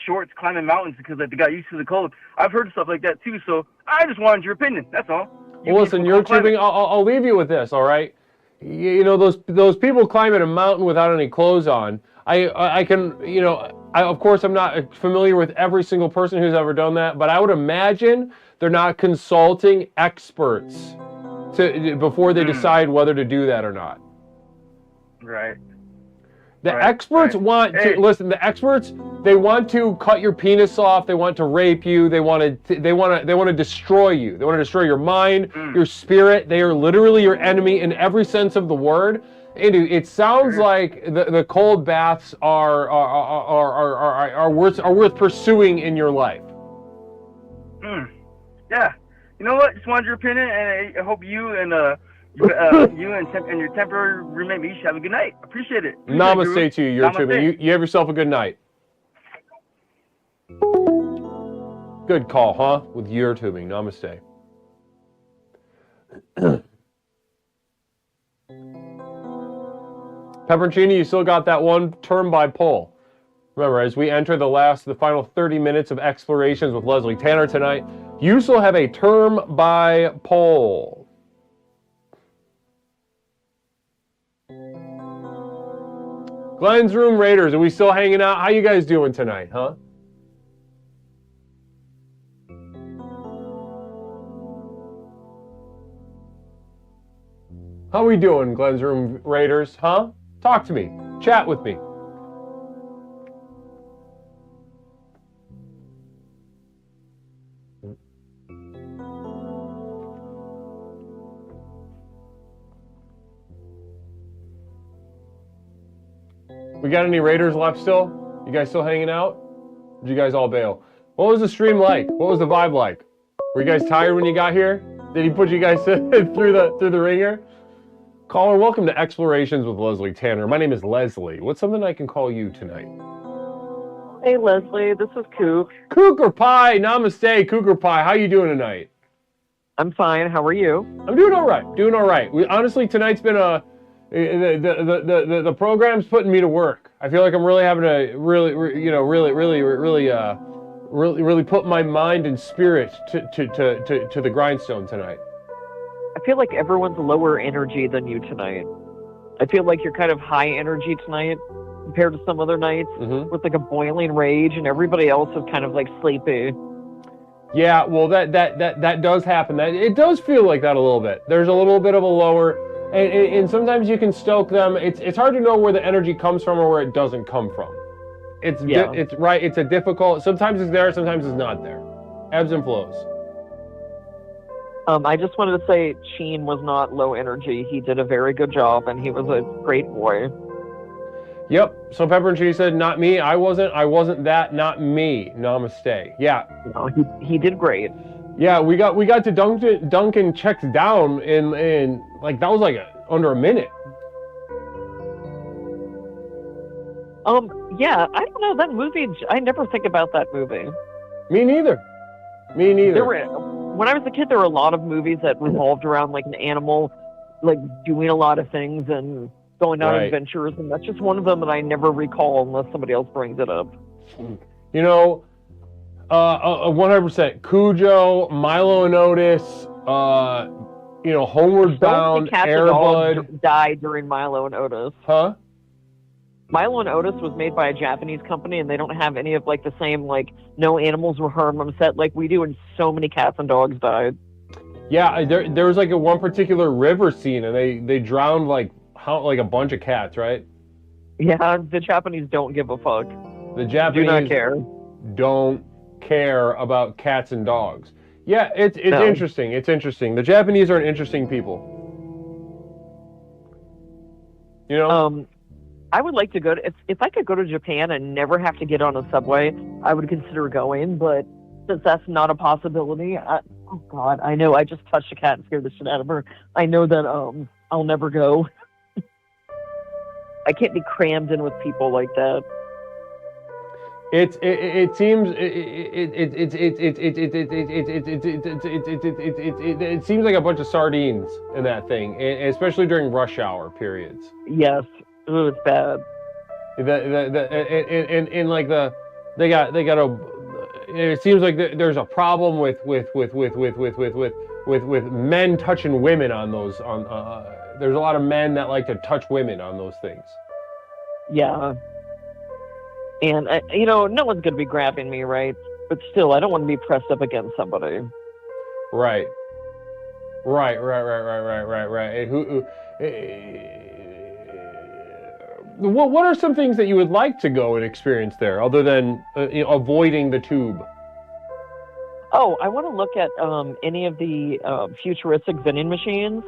shorts climbing mountains because they got used to the cold. I've heard stuff like that too. So I just wanted your opinion. That's all. Well, listen, you're tubing. I'll leave you with this. All right. Those people climbing a mountain without any clothes on. Of course, I'm not familiar with every single person who's ever done that, but I would imagine they're not consulting experts before they decide whether to do that or not. Right. The experts want to listen. The experts, they want to cut your penis off. They want to rape you. They want to destroy you. They want to destroy your mind, your spirit. They are literally your enemy in every sense of the word. And it sounds like the cold baths are worth pursuing in your life. Yeah. You know what? Just wanted your opinion, and I hope you and your temporary roommate Mish have a good night. Appreciate it. Namaste to you, YouTube. You have yourself a good night. Good call, huh? With YouTubing. Namaste. Pepperoncini, you still got that one term by poll. Remember, as we enter the final 30 minutes of Explorations with Leslie Tanner tonight, you still have a term by poll. Glenn's Room Raiders, are we still hanging out? How you guys doing tonight, huh? How we doing, Glenn's Room Raiders, huh? Talk to me. Chat with me. We got any Raiders left still? You guys still hanging out? Did you guys all bail? What was the stream like? What was the vibe like? Were you guys tired when you got here? Did he put you guys through the ringer? Caller, welcome to Explorations with Leslie Tanner. My name is Leslie. What's something I can call you tonight? Hey, Leslie. This is Kook. Cougar Pie. Namaste, Cougar Pie. How you doing tonight? I'm fine. How are you? I'm doing all right. Doing all right. Honestly, tonight's been the program's putting me to work. I feel like I'm really having to really put my mind and spirit to the grindstone tonight. I feel like everyone's lower energy than you tonight. I feel like you're kind of high energy tonight compared to some other nights with like a boiling rage, and everybody else is kind of like sleepy. Yeah, well, that does happen. It does feel like that a little bit. There's a little bit of a lower, and sometimes you can stoke them. It's hard to know where the energy comes from or where it doesn't come from. It's right. It's a difficult. Sometimes it's there, sometimes it's not there. Ebbs and flows. I just wanted to say Sheen was not low energy. He did a very good job, and he was a great boy. Yep. So Pepper and Cheese said, "Not me. I wasn't that. Not me. Namaste." Yeah. No, he did great. Yeah, we got to Duncan checks down in like that was like under a minute. Yeah, I don't know that movie. I never think about that movie. Me neither. When I was a kid, there were a lot of movies that revolved around like an animal, like doing a lot of things and going on adventures, and that's just one of them that I never recall unless somebody else brings it up. 100%. Cujo, Milo and Otis, Homeward Bound, Air Bud died during Milo and Otis. Huh? Milo and Otis was made by a Japanese company, and they don't have any of like the same like no animals were harmed on set like we do, and so many cats and dogs died. Yeah, there was like a one particular river scene, and they drowned like a bunch of cats, right? Yeah, the Japanese don't give a fuck. The Japanese do not care. Don't care about cats and dogs. Yeah, it's interesting. It's interesting. The Japanese are an interesting people. You know? I would like to go to, if I could go to Japan and never have to get on a subway, I would consider going, but since that's not a possibility, oh God, I know I just touched a cat and scared the shit out of her. I know that I'll never go. I can't be crammed in with people like that. It seems like a bunch of sardines in that thing, especially during rush hour periods. Yes, it was bad. And like they got a. It seems like there's a problem with men touching women on those. There's a lot of men that like to touch women on those things. Yeah. And, no one's going to be grabbing me, right? But still, I don't want to be pressed up against somebody. Right. And what are some things that you would like to go and experience there, other than avoiding the tube? Oh, I want to look at any of the futuristic vending machines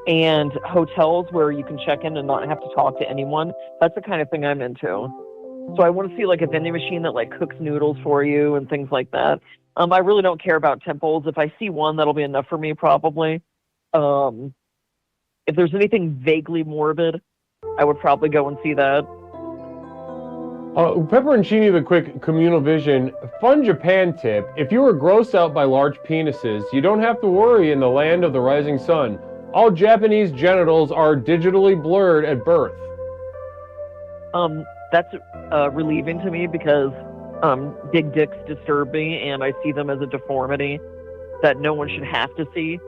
and hotels where you can check in and not have to talk to anyone. That's the kind of thing I'm into. So I want to see like a vending machine that like cooks noodles for you and things like that. I really don't care about temples. If I see one, that'll be enough for me probably. If there's anything vaguely morbid, I would probably go and see that. Pepperoncini, the quick communal vision. Fun Japan tip. If you were grossed out by large penises, you don't have to worry in the land of the rising sun. All Japanese genitals are digitally blurred at birth. That's relieving to me because big dicks disturb me and I see them as a deformity that no one should have to see.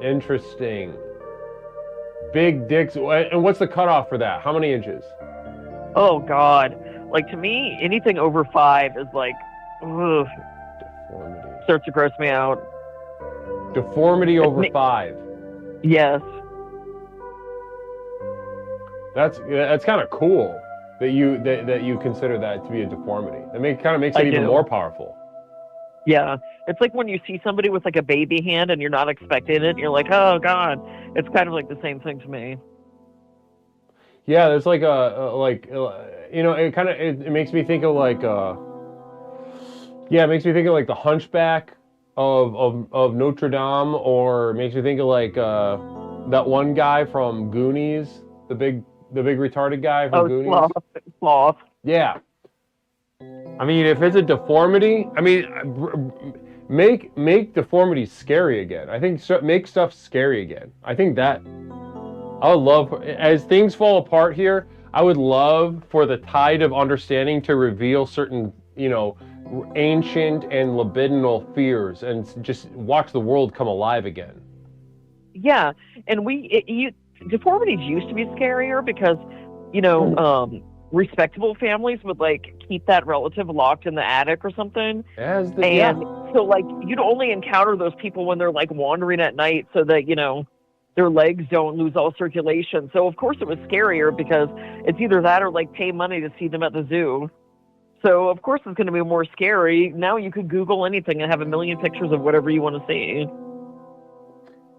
Interesting. Big dicks. And what's the cutoff for that? How many inches? Oh, God. Like, to me, anything over 5 is like, ugh. Deformity. Starts to gross me out. Deformity over 5. Yes. That's kind of cool that you consider that to be a deformity. That kind of makes it even more powerful. Yeah, it's like when you see somebody with like a baby hand and you're not expecting it, and you're like, oh God. It's kind of like the same thing to me. Yeah, there's like it makes me think of like it makes me think of like the Hunchback of Notre Dame, or it makes me think of like that one guy from Goonies, the big retarded guy from Goonies. Sloth. Yeah. I mean, if it's a deformity, I mean, make deformities scary again. I think make stuff scary again. I think that I would love, as things fall apart here, I would love for the tide of understanding to reveal certain, ancient and libidinal fears and just watch the world come alive again. Yeah, and deformities used to be scarier because, respectable families would like keep that relative locked in the attic or something. So like you'd only encounter those people when they're like wandering at night so that, their legs don't lose all circulation. So of course it was scarier because it's either that or like pay money to see them at the zoo. So of course it's going to be more scary. Now you could Google anything and have a million pictures of whatever you want to see.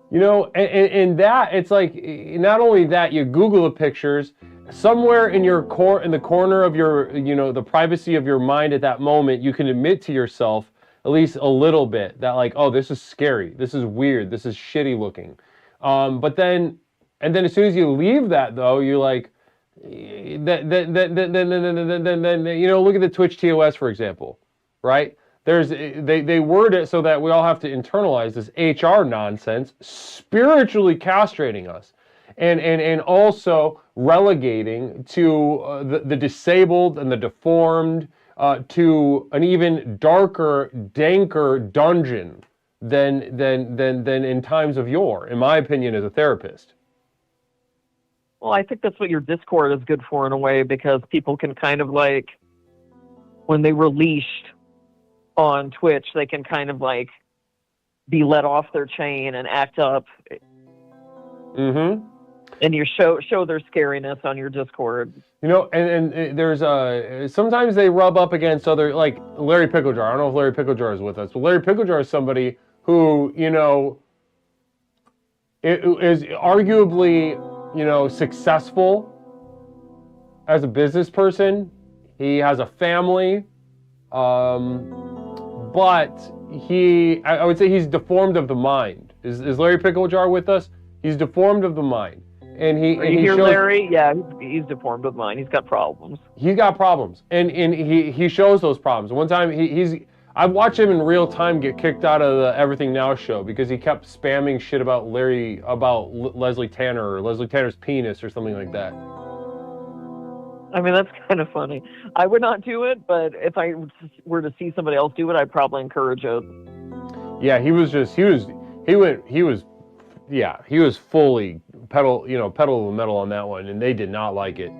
And that, it's like, not only that, you Google the pictures, somewhere in the corner of your, the privacy of your mind at that moment, you can admit to yourself, at least a little bit, that like, oh, this is scary, this is weird, this is shitty looking. But then as soon as you leave that though, you're like, then look at the Twitch TOS, for example, right? They word it so that we all have to internalize this HR nonsense, spiritually castrating us, and also relegating to the disabled and the deformed to an even darker, danker dungeon than in times of yore, in my opinion, as a therapist. Well, I think that's what your Discord is good for in a way, because people can kind of like, when they were leashed on Twitch, they can kind of like be let off their chain and act up. And you show their scariness on your Discord. You know, and there's sometimes they rub up against other, like Larry Picklejar. I don't know if Larry Picklejar is with us, but Larry Picklejar is somebody who, you know, is arguably, you know, successful as a business person. He has a family, but I would say he's deformed of the mind. Is Larry Picklejar with us? He's deformed of the mind. And he shows, Larry? Yeah, he's deformed of mind. He's got problems. He's got problems, and he shows those problems. One time I've watched him in real time get kicked out of the Everything Now show because he kept spamming shit about Leslie Tanner or Leslie Tanner's penis or something like that. I mean, that's kind of funny. I would not do it, but if I were to see somebody else do it, I'd probably encourage it. Yeah, he was fully pedal to the metal on that one, and they did not like it.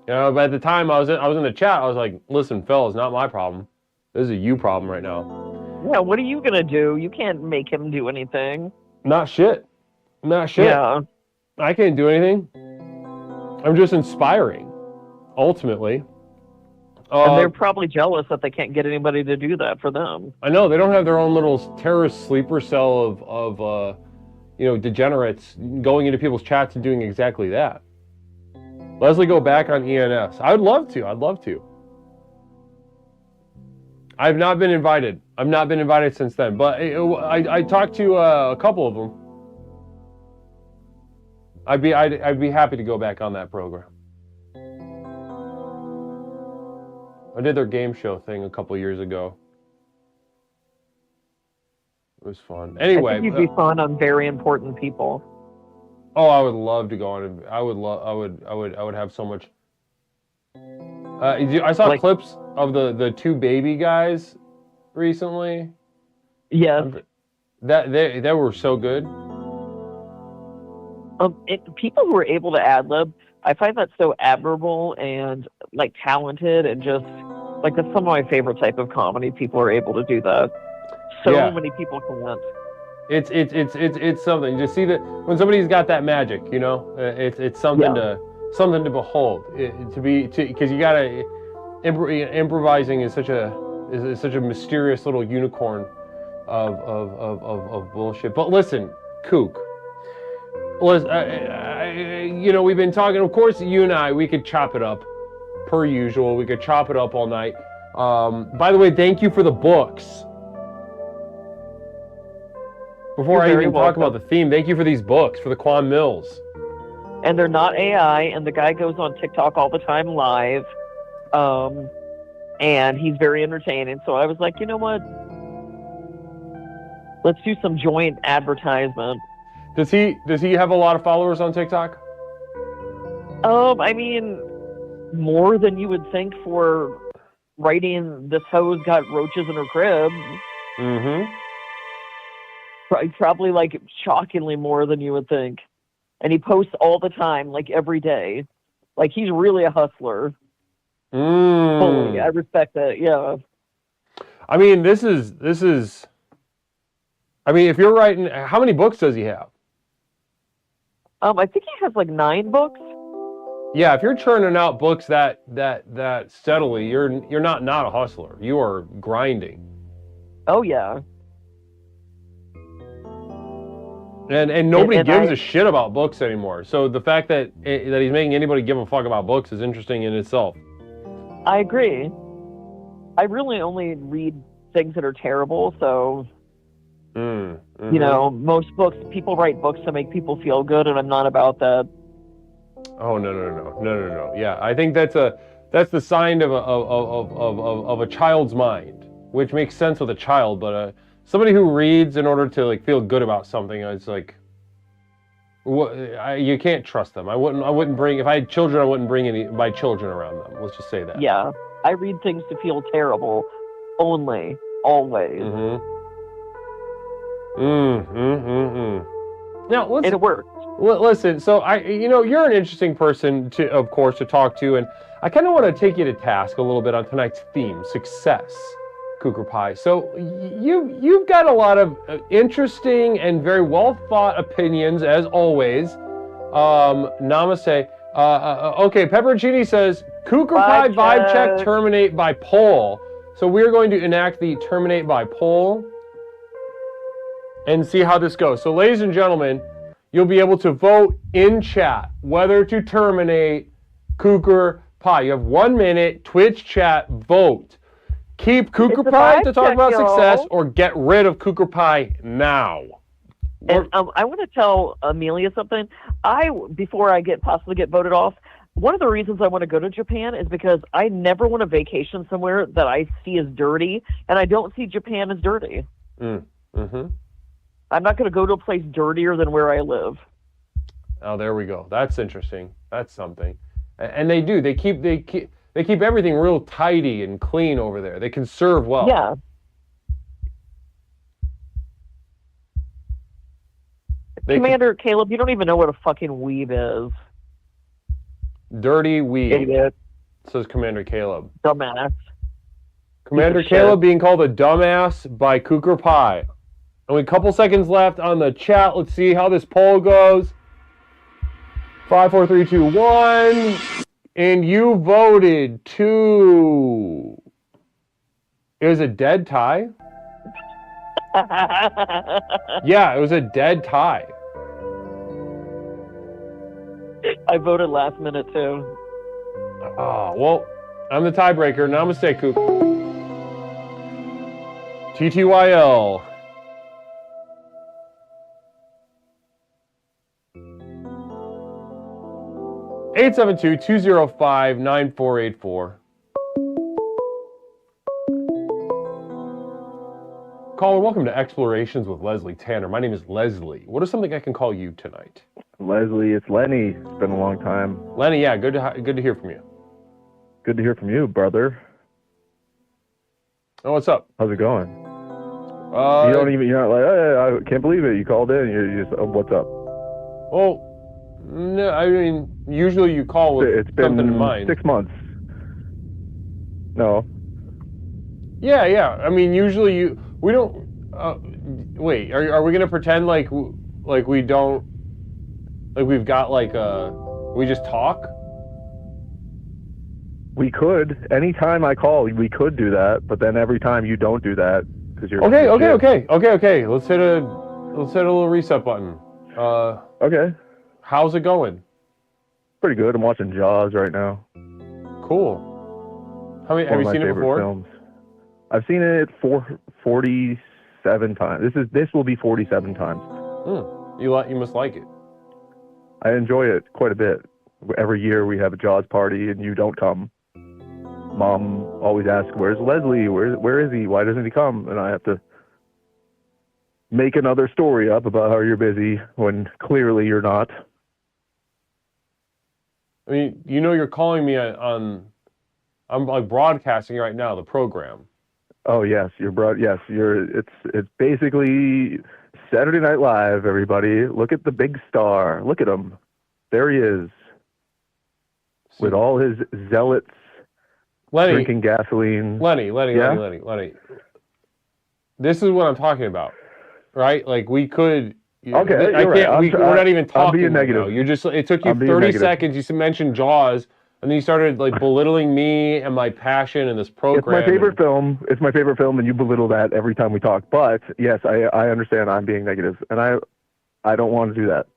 You know, but at the time I was in the chat, I was like, listen, fellas, not my problem. This is a you problem right now. Yeah, what are you gonna do? You can't make him do anything. Not shit. Yeah. I can't do anything. I'm just inspiring, ultimately. And they're probably jealous that they can't get anybody to do that for them. I know, they don't have their own little terrorist sleeper cell of degenerates going into people's chats and doing exactly that. Leslie, go back on ENS. I'd love to. I've not been invited. I've not been invited since then, but I talked to a couple of them. I'd be happy to go back on that program. I did their game show thing a couple years ago. It was fun. Anyway, I think you'd be fun on Very Important People. Oh, I would love to go on. I would have so much. I saw clips of the two baby guys recently. Yes. That they were so good. People who are able to ad-lib, I find that so admirable and like talented, and just like that's some of my favorite type of comedy. People are able to do that. So many people can't. It's something to see that when somebody's got that magic, you know, it's something to behold. Because you gotta improvising is such a mysterious little unicorn of bullshit. But listen, Kook. We've been talking, of course, you and I, we could chop it up, per usual. We could chop it up all night. By the way, thank you for the books. Before I even talk about the theme, thank you for these books, for the Quan Mills. And they're not AI, and the guy goes on TikTok all the time live, and he's very entertaining. So I was like, you know what? Let's do some joint advertisement. Does he have a lot of followers on TikTok? I mean, more than you would think for writing "This Hoe's Got Roaches in Her Crib." Mm-hmm. Probably like shockingly more than you would think. And he posts all the time, like every day. Like he's really a hustler. Fully. I respect that, yeah. I mean, this is I mean, if you're writing, how many books does he have? I think he has like 9 books. Yeah, if you're churning out books that steadily, you're not a hustler. You are grinding. Oh yeah. And nobody gives a shit about books anymore. So the fact that he's making anybody give a fuck about books is interesting in itself. I agree. I really only read things that are terrible, so you know, most books, people write books to make people feel good, and I'm not about that. Oh no. Yeah, I think that's the sign of a child's mind, which makes sense with a child, but somebody who reads in order to like feel good about something, it's like you can't trust them. I wouldn't bring, if I had children, I wouldn't bring any of my children around them. Let's just say that. Yeah, I read things to feel terrible, only, always. Now, listen, and it works. Listen, so you're an interesting person to, of course, to talk to, and I kind of want to take you to task a little bit on tonight's theme, success. Cougar Pie. So you've got a lot of interesting and very well thought opinions, as always. Namaste. Okay, Pepperoncini says, Cougar Pie vibe check, terminate by poll. So we're going to enact the terminate by poll and see how this goes. So ladies and gentlemen, you'll be able to vote in chat whether to terminate Cougar Pie. You have 1 minute, Twitch chat, vote. Keep Cougar Pie to talk about success, or get rid of Cougar Pie now. And I want to tell Amelia something. Before I possibly get voted off, one of the reasons I want to go to Japan is because I never want to vacation somewhere that I see as dirty, and I don't see Japan as dirty. Mm-hmm. I'm not going to go to a place dirtier than where I live. Oh, there we go. That's interesting. That's something. And they do. They keep everything real tidy and clean over there. They conserve well. Yeah. Commander Caleb, you don't even know what a fucking weeb is. Dirty weeb. Idiot. Says Commander Caleb. Dumbass. Commander Caleb being called a dumbass by Cougar Pie. Only a couple seconds left on the chat. Let's see how this poll goes. 5, 4, 3, 2, 1. And you voted to... It was a dead tie? Yeah, it was a dead tie. I voted last minute too. Oh, well, I'm the tiebreaker. Namaste, Coop. TTYL. (872-205-9484). Caller, welcome to Explorations with Leslie Tanner. My name is Leslie. What is something I can call you tonight? Leslie, it's Lenny. It's been a long time. Lenny, yeah, good to hear from you. Good to hear from you, brother. Oh, what's up? How's it going? You're not like, hey, I can't believe it. You called in. You're just, what's up? Well, no, I mean, usually you call with something in mind. 6 months. No. Yeah. I mean, usually we don't. Wait, are we gonna pretend like we don't, like we've got like we just talk? We could. Anytime I call, we could do that. But then every time you don't do that because you're okay. Let's hit a little reset button. Okay. How's it going? Pretty good. I'm watching Jaws right now. Cool. Have you seen it before? Films. I've seen it 47 times. This will be 47 times. You must like it. I enjoy it quite a bit. Every year we have a Jaws party and you don't come. Mom always asks, "Where's Leslie? Where is he? Why doesn't he come?" And I have to make another story up about how you're busy when clearly you're not. I mean, you're calling me on. I'm like broadcasting right now the program. Oh yes, it's basically Saturday Night Live. Everybody, look at the big star. Look at him. There he is, with all his zealots drinking gasoline. Lenny. This is what I'm talking about, right? Like we could. Okay, we're not even talking. I'm being negative. It took you 30 seconds. You mentioned Jaws. And then you started like belittling me and my passion in this program. It's my favorite film. It's my favorite film, and you belittle that every time we talk. But yes, I understand I'm being negative, and I don't want to do that.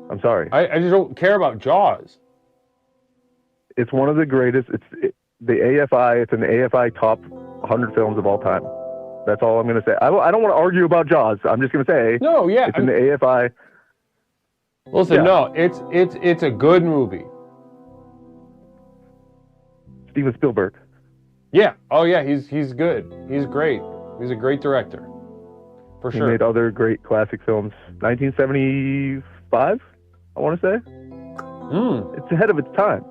I'm sorry. I just don't care about Jaws. It's one of the greatest. The AFI. It's an AFI top 100 films of all time. That's all I'm going to say. I don't want to argue about Jaws. I'm just going to say. No, yeah. It's in the AFI. Listen, no, it's a good movie. Steven Spielberg. Yeah. Oh yeah, he's good. He's great. He's a great director. For sure. He made other great classic films. 1975, I want to say. It's ahead of its time.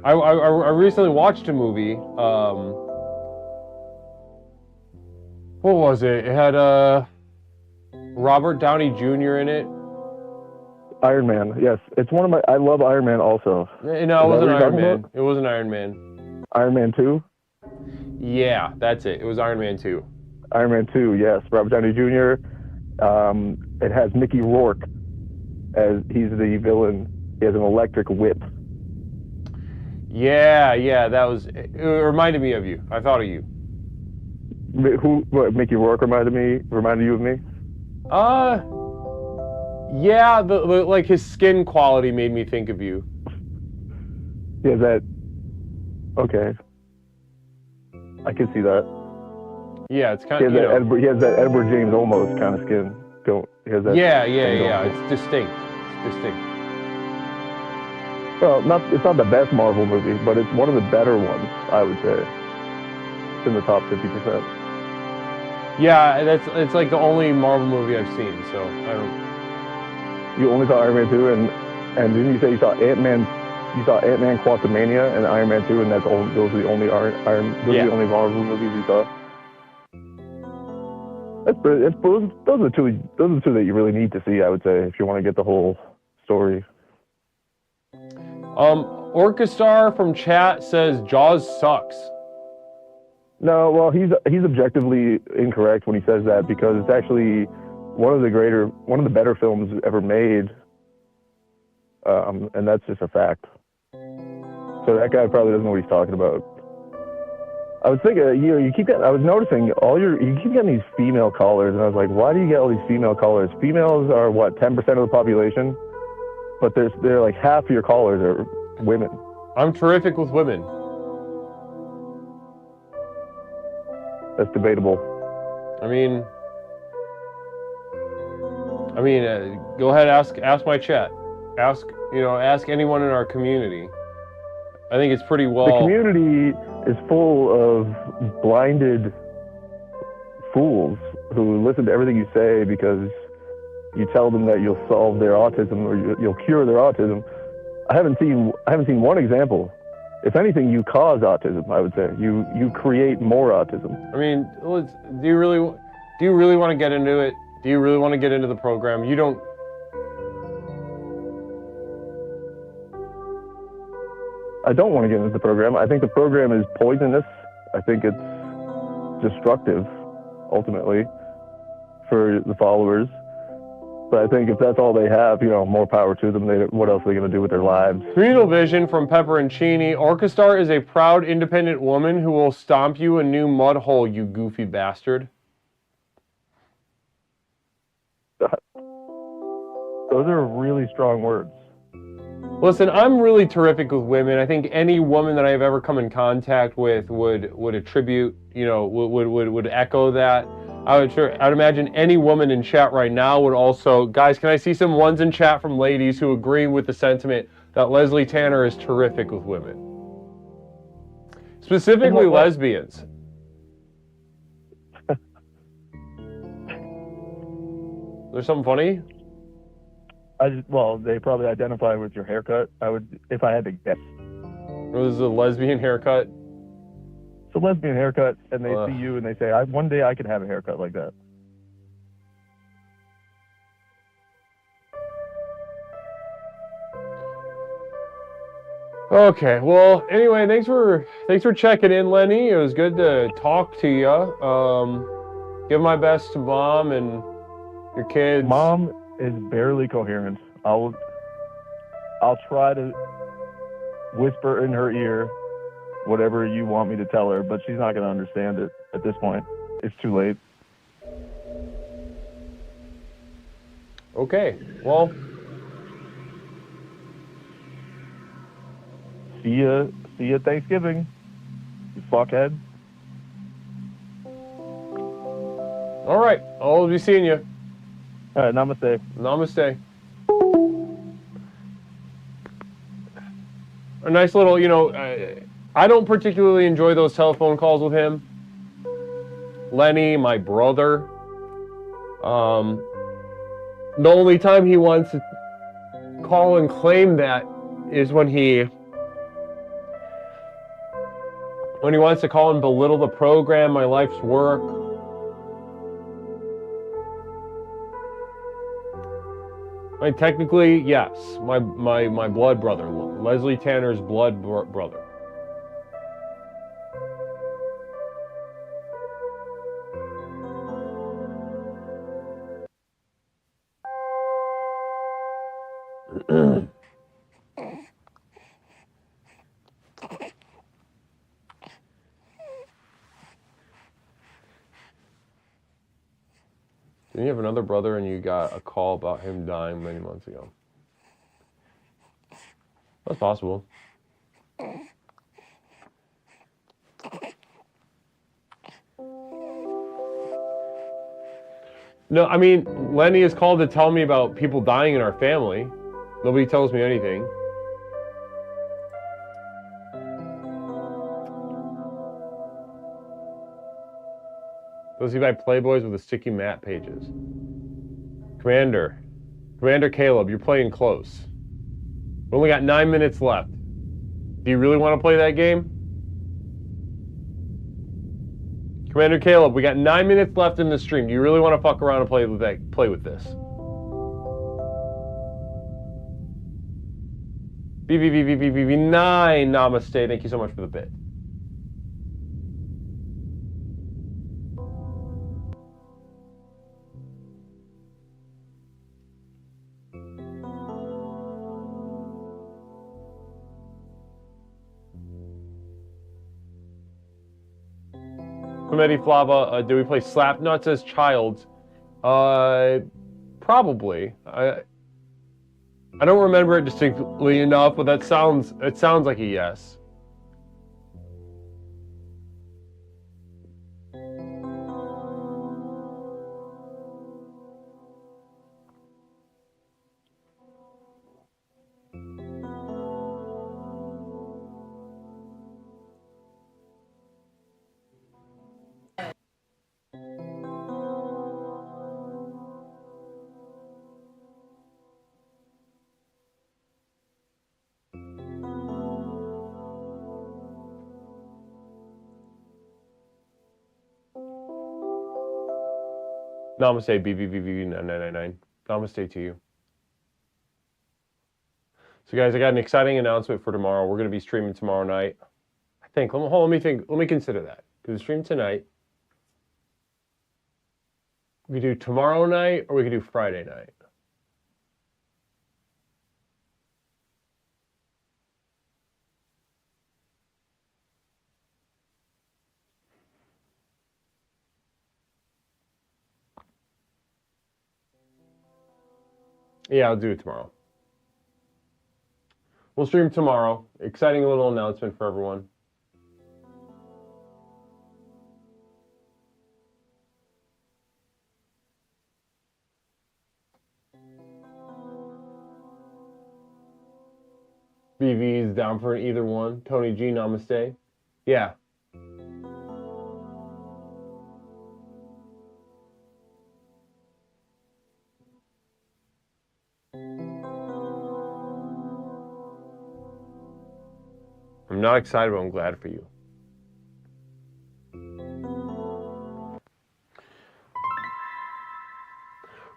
I recently watched a movie. What was it? It had Robert Downey Jr. in it. Iron Man. Yes, it's one of my. I love Iron Man also. No, it wasn't Iron Man. It wasn't Iron Man. Iron Man 2. Yeah, that's it. It was Iron Man 2. Iron Man 2. Yes, Robert Downey Jr. It has Mickey Rourke as he's the villain. He has an electric whip. Yeah, that was. It reminded me of you. I thought of you. What, Mickey Rourke reminded you of me? Yeah, the like his skin quality made me think of you. Yeah, that. Okay. I can see that. Yeah, it's kind of. He has that Edward James Olmos kind of skin. He has that. Yeah. It's distinct. It's distinct. Well, it's not the best Marvel movie, but it's one of the better ones, I would say. It's in the top 50%. Yeah, it's like the only Marvel movie I've seen, so I don't. You only saw Iron Man 2, and didn't you say you saw Ant-Man? You saw Ant-Man Quantumania and Iron Man 2, and those are the only are the only Marvel movies you saw. Those are the two that you really need to see, I would say, if you want to get the whole story. Orchestar from chat says Jaws sucks. No, well, he's objectively incorrect when he says that, because it's actually one of the better films ever made, and that's just a fact. So that guy probably doesn't know what he's talking about. I was thinking, I was noticing you keep getting these female callers, and I was like, why do you get all these female callers? Females are what, 10% of the population, but they're like half of your callers are women. I'm terrific with women. That's debatable. I mean, go ahead, ask my chat. Ask anyone in our community. I think it's pretty well. The community is full of blinded fools who listen to everything you say because you tell them that you'll solve their autism or you'll cure their autism. I haven't seen one example. If anything, you cause autism, I would say. You create more autism. I mean, do you really want to get into it? Do you really want to get into the program? You don't. I don't want to get into the program. I think the program is poisonous. I think it's destructive, ultimately, for the followers. But I think if that's all they have, more power to them. What else are they going to do with their lives? Communal Vision from Pepperoncini. Orchestar is a proud, independent woman who will stomp you a new mud hole, you goofy bastard. Those are really strong words. Listen, I'm really terrific with women. I think any woman that I've ever come in contact with would attribute, would echo that. I'd imagine any woman in chat right now would also. Guys, can I see some ones in chat from ladies who agree with the sentiment that Leslie Tanner is terrific with women? Specifically lesbians. There's something funny? They probably identify with your haircut. I would, if I had to guess. It was a lesbian haircut? It's a lesbian haircut, and they see you and they say, one day I could have a haircut like that. Okay, well, anyway, thanks for checking in, Lenny. It was good to talk to you. Give my best to Mom and your kids. Mom is barely coherent. I'll try to whisper in her ear whatever you want me to tell her, but she's not going to understand it at this point. It's too late. Okay, well. See you at Thanksgiving, you fuckhead. All right, I'll be seeing you. All right, namaste. Namaste. A nice little, I don't particularly enjoy those telephone calls with him. Lenny, my brother. The only time he wants to call and claim that is when he wants to call and belittle the program, my life's work. I mean, technically, yes. My blood brother. Leslie Tanner's blood brother. Didn't you have another brother and you got a call about him dying many months ago? That's possible. No, I mean, Lenny has called to tell me about people dying in our family. Nobody tells me anything. Does he buy Playboys with the sticky mat pages? Commander Caleb, you're playing close. We only got 9 minutes left. Do you really want to play that game? Commander Caleb, we got 9 minutes left in the stream. Do you really want to fuck around and play with this? BBBBBB9, namaste. Thank you so much for the bit. Comedy Flava, do we play Slapnuts as child? Probably. I don't remember it distinctly enough, but it sounds like a yes. Namaste, BBBB9999. Namaste to you. So guys, I got an exciting announcement for tomorrow. We're going to be streaming tomorrow night. I think, let me think, let me consider that. Because we stream tonight. We could do tomorrow night or we could do Friday night. Yeah, I'll do it tomorrow. We'll stream tomorrow. Exciting little announcement for everyone. BV's down for either one. Tony G, namaste. Yeah. I'm not excited, but I'm glad for you.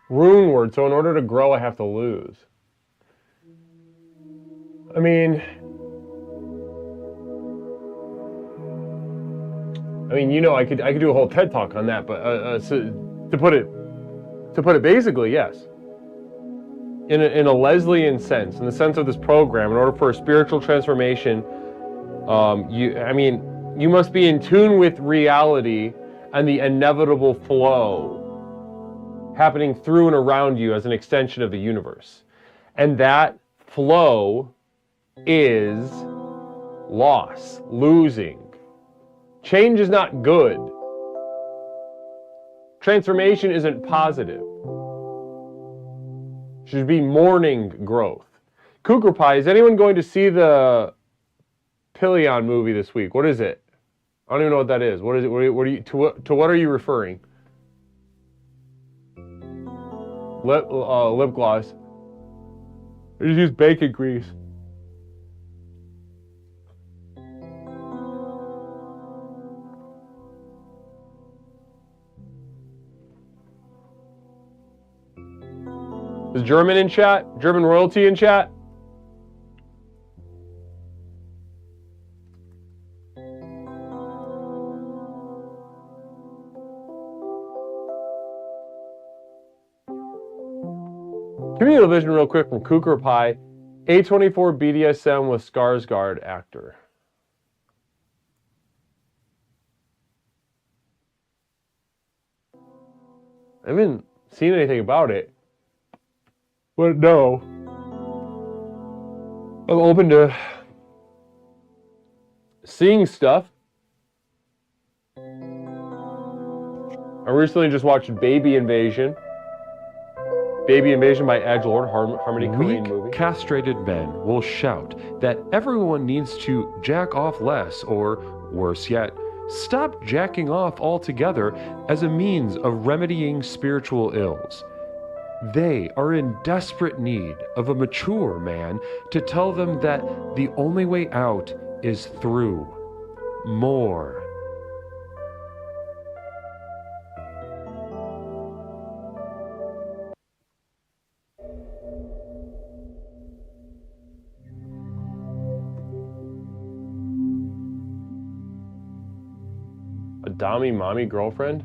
Rune word, so in order to grow, I have to lose. I mean, you know, I could do a whole TED talk on that, but so, to put it basically, yes. In a Leslian sense, in the sense of this program, in order for a spiritual transformation, you must be in tune with reality and the inevitable flow happening through and around you as an extension of the universe. And that flow is loss, losing. Change is not good. Transformation isn't positive. It should be mourning growth. Cougar Pie, is anyone going to see the Pilion movie this week? What is it? I don't even know what that is. What is it? What are you, to what are you referring? Lip gloss. I just use bacon grease. Is German in chat? German royalty in chat? Communal vision real quick from Cooker Pie. A24 BDSM with Skarsgård actor. I haven't seen anything about it. But no. I'm open to seeing stuff. I recently just watched Baby Invasion. Baby Invasion by Edgelord, Harmony Korine movie. Weak, castrated men will shout that everyone needs to jack off less, or worse yet, stop jacking off altogether as a means of remedying spiritual ills. They are in desperate need of a mature man to tell them that the only way out is through more. A Dami mommy girlfriend?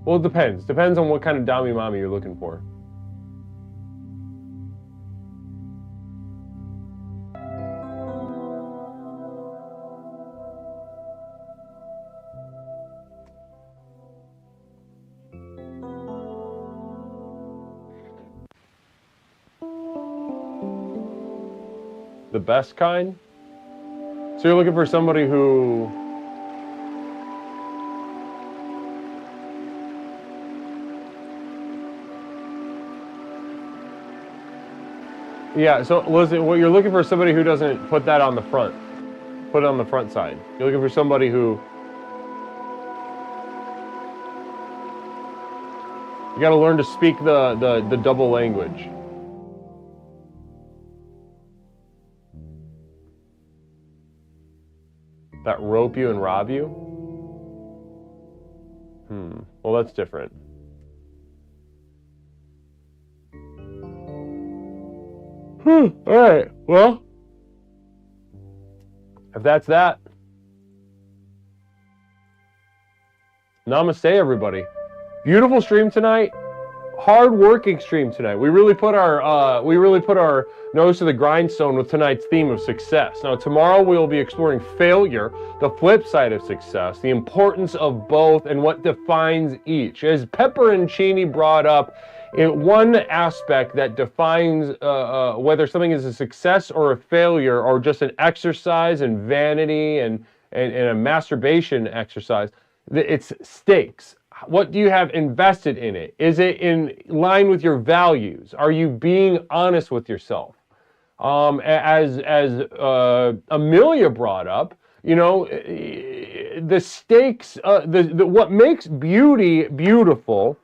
Well, it depends. Depends on what kind of Dami mommy you're looking for. The best kind? So you're looking for somebody who... Yeah, so listen, what you're looking for is somebody who doesn't put that on the front. Put it on the front side. You're looking for somebody who... You gotta learn to speak the double language. That rope you and rob you? Well, that's different. Alright, well. If that's that. Namaste, everybody. Beautiful stream tonight. Hard-working stream tonight. We really put our nose to the grindstone with tonight's theme of success. Now, tomorrow we'll be exploring failure, the flip side of success, the importance of both, and what defines each. As Pepper and Cheney brought up, one aspect that defines whether something is a success or a failure, or just an exercise in vanity and a masturbation exercise, it's stakes. What do you have invested in it? Is it in line with your values? Are you being honest with yourself? As Amelia brought up, you know, the stakes, what makes beauty beautiful,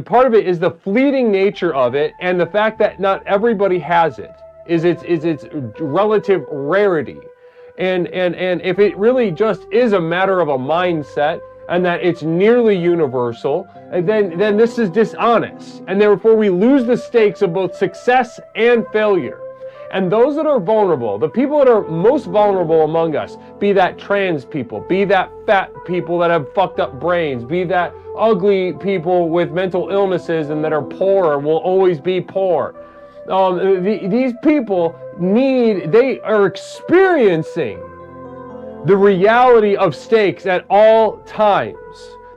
part of it is the fleeting nature of it, and the fact that not everybody has it, is its relative rarity. And if it really just is a matter of a mindset, and that it's nearly universal, and then this is dishonest. And therefore we lose the stakes of both success and failure. And those that are vulnerable, the people that are most vulnerable among us, be that trans people, be that fat people that have fucked up brains, be that ugly people with mental illnesses and that are poor and will always be poor. These people they are experiencing the reality of stakes at all times.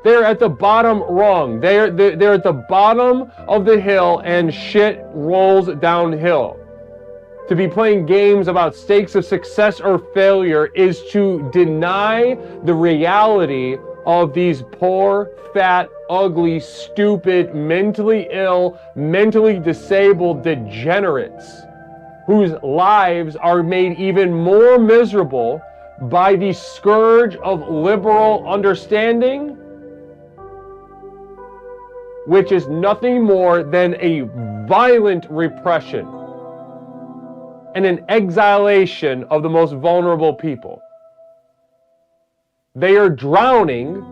They're at the bottom rung. They're at the bottom of the hill, and shit rolls downhill. To be playing games about stakes of success or failure is to deny the reality of these poor, fat, ugly, stupid, mentally ill, mentally disabled degenerates whose lives are made even more miserable by the scourge of liberal understanding, which is nothing more than a violent repression. and an exilation of the most vulnerable people. They are drowning,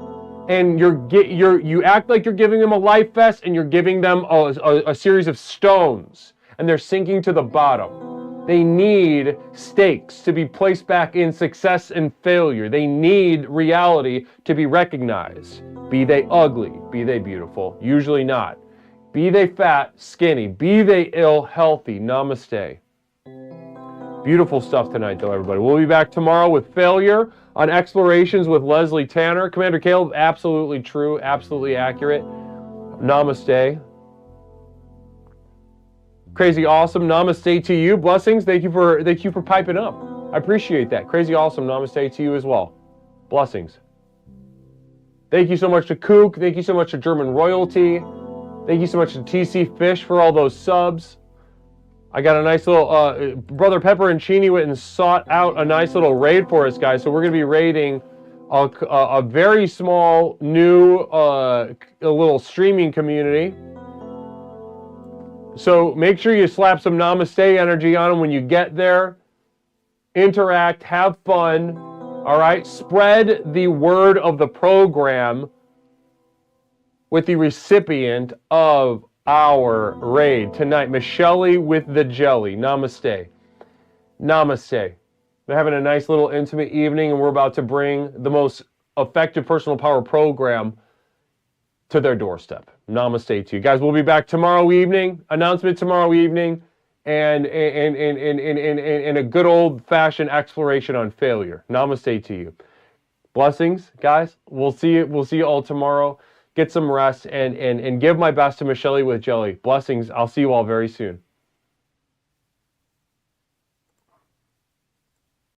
and you act like you're giving them a life vest, and you're giving them a series of stones, and they're sinking to the bottom. They need stakes to be placed back in success and failure. They need reality to be recognized. Be they ugly, be they beautiful, usually not. Be they fat, skinny, be they ill, healthy. Namaste. Beautiful stuff tonight, though, everybody. We'll be back tomorrow with Failure on Explorations with Leslie Tanner. Commander Caleb, absolutely true, absolutely accurate. Namaste. Crazy awesome, namaste to you. Blessings, thank you for piping up. I appreciate that. Crazy awesome, namaste to you as well. Blessings. Thank you so much to Kook. Thank you so much to German Royalty. Thank you so much to TC Fish for all those subs. I got a nice little, Brother Pepper and Chini went and sought out a nice little raid for us, guys. So we're going to be raiding a very small, new, a little streaming community. So make sure you slap some namaste energy on them when you get there. Interact, have fun, all right? Spread the word of the program with the recipient of our raid tonight. Michelle with the jelly. Namaste. Namaste. They're having a nice little intimate evening, and we're about to bring the most effective personal power program to their doorstep. Namaste to you. Guys, we'll be back tomorrow evening. Announcement tomorrow evening. And a good old-fashioned exploration on failure. Namaste to you. Blessings, guys. We'll see you all tomorrow. Get some rest and give my best to Michelle with jelly. Blessings. I'll see you all very soon.